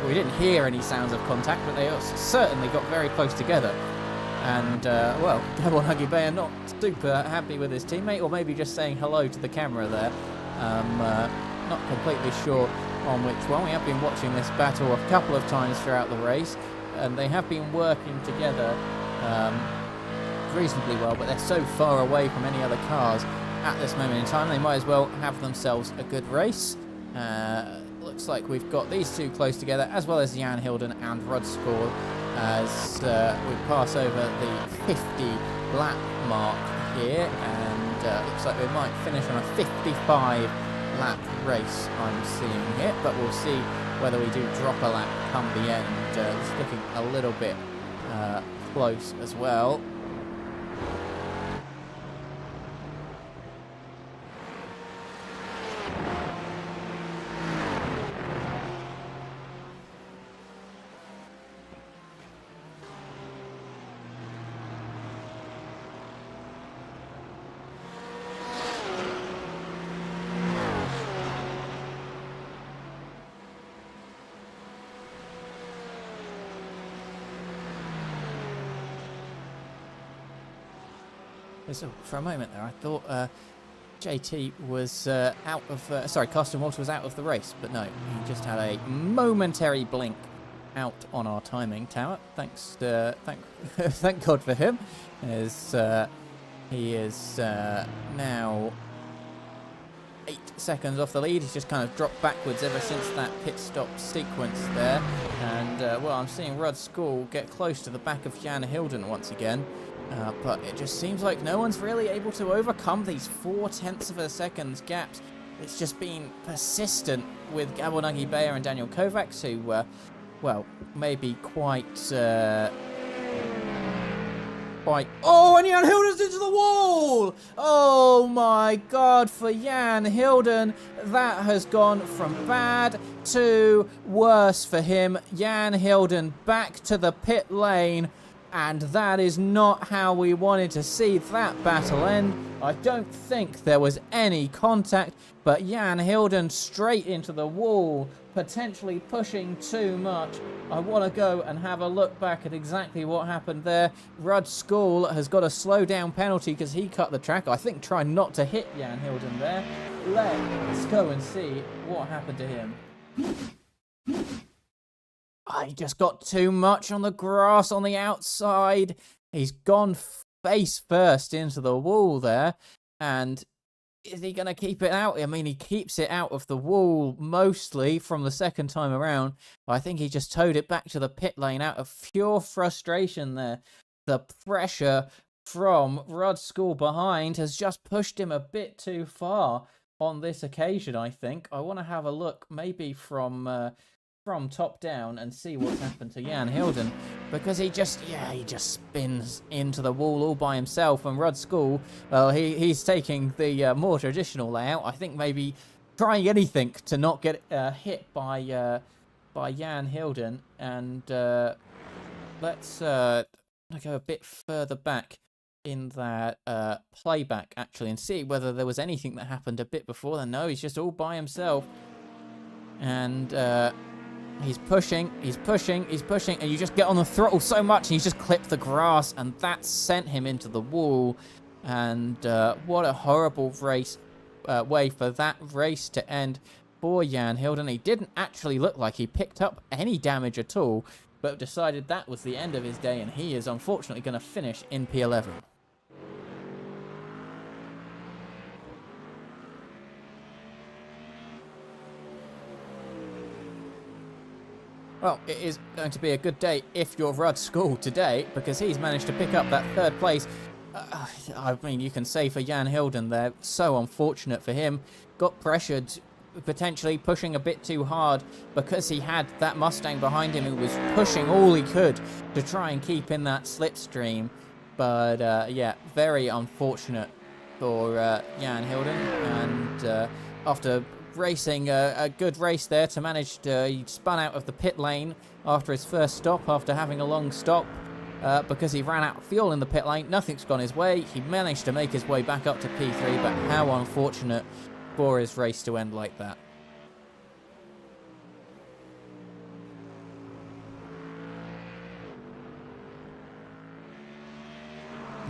we didn't hear any sounds of contact, but they certainly got very close together. And, well, Gabor Nagibeya not super happy with his teammate, or maybe just saying hello to the camera there. Not completely sure on which one. We have been watching this battle a couple of times throughout the race, and they have been working together reasonably well, but they're so far away from any other cars at this moment in time. They might as well have themselves a good race. Looks like we've got these two close together, as well as Jan Hilden and Rudd Skall, as we pass over the 50 lap mark here. And looks like we might finish on a 55 lap race I'm seeing here, but we'll see whether we do drop a lap come the end. It's looking a little bit close as well. So for a moment there, I thought JT was out of... sorry, Carsten Walter was out of the race, but no, he just had a momentary blink out on our timing tower. Thanks, thank God for him, as he is now 8 seconds off the lead. He's just kind of dropped backwards ever since that pit stop sequence there. And, well, I'm seeing Rudd School get close to the back of Jan Hilden once again. But it just seems like no one's really able to overcome these 0.4 of a second gaps. It's just been persistent with Gabor Nagy-Beyer and Daniel Kovacs, who, well, maybe quite... Oh, and Jan Hilden's into the wall! Oh my God, for Jan Hilden, that has gone from bad to worse for him. Jan Hilden back to the pit lane. And that is not how we wanted to see that battle end. I don't think there was any contact, but Jan Hilden straight into the wall, potentially pushing too much. I want to go and have a look back at exactly what happened there. Rudd School has got a slow down penalty because he cut the track. I think trying not to hit Jan Hilden there. Let's go and see what happened to him. He just got too much on the grass on the outside. He's gone face first into the wall there. And is he going to keep it out? I mean, he keeps it out of the wall mostly from the second time around. I think he just towed it back to the pit lane out of pure frustration there. The pressure from Rudd School behind has just pushed him a bit too far on this occasion, I think. I want to have a look maybe from top down and see what's happened to Jan Hilden, because he just spins into the wall all by himself. And Rudd School, well, he's taking the more traditional layout. I think maybe trying anything to not get hit by Jan Hilden. And let's go a bit further back in that playback actually and see whether there was anything that happened a bit before then. No, he's just all by himself. And he's pushing, and you just get on the throttle so much, and he's just clipped the grass, and that sent him into the wall. And what a horrible race way for that race to end for Jan Hilden. He didn't actually look like he picked up any damage at all, but decided that was the end of his day, and he is unfortunately going to finish in P11. Well, it is going to be a good day if you're Rudd School today, because he's managed to pick up that third place. I mean, you can say for Jan Hilden there, so unfortunate for him. Got pressured, potentially pushing a bit too hard because he had that Mustang behind him who was pushing all he could to try and keep in that slipstream. But, yeah, very unfortunate for Jan Hilden. And after racing a good race there to manage to... He spun out of the pit lane after his first stop, after having a long stop, because he ran out of fuel in the pit lane. Nothing's gone his way. He managed to make his way back up to P3, but how unfortunate for his race to end like that.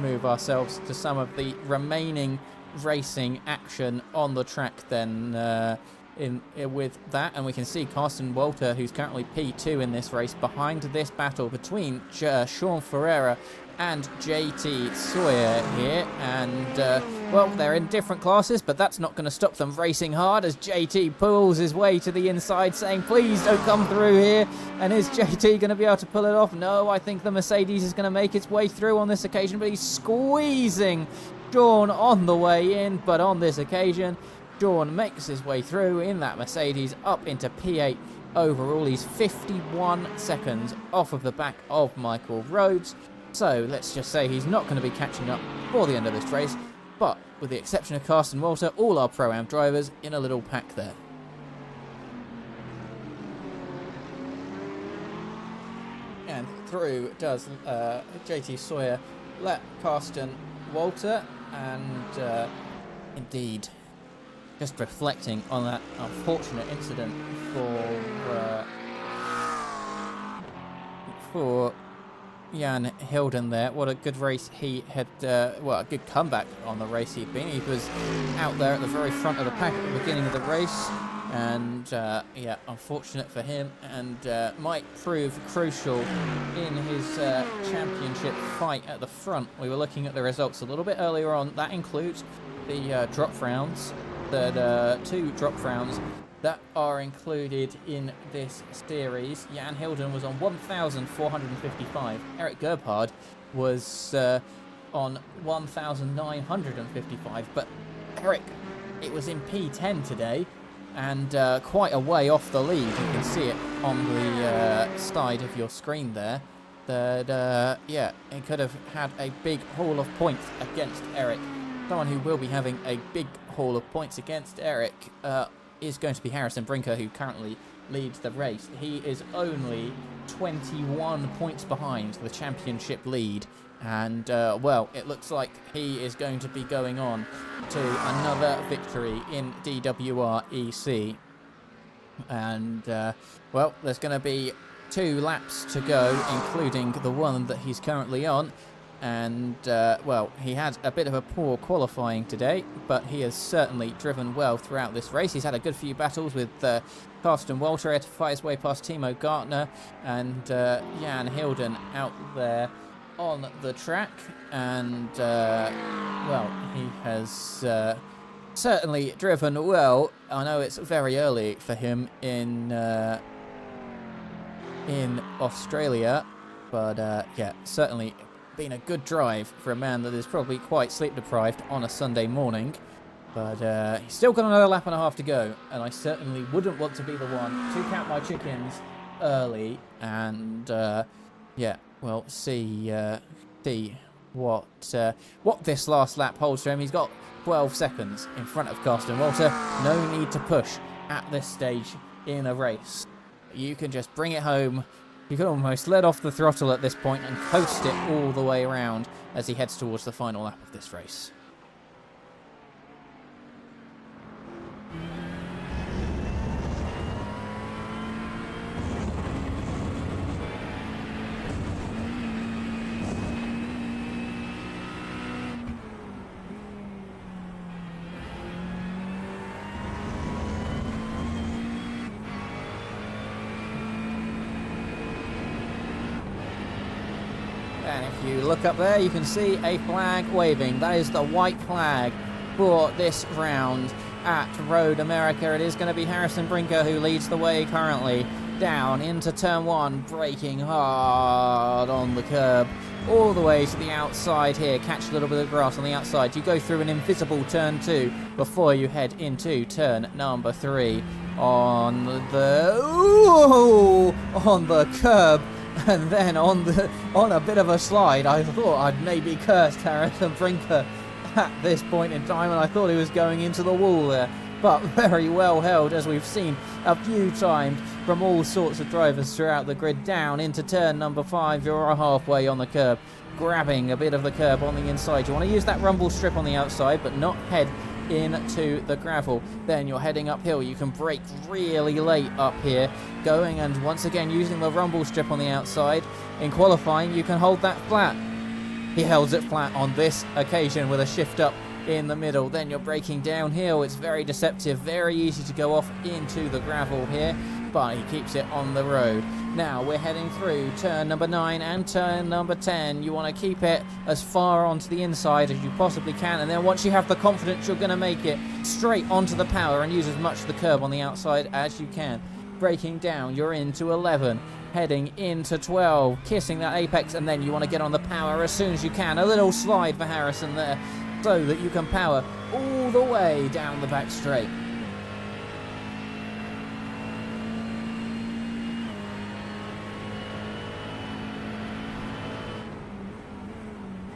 Move ourselves to some of the remaining racing action on the track then with that, and we can see Carsten Walter, who's currently P2 in this race, behind this battle between Sean Ferreira and JT Sawyer here. And well, they're in different classes, but that's not going to stop them racing hard as JT pulls his way to the inside, saying please don't come through here. And is JT going to be able to pull it off? No, I think the Mercedes is going to make its way through on this occasion, but he's squeezing Sean on the way in, but on this occasion, Sean makes his way through in that Mercedes up into P8 overall. He's 51 seconds off of the back of Michael Rhodes. So let's just say he's not going to be catching up before the end of this race. But with the exception of Carsten Walter, all our Pro-Am drivers in a little pack there. And through does JT Sawyer, let Carsten Walter, and indeed, just reflecting on that unfortunate incident for Jan Hilden there. What a good race he had, well, a good comeback on the race he'd been. He was out there at the very front of the pack at the beginning of the race, and yeah, unfortunate for him, and might prove crucial in his championship fight at the front. We were looking at the results a little bit earlier on. That includes the drop rounds, the 2 drop rounds that are included in this series. Jan Hilden was on 1,455. Eric Gerbhard was on 1,955. But Eric, it was in P10 today, and quite a way off the lead. You can see it on the side of your screen there. That yeah, he could have had a big haul of points against Eric. Someone who will be having a big haul of points against Eric is going to be Harrison Brinker, who currently leads the race. He is only 21 points behind the championship lead, and well, it looks like he is going to be going on to another victory in DWREC. And well, there's going to be 2 laps to go, including the one that he's currently on. And, well, he had a bit of a poor qualifying today, but he has certainly driven well throughout this race. He's had a good few battles with Carsten Walter. He had to fight his way past Timo Gartner and Jan Hilden out there on the track. And, well, he has certainly driven well. I know it's very early for him in Australia, but, yeah, certainly been a good drive for a man that is probably quite sleep deprived on a Sunday morning. But he's still got another lap and a half to go, and I certainly wouldn't want to be the one to count my chickens early. And yeah, well, see what this last lap holds for him. He's got 12 seconds in front of Carsten Walter. No need to push at this stage in a race. You can just bring it home. You can almost let off the throttle at this point and coast it all the way around as he heads towards the final lap of this race. And if you look up there, you can see a flag waving. That is the white flag for this round at Road America. It is going to be Harrison Brinker who leads the way currently down into turn 1, braking hard on the curb all the way to the outside here. Catch a little bit of grass on the outside. You go through an invisible turn 2 before you head into turn number 3 on the curb. And then on a bit of a slide. I thought I'd maybe cursed Harrison Brinker at this point in time, and I thought he was going into the wall there. But very well held, as we've seen a few times from all sorts of drivers throughout the grid. Down into turn number 5, you're halfway on the curb, grabbing a bit of the curb on the inside. You want to use that rumble strip on the outside, but not head into the gravel. Then you're heading uphill. You can brake really late up here, going and once again using the rumble strip on the outside. In qualifying, you can hold that flat. He holds it flat on this occasion with a shift up in the middle. Then you're braking downhill. It's very deceptive, very easy to go off into the gravel here, but he keeps it on the road. Now we're heading through turn number 9 and turn number 10. You want to keep it as far onto the inside as you possibly can, and then once you have the confidence you're going to make it straight onto the power and use as much of the curb on the outside as you can. Braking down, you're into 11, heading into 12, kissing that apex, and then you want to get on the power as soon as you can. A little slide for Harrison there, so that you can power all the way down the back straight.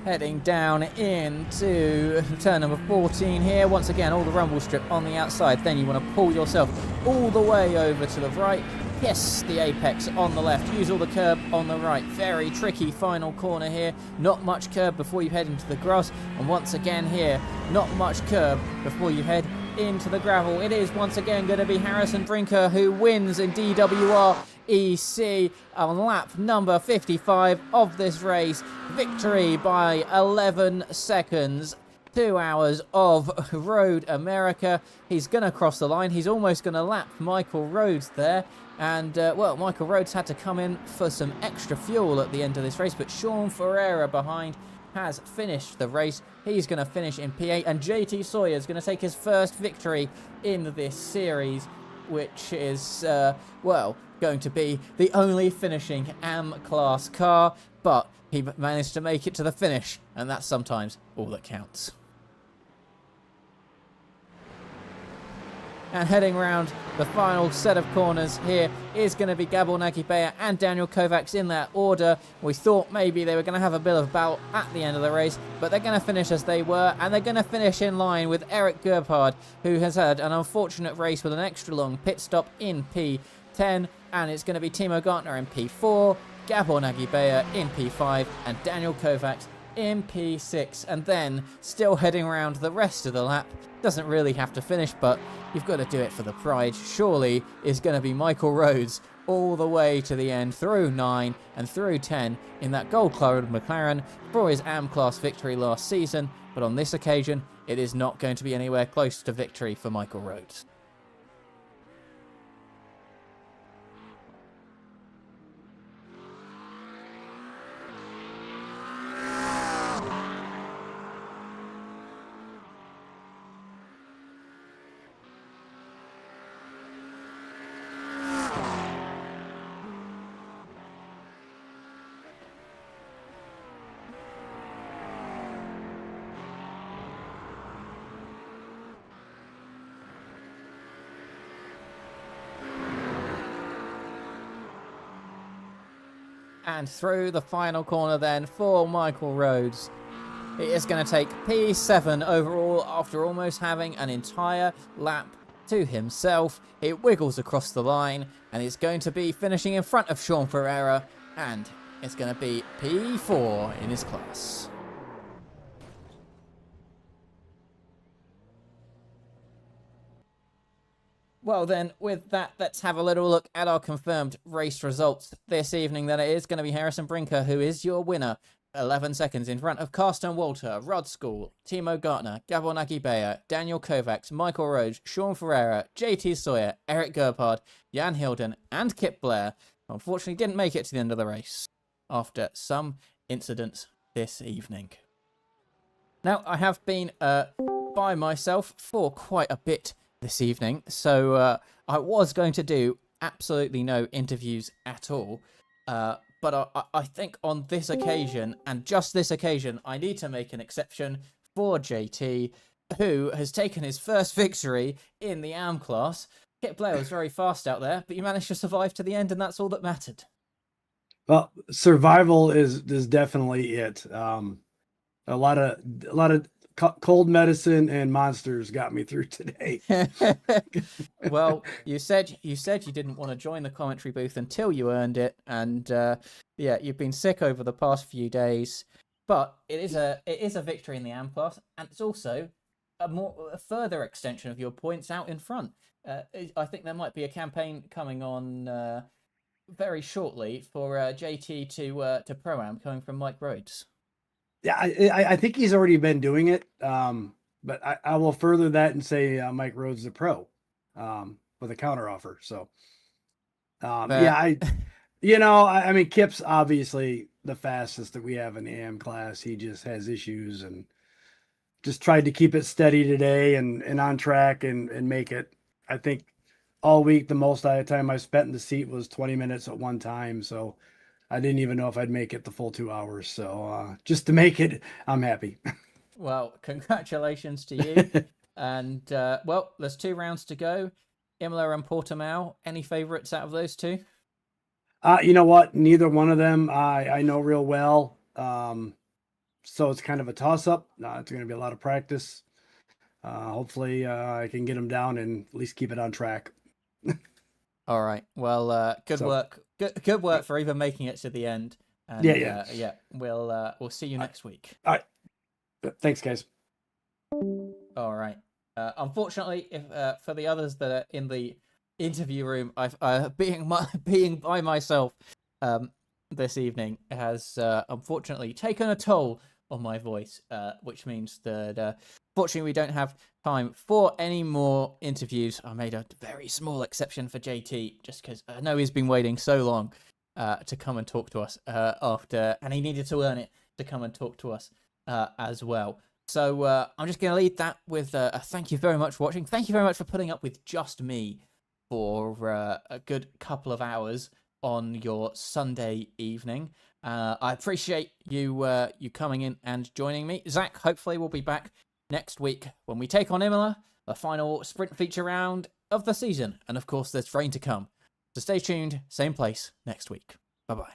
Heading down into turn number 14 here. Once again, all the rumble strip on the outside. Then you want to pull yourself all the way over to the right. Yes, the apex on the left. Use all the curb on the right. Very tricky final corner here. Not much curb before you head into the grass. And once again here, not much curb before you head into the gravel. It is once again going to be Harrison Brinker who wins in DWREC on lap number 55 of this race. Victory by 11 seconds. 2 hours of Road America. He's going to cross the line. He's almost going to lap Michael Rhodes there. And, well, Michael Rhodes had to come in for some extra fuel at the end of this race. But Sean Ferreira behind has finished the race. He's going to finish in P8. And JT Sawyer is going to take his first victory in this series, which is, well, going to be the only finishing AM class car. But he managed to make it to the finish. And that's sometimes all that counts. And heading round the final set of corners here is going to be Gabor Nagy-Beyer and Daniel Kovacs in that order. We thought maybe they were going to have a bit of battle at the end of the race, but they're going to finish as they were, and they're going to finish in line with Eric Gerhard, who has had an unfortunate race with an extra long pit stop in P10, and it's going to be Timo Gartner in P4, Gabor Nagy-Beyer in P5, and Daniel Kovacs in P6, and then still heading around the rest of the lap. Doesn't really have to finish, but you've got to do it for the pride. Surely is going to be Michael Rhodes all the way to the end through 9 and through 10 in that gold-colored McLaren for his AM class victory last season. But on this occasion, it is not going to be anywhere close to victory for Michael Rhodes. And through the final corner then for Michael Rhodes. It is going to take P7 overall after almost having an entire lap to himself. It wiggles across the line and it's going to be finishing in front of Sean Ferreira, and it's going to be P4 in his class. Well then, with that, let's have a little look at our confirmed race results this evening. Then it is going to be Harrison Brinker who is your winner. 11 seconds in front of Carsten Walter, Rod School, Timo Gartner, Gabor Nagy-Beyer, Daniel Kovacs, Michael Rhodes, Sean Ferreira, JT Sawyer, Eric Gerhard, Jan Hilden, and Kip Blair. Unfortunately didn't make it to the end of the race after some incidents this evening. Now, I have been by myself for quite a bit this evening, so I was going to do absolutely no interviews at all, but I think on this occasion, and just this occasion, I need to make an exception for JT, who has taken his first victory in the AM class. Kit Blair was very fast out there, but you managed to survive to the end, and that's all that mattered. Well, survival is definitely it. A lot of cold medicine and monsters got me through today. Well, you said you didn't want to join the commentary booth until you earned it, and yeah, you've been sick over the past few days, but it is a victory in the AM class, and it's also a further extension of your points out in front. I think there might be a campaign coming on very shortly for JT to Pro-Am coming from Mike Rhodes. Yeah, I think he's already been doing it, but I will further that and say Mike Rhodes is a pro with a counter offer. So, yeah, I mean, Kip's obviously the fastest that we have in the AM class. He just has issues and just tried to keep it steady today and on track and make it. I think all week, the most time I spent in the seat was 20 minutes at one time. So I didn't even know if I'd make it the full 2 hours. So just to make it, I'm happy. Well, congratulations to you. And, well, there's 2 rounds to go. Imola and Portimao. Any favourites out of those 2? You know what? Neither one of them I know real well. So it's kind of a toss-up. It's going to be a lot of practice. Hopefully I can get them down and at least keep it on track. All right. Well, good work. Good work for even making it to the end. And, yeah. We'll see you next week. All right. Thanks, guys. All right. Unfortunately, if for the others that are in the interview room, being by myself this evening has unfortunately taken a toll on my voice, which means that fortunately we don't have time for any more interviews. I made a very small exception for JT just because I know he's been waiting so long to come and talk to us and he needed to earn it to come and talk to us as well. So I'm just going to lead that with a thank you very much for watching. Thank you very much for putting up with just me for a good couple of hours on your Sunday evening. I appreciate you coming in and joining me. Zach, hopefully we'll be back next week when we take on Imola, the final sprint feature round of the season. And of course, there's rain to come. So stay tuned, same place next week. Bye-bye.